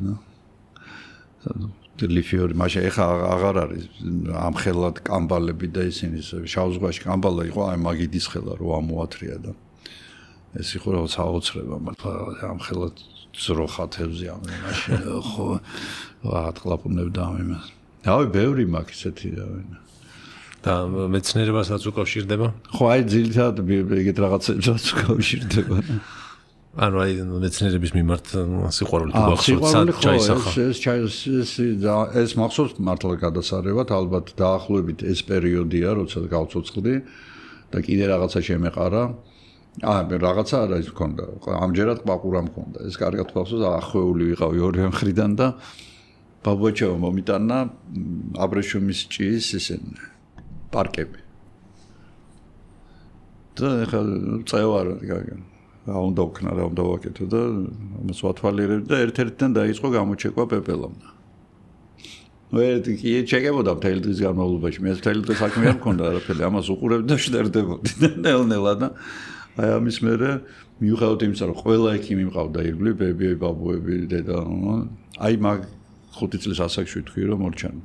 და ლიფიორი მაშინ ეხა აღარ არის ამხელად კამბალები და ისინი შავ ზღვაში კამბალა იყო აი მაგიდის ხელა რო ამოათრია და ეს იყო რაღაც აოცრება მაგრამ ამხელად ზროხათევზე ამაში ხო ატყლაპუნებდა ამას დავი ბევრი მაქვს ესეთი და მეცნიერებასაც უკავშირდება? ხო, აი ძირითადად ეგეთ რაღაცებსაც უკავშირდება. ანუ აი მეცნიერების მიმართ სიყვარული თუ გახსოვთ ჩაისახა? ეს მახსოვს მართლა გადასარევად, ალბათ დაახლოებით ეს პერიოდია, როცა გავცოცხლდი და კიდე რაღაცა შემეყარა. რაღაცა არა ის მქონდა. ამჯერად ყაყურა მქონდა. ეს კარგად გახსოვს, ახვეული ვიყავი ორივე მხრიდან და ბაბუაჩაო მომიტანა აბრეშუმის ჭიის ისინი პარკები. და ეხლა წევარ რა უნდა ვქნა, რა უნდა ვაკეთო და ამას ვათვალიერებ და ერთ-ერთიდან დაიწყო გამოჩეკვა პეპელამდა. მე კი ჩეკებოდა მთელი დღის განმავლობაში, მე მთელი დღე საქმე არ მქონდა არაფერი, ამას უყურებდი და შედერდებოდი და ნელ-ნელა და აი ამის მერე მიუხედავად იმისა, რომ ყველა ექიმი მყავდა ირგვლივ, ბებიები, ბაბუები, დედა, აი მაგ 5 წლის ასაკში ვთქვი რომ მორჩან.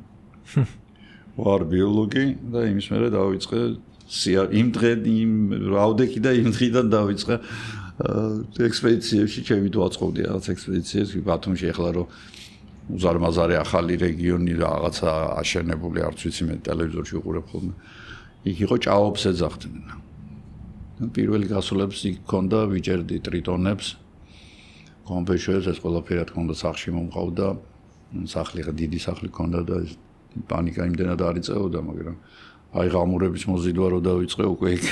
ვარ ბიოლოგი და იმის მერე დავიწყე იმ რაოდექი და იმ დღიდან დავიწყე ექსპედიციებში ჩემი თუ აწყობდი რაღაც ექსპედიციებს ბათუმში ეხლა რომ უზარმაზარი ახალი რეგიონი რაღაცა აშენებული არც ვიცი მე ტელევიზორში უყურებ ხოლმე იქ იყო ჭაობს ეძახდნენ პირველი გასულებს იქ ქონდა ვიჭერდი ტრიტონებს კომპეშოებს ეს ყველაფერი რა თქმა უნდა სახლში მომყავდა სახლი დიდი სახლი ქონდა და პანიკა იმდენად არ იწეოდა, მაგრამ აი ღამურების მოზიდვა რო დავიწყე უკვე იქ.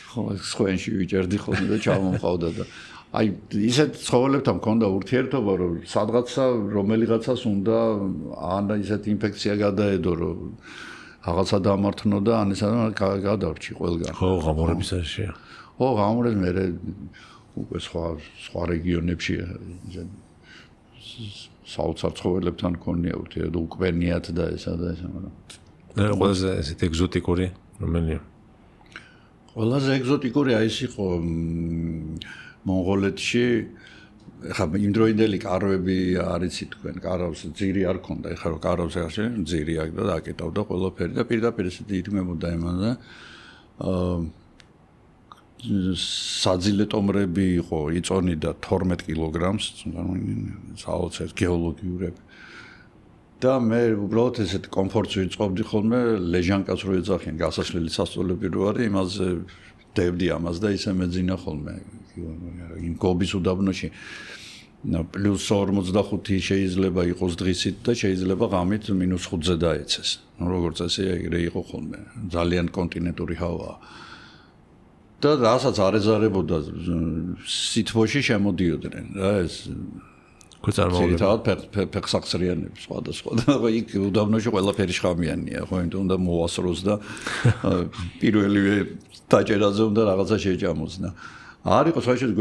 ხო, სხვენში ვიჭერდი ხოლმე და ჩამომყავდა და აი ისეთ ცხოველებთან მქონდა ურთიერთობა, რომ სადღაცა რომელიღაცას უნდა ან ისეთ ინფექცია გადაედო, რომ რაღაცა დამართნო და ან ესა გადავრჩი ყველგან. ხო, ღამურების აშია. ხო, ღამურებს მე უკვე სხვა რეგიონებში საოცარ ცხოველებთან მქონია ურთიერთობა, უკვენიათ და ესა და ესა, მაგრამ ყველაზე ესეთ ეგზოტიკური რომელია? ყველაზე ეგზოტიკური აი ეს იყო მონღოლეთში ხა იმდროინდელი კარვები არიცი თქვენ, კარავს ძირი არ ქონდა, ეხლა რომ კარავს ახლა ძირი აქვს და აკეტავდა ყველაფერი და პირდაპირ ესეთი იტმებოდა იმაზე საძილე ტომრები იყო, იწონიდა 12 კილოგრამს, საოცარ გეოლოგიურები. და მე უბრალოდ ესეთ კომფორტს ვიწყობდი ხოლმე, ლეჟანკას რო ეძახიან, გასასვლელი სასწავლები რო არის, იმაზე დებდი ამას და ისე მეძინა ხოლმე. იმ გობის უდაბნოში +45 შეიძლება იყოს დღისით და შეიძლება ღამით -5-ზე დაეცეს. ნუ როგორც ესე ეგრე იყო ხოლმე. ძალიან კონტინენტური ჰავაა. და რასაც არ ეზარებოდა სითბოში შემოდიოდნენ რა ეს ფეხსახსრიანები სხვადასხვა და იქ უდაბნოში ყველაფერი შხამიანია ხო იმიტომ უნდა მოასროს და პირველივე დაჭერაზე უნდა რაღაცა შეჭამოს და არ იყო საერთოდ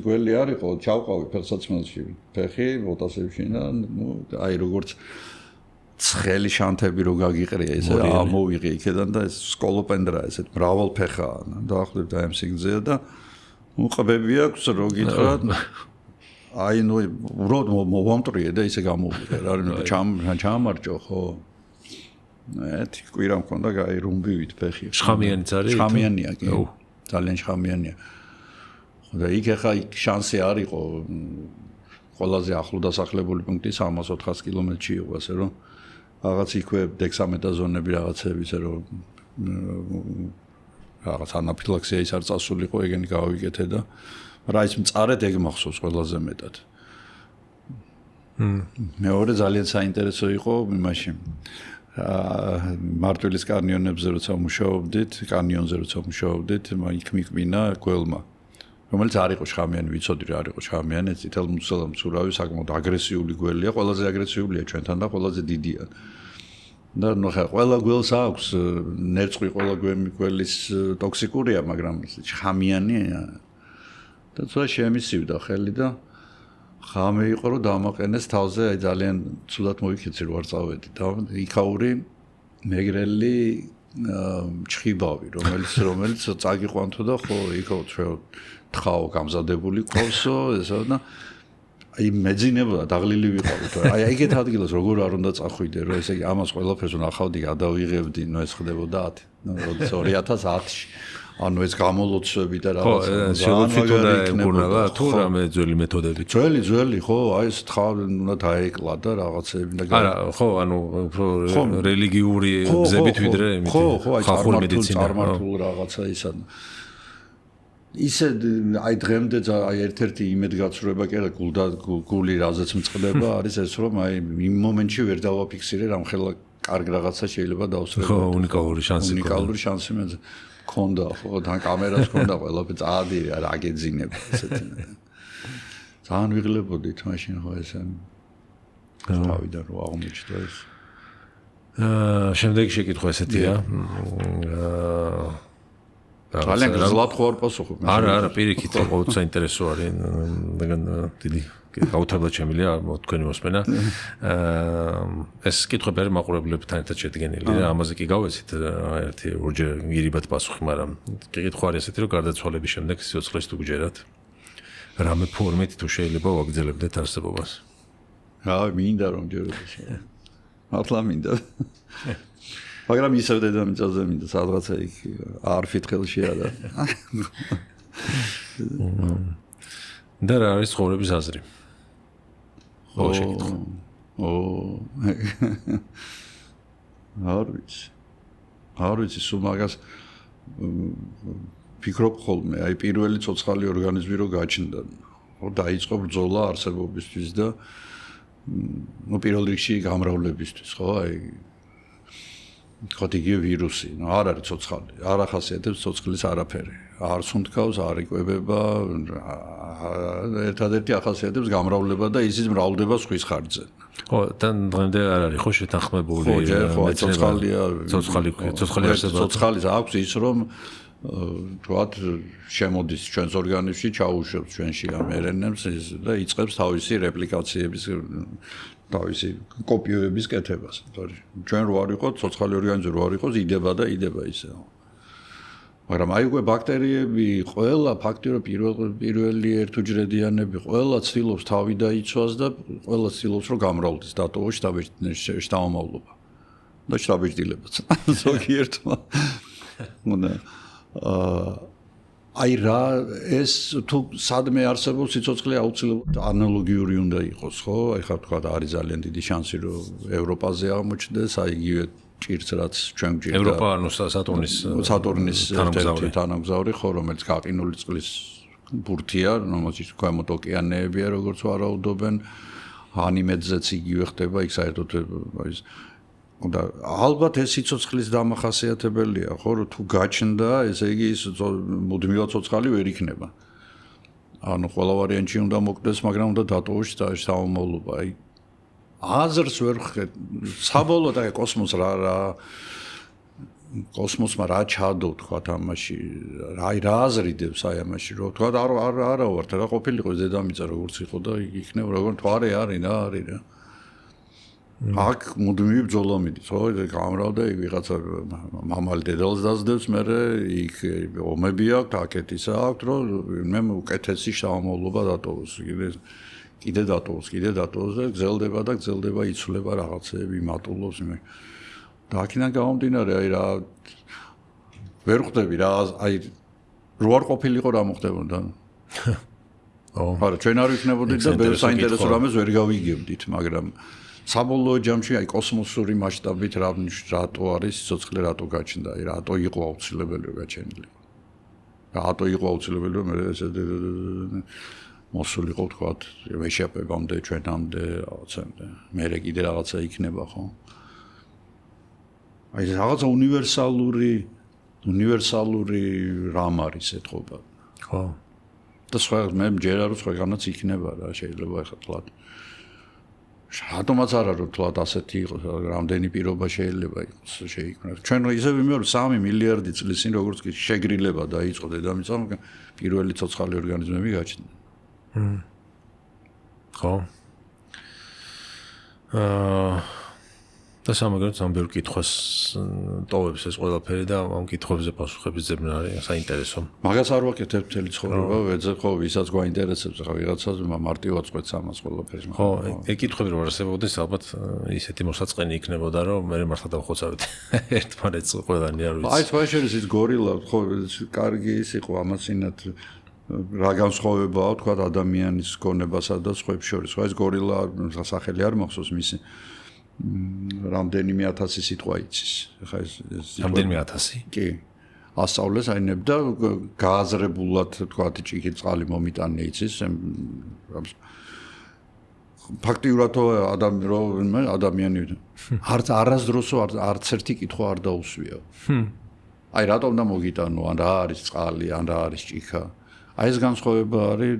გველი არ იყო ჩავყავი ფეხსაცმელში ფეხი ბოტასებში და ნუ აი როგორც ცხელი შანთები რო გაგიყრია ესე ამოვიღე იქიდან და ეს სკოლოპენდრა ესეთ მრავალფეხაა დაახლოებით აი ამ სიგრძეა და უყბები აქვს რო გითხრათ აი ნუ უბრალოდ მოვამტრიე და ისე გამოვიღე რა ჩამარჯო ხო ეთი კვირა მქონდა აი რუმბივით ფეხი შხამიანიც არის შხამიანია კი ძალიან შხამიანია ხო და იქ ახლა იქ შანსი არ იყო ყველაზე ახლო დასახლებული პუნქტი 300-400 კილომეტრში იყო ასე რომ რაღაც იქვე დექსამეტაზონები რაღაცები ისე რომ რაღაც ანაფილაქსია ის არ წასულიყო ეგენი გავიკეთე და რა ის მწარედ ეგ მახსოვს ყველაზე მეტად. მეორე ძალიან საინტერესო იყო იმაში მარტვილის კანიონებზე როცა მუშაობდით, კანიონზე როცა მუშაობდით, იქ მიკმინა გველმა რომელიც არ იყო შხამიანი, ვიცოდი რა არ იყო შხამიანი, წითელმცურავი საკმაოდ აგრესიული გველია, ყველაზე აგრესიულია ჩვენთან და ყველაზე დიდია. და ნუ ხა ყველა გველს აქვს ნერწყვი ყველა გველის ტოქსიკურია, მაგრამ შხამიანია. და ცოტა შემისივდა ხელი და ხამე იყო რომ დამაყენეს თავზე, აი ძალიან ცუდად მოიქეცი რო არ წავედი და იქაური მეგრელი ჩხიბავი, რომელიც წაგიყვანთო და ხო იქო თხაო გამზადებული ყავსო ესა და აი მეძინებოდა დაღლილი ვიყავით აი ეგეთ ადგილას როგორ არ უნდა წახვიდე რომ ესე იგი ამას ყველაფერს ნახავდი გადავიღებდი ნუ ეს ხდებოდა 2010-ში ანუ ეს გამოლოცვები და რაღაც შეიძლება უნდა ეკურნალა თუ რამე ძველი მეთოდები ძველი ხო აი ეს თხა უნდა დაეკლა და რაღაცები და არა ხო ანუ უფრო რელიგიური გზებით ვიდრე ხალხური მედიცინა წარმართულ რაღაცა ისა ისე აი დღემდე აი ერთ-ერთი იმედგაცრუება კი არა გული რაზეც მწყდება არის ეს რომ აი იმ მომენტში ვერ დავაფიქსირე რამხელა კარგ რაღაცა შეიძლება დავსრებ ხო უნიკალური შანსი მე ქონდა ხო თან კამერას ქონდა ყველაფერი წადი რა გეძინება ესეთი ძალიან ვიღლებოდით მაშინ ხო ესე თავიდან რო აღმოჩნდა ეს შემდეგი შეკითხვა ესეთია ძალიან გზლად ხო არ პასუხობ არა პირიქით ყოველთვის საინტერესო არის დიდი გაუთავებლად შემილია თქვენი მოსმენა ეს კითხვები არის მაყურებლებთან ერთად შედგენილი რა ამაზე კი გავეცით ერთი ორჯერ გირიბად პასუხი მაგრამ კითხვა არის ესეთი რომ გარდაცვალების შემდეგ სიცოცხლეს თუ გჯერათ რამე ფორმით თუ შეიძლება ვაგრძელებდეთ არსებობას რა მინდა რომ ჯეროდეს მართლა მინდა მაგრამ ისევ დედამიწაზე მინდა სადღაცა იქ არ ფითხელშია და და რა არის ცხოვრების აზრი ხო შეკითხვა არ ვიცი სულ მაგას ფიქრობ ხოლმე აი პირველი ცოცხალი ორგანიზმი რო გაჩნდა ხო დაიწყო ბრძოლა არსებობისთვის და ну პირველ რიგში გამრავლებისთვის, ხო? აი ხოთიგი ვირუსი, ну არ არის ცოცხალი, არ ახასიათებს ცოცხლის არაფერი. არ სუნთქავს, არ იკვებება, ერთადერთი ახასიათებს გამრავლება და ისიც მრავლდება სხვის ხარჯზე. ხო, თან დღემდე არ არის ხო შეთანხმებული ცოცხალი არსება. ცოცხალის აქვს ის რომ თქვათ შემოდის ჩვენს ორგანიზმში, ჩაუშვებს ჩვენში ამ RNA-ს და იწყებს თავისი რეპლიკაციების თავისი კოპიოების კეთებას. ჩვენ რო არ იყოთ, ცოცხალი ორგანიზმი რო არ იყოს, იდება და იდება ისე. მაგრამ აი უკვე ბაქტერიები ყველა ფაქტიურად პირველი ერთუჯრედიანები ყველა ცდილობს თავი დაიცვას და ყველა ცდილობს რომ გამრავლდეს დატოვოს შთამომავლობა და შთაბეჭდილებაც ზოგიერთმა უნდა აი რა ეს თუ სადმე არსებობს სიცოცხლე აუცილებლად ანალოგიური უნდა იყოს ხო აი ხარ თქვა არის ძალიან დიდი შანსი რომ ევროპაზე აღმოჩნდეს აი იგივე ჭირს რაც ჩვენ გვჭირდა ევროპა ანუ სატურნის თანამგზავრი ხო რომელიც გაყინული წყლის ბურთია რომელშიც ქვემოთ ოკეანეებია როგორც ვარაუდობენ ანიმედზეც იგივე ხდება იქ საერთოდ ის და ალბათ ეს სიცოცხლის დამახასიათებელია ხო რომ თუ გაჩნდა ესე იგი ის მუდმივად ცოცხალი ვერ იქნება ანუ ყველა ვარიანტში უნდა მოკვდეს მაგრამ უნდა დატოვოს შთამომავლობა აი აზრს ვერ ხედავ საბოლოოდ აი კოსმოსმა რა ჩადო თქვა ამაში რა აზრიდებს აი ამაში რომ თქვა არა ვართ რა ყოფილიყო დედამიწა როგორც იყო და იქნება როგორ თვარე არის რა არის რა აქ მუდმივი ბრძოლა მიდის ხო გამრავდა იქ ვიღაცა მამალი დედალს დაძდებს მე იქ ომები აქვს აკეთისა აქვს რომ მე უკეთესი შთამომავლობა დატოვოს კიდე დატოვოს და გრძელდება იცვლება რაღაცეები მატულობს მე და აქედან გამომდინარე აი რა ვერ ხვდები რა აი რო არ ყოფილიყო რა მოხდებოდა არა ჩვენ არ ვიქნებოდით და ბევრ საინტერესო რამეს ვერ გავიგებდით მაგრამ საბოლოო ჯამში აი კოსმოსური მასშტაბით რატო არის სიცოცხლე რატო გაჩნდა აი რატო იყო აუცილებელი რომ გაჩენილი რატო იყო აუცილებელი რომ ესე მოსულიყო თქვათ ვეშაპებამდე ჩვენამდე რაღაცამდე მე კიდე რაღაცა იქნება ხო აი რაღაცა უნივერსალური რამ არის ეთყობა ხო და სხვა მე მჯერა რომ სხვაგანაც იქნება რა შეიძლება ახლა თქვათ რატომაც არა რომ თქვათ ასეთი იყოს რამდენი პირობა შეიძლება იყოს შეიქმნას ჩვენ ისე ვიმეორებ 3 მილიარდი წლის წინ როგორც კი შეგრილება დაიწყო დედამიწამ პირველი ცოცხალი ორგანიზმები გაჩნდა ხო და სამაგერად ამ ბევრ კითხვას ტოვებს ეს ყველაფერი და ამ კითხვებზე პასუხები ძებნა არის საინტერესო მაგას არ ვაკეთებ მთელი ცხოვრება ვეძებ ხო ვისაც გვაინტერესებს ხა ვიღაცას მარტივად წყვეტს ამას ყველაფერს ხო ეგ კითხვები რომ არსებობდეს ალბათ ისეთი მოსაწყენი იქნებოდა რომ მე მართლა დავხოცავთ ერთმანეთს ყველანი არ ვიცი აი სხვა შეიძლება ის გორილა ხო კარგი ის იყო ამაცინათ რა განსხვავებაა თქვა ადამიანის გონებასა და სხვებს შორის ხო ეს გორილა სახელი არ მახსოვს მისი რამდენიმე 1000 სიტყვა იცის ხა ეს რამდენიმე 1000 კი ასწავლეს აინებდა გააზრებულად თქვა ჭიქი წყალი მომიტანე იცის ფაქტიურად ადამიანი არასდროს არც ერთი კითხვა არ დაუსვია აი რატომ და მოგიტანო ან რა არის წყალი ან რა არის ჭიქა აი ეს განსხვავება არის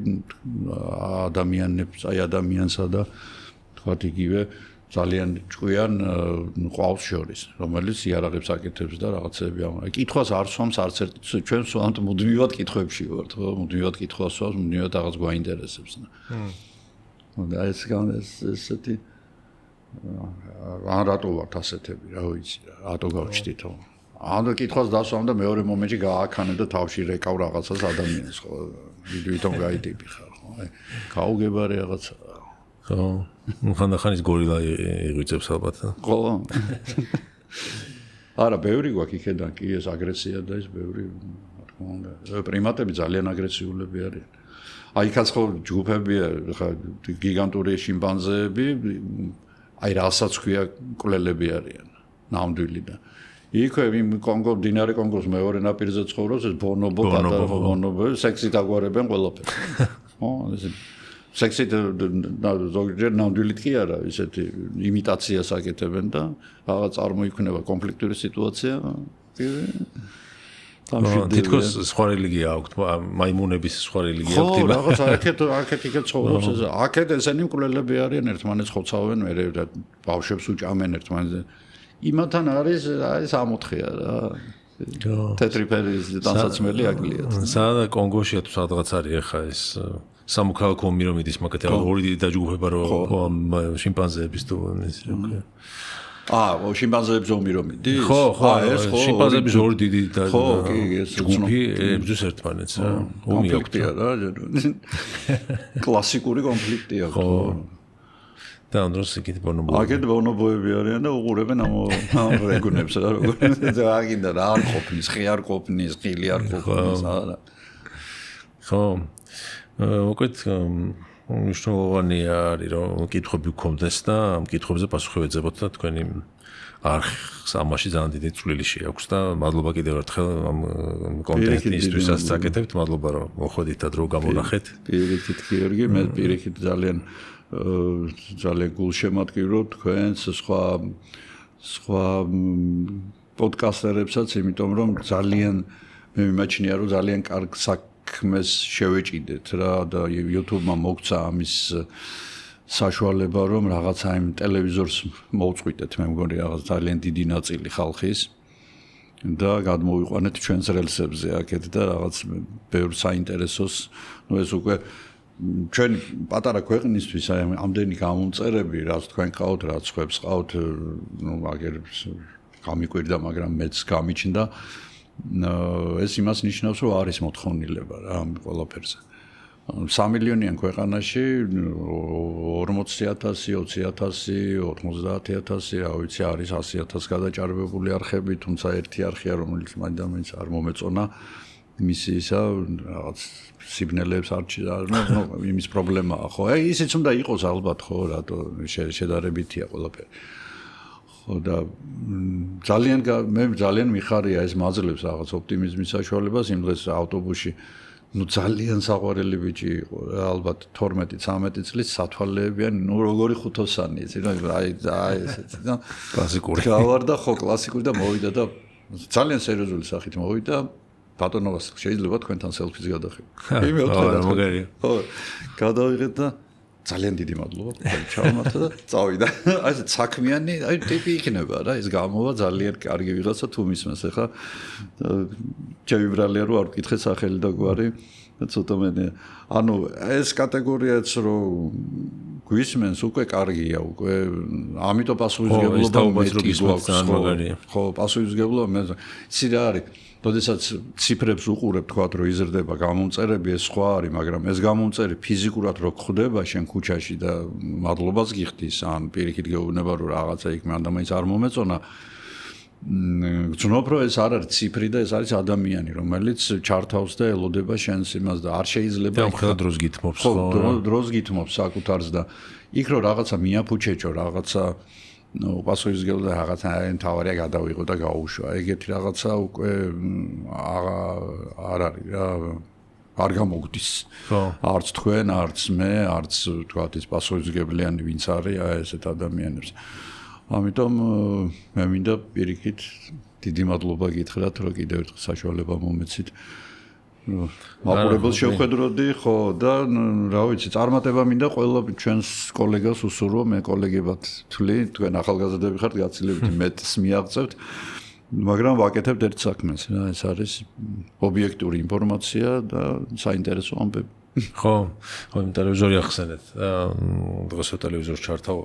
ადამიანებს აი ადამიანსა და თქვა იგივე ძალიან ჭკვიან ყავს შორის რომელიც იარაღებს აკეთებს და რაღაცები ამ კითხვას არ სვამს არც ერთი ჩვენ სვამთ მუდმივად კითხვებში ვართ ხო მუდმივად კითხვას სვამს მუდმივად რაღაც გვაინტერესებს და ესეთი ან რატო ვართ ასეთები რა ვიცი რატო გავჩდითო ან კითხვას დასვამ და მეორე მომენტში გააქანე და თავში რეკავ რაღაცას ადამიანს ხო ვითომ გაიტიპი ხარ ხო აი გაუგება რაღაცა ხო ხანდახანის გორილა იღვიწებს ალბათ ხო არა ბევრი გვაქვს იქედან კი ეს აგრესია და ეს ბევრი რა თქმა უნდა პრიმატები ძალიან აგრესიულები არიან აი იქაც ხო ჯგუფებია ხა გიგანტური შიმპანზეები აი რასაც ქვია კვლელები არიან ნამდვილი და იქვე იმ კონგო დინარე კონგოს მეორე ნაპირზე ცხოვრობს ეს ბონობო სექსით აგვარებენ ყველაფერს ხო სექსით ზოგჯერ ნამდვილით კი არა, ისეთი იმიტაციას აკეთებენ და რაღაც წარმოიქმნება კონფლიქტური სიტუაცია. თითქოს სხვა რელიგია აქვთ, მაიმუნების სხვა რელიგია აქვთ. ხო, რაღაც აქეთ ცხოვრობს ეს. აქეთ ესენი მკვლელები არიან, ერთმანეთს ხოცავენ, მერე ბავშვებს უჭამენ ერთმანეთს. იმათან არის აი 64-ია რა. თეთრი ფერის ტანსაცმელი აკლია. სადა კონგოშია თუ სადღაც არის ახლა ეს სამოქალაქო ომირომიდის მაგათი ორი დაჯგუფება რომ შიმპანზეების თუ ისე. შიმპანზეების ომირომიდი? ხო, შიმპანზეების ორი დიდი ჯგუფი ებრძვის ერთმანეთს რა. კონფლიქტია რა. კლასიკური კონფლიქტია ხო. და დროს იქით ბონობოები. აქეთ ბონობოები არიან და უყურებენ ამ რეგუნებს რა როგორ აგინდა რა არ ყოფნის, ხი არ ყოფნის, ხილი არ ყოფნის არა. ხო. უკეთ მნიშვნელოვანი არის რომ კითხვები გქონდეს და ამ კითხვებზე პასუხი ეძებოთ და თქვენი არხს ამაში ძალიან დიდი წვლილი შეაქვს და მადლობა კიდევ ერთხელ ამ კონტენტისთვისაც წაკეთებთ. მადლობა რომ მოხვედით და დრო გამონახეთ. პირიქით გიორგი, მე პირიქით ძალიან გულშემატკივრო თქვენს სხვა პოდკასტერებსაც, იმიტომ რომ ძალიან მე მიმაჩნია რომ ძალიან კარგ საქმეს შევეჭიდეთ რა და YouTube-მა მოგცა ამის საშუალება რომ რაღაცა იმ ტელევიზორს მოვწყვიტეთ, მე მგონი რაღაც ძალიან დიდი ნაწილი ხალხის და გადმოვიყვანეთ ჩვენს რელსებზე აქეთ და რაღაც ბევრ საინტერესოს, ну ეს უკვე ჩვენ პატარა ქვეყნისთვის ამდენი გამომწერები, რაც თქვენ ყავთ, რაც ხვებს ყავთ, ну აგერ გამიკვირდა, მაგრამ მეც გამიჩნდა ეს იმას ნიშნავს, რომ არის მოთხოვნილება რა ამ ყველაფერზე. 3 მილიონიან ქვეყანაში 40,000, 20,000, 50,000, რა ვიცი, არის 100,000 გადაჭარბებული არხები, თუმცა ერთი არხია, რომელიც მაინც არ მომეწონა მისი ისა რაღაც სიგნალებს იმის პრობლემაა ხო? აი ისიც უნდა იყოს ალბათ ხო, რატო შედარებითია ყველაფერი. ხო და მე ძალიან მიხარია ეს მაძლევს რაღაც ოპტიმიზმის საშუალებას იმ დღეს ავტობუსში ну ძალიან საყვარელი ბიჭი იყო ალბათ 12-13 წლის სათვალეებიანი ну როგორი ხუთოსანი იცი რა აი ესეთი და კლასიკური გავარდა ხო კლასიკური და მოვიდა და ძალიან სერიოზული სახით მოვიდა ბატონობას შეიძლება თქვენთან სელფის გადახებ. მოგერია. ხო, გადავიღეთ და ძალიან დიდი მადლობა. ჩავმართა და წავიდა. აი ეს საქმიანი, აი ტიპი იქნება რა, ეს გამოვა ძალიან კარგი ვიღაცა თუ მისმენს ახლა ჩავიბრალია რომ არ ვკითხე სახელი და გვარი და ცოტა მე ანუ ეს კატეგორიაც რომ გვისმენს უკვე კარგია უკვე ამიტომ პასუხისმგებლობა მეტი გვაქვს. ხო, პასუხისმგებლობა მე ისი რა არის როდესაც ციფრებს უყურებ თქვათ რომ იზრდება გამომწერები ეს სხვა არის მაგრამ ეს გამომწერი ფიზიკურად რო გხვდება შენ ქუჩაში და მადლობას გიხდის ან პირიქით გეუბნება რომ რაღაცა იქ მან და მაინც არ მომეწონა გძნობ რომ ეს არ არის ციფრი და ეს არის ადამიანი რომელიც ჩართავს და ელოდება შენს იმას და არ შეიძლება და მხოლოდ დროს გითმობს ხო დროს გითმობს საკუთარს და იქ რო რაღაცა მიაფუჩეჭო რაღაცა ну პასუხისმგებლობა რაღაცა თავარია გადავიღო და გაუშვა. ეგეთი რაღაცა უკვე არ არის რა არ გამოგდის. ხო. არც თქვენ, არც მე, არც თქვათ ის პასუხისმგებლიანი ვინც არის ესეთ ადამიანებს. ამიტომ მე მინდა პირიქით დიდი მადლობა გითხრათ, რომ კიდევ ერთხელ საშუალება მომეცით. მაყურებელს შევხედროდი, ხო და რა ვიცი, წარმატება მინდა ყველა ჩვენს კოლეგას უსურვო, მე კოლეგებად თვლი, თქვენ ახალგაზრდები ხართ, გაცილებით მეტს მიაღწევთ, მაგრამ ვაკეთებთ ერთ საქმეს, რა, ეს არის ობიექტური ინფორმაცია და საინტერესო ამბები. ხო, იმ ტელევიზორი ახსენეთ და დღეს ტელევიზორს ჩართავ,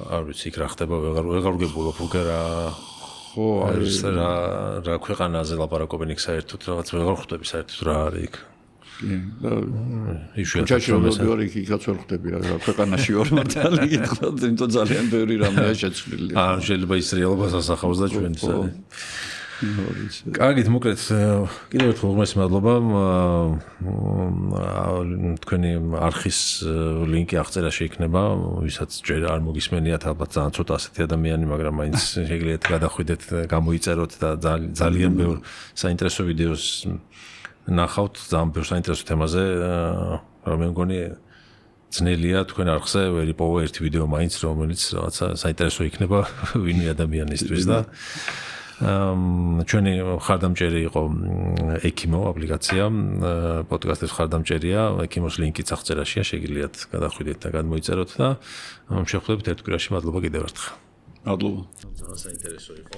არ ვიცი, იქ რა ხდება, ვეღარ ვგებულობ უკვე რა ხო არის რა ქვეყანაზე ლაპარაკობენ იქ საერთოდ რაღაც ვეღარ ხვდები საერთოდ რა არის იქ იშვიათად რომ იქაც ვერ ხვდები რა ქვეყანაში ვარ მართალი გითხრათ იმიტომ ძალიან ბევრი რამეა შეცვლილი შეიძლება ის რეალობას ასახავს და ჩვენს კარგით მოკლედ კიდევ ერთხელ უღმესი მადლობა თქვენი არხის ლინკი აღწერა შეიქმნება ვისაც ჯერ არ მოგისმენიათ ალბათ ძალიან ცოტა ასეთი ადამიანი მაგრამ მაინც შეგიძლიათ გადახვიდეთ გამოიწეროთ და ძალიან ბევრ საინტერესო ვიდეოს ნახავთ ძალიან ბევრ საინტერესო თემაზე რომ მე მგონი ძნელია თქვენ არხზე ვერ იპოვა ერთი ვიდეო მაინც რომელიც რაღაცა საინტერესო იქნება ვინმე ადამიანისთვის და ჩვენი ხარდამჭერი იყო Ekimo აპლიკაცია პოდკასტის ხარდამჭერია Ekimos ლინკიც აღწერაშია შეგიძლიათ გადახვიდეთ და გადმოიწეროთ და შევხვდებით ერთ კვირაში მადლობა კიდევ ერთხელ მადლობა ძალიან საინტერესო იყო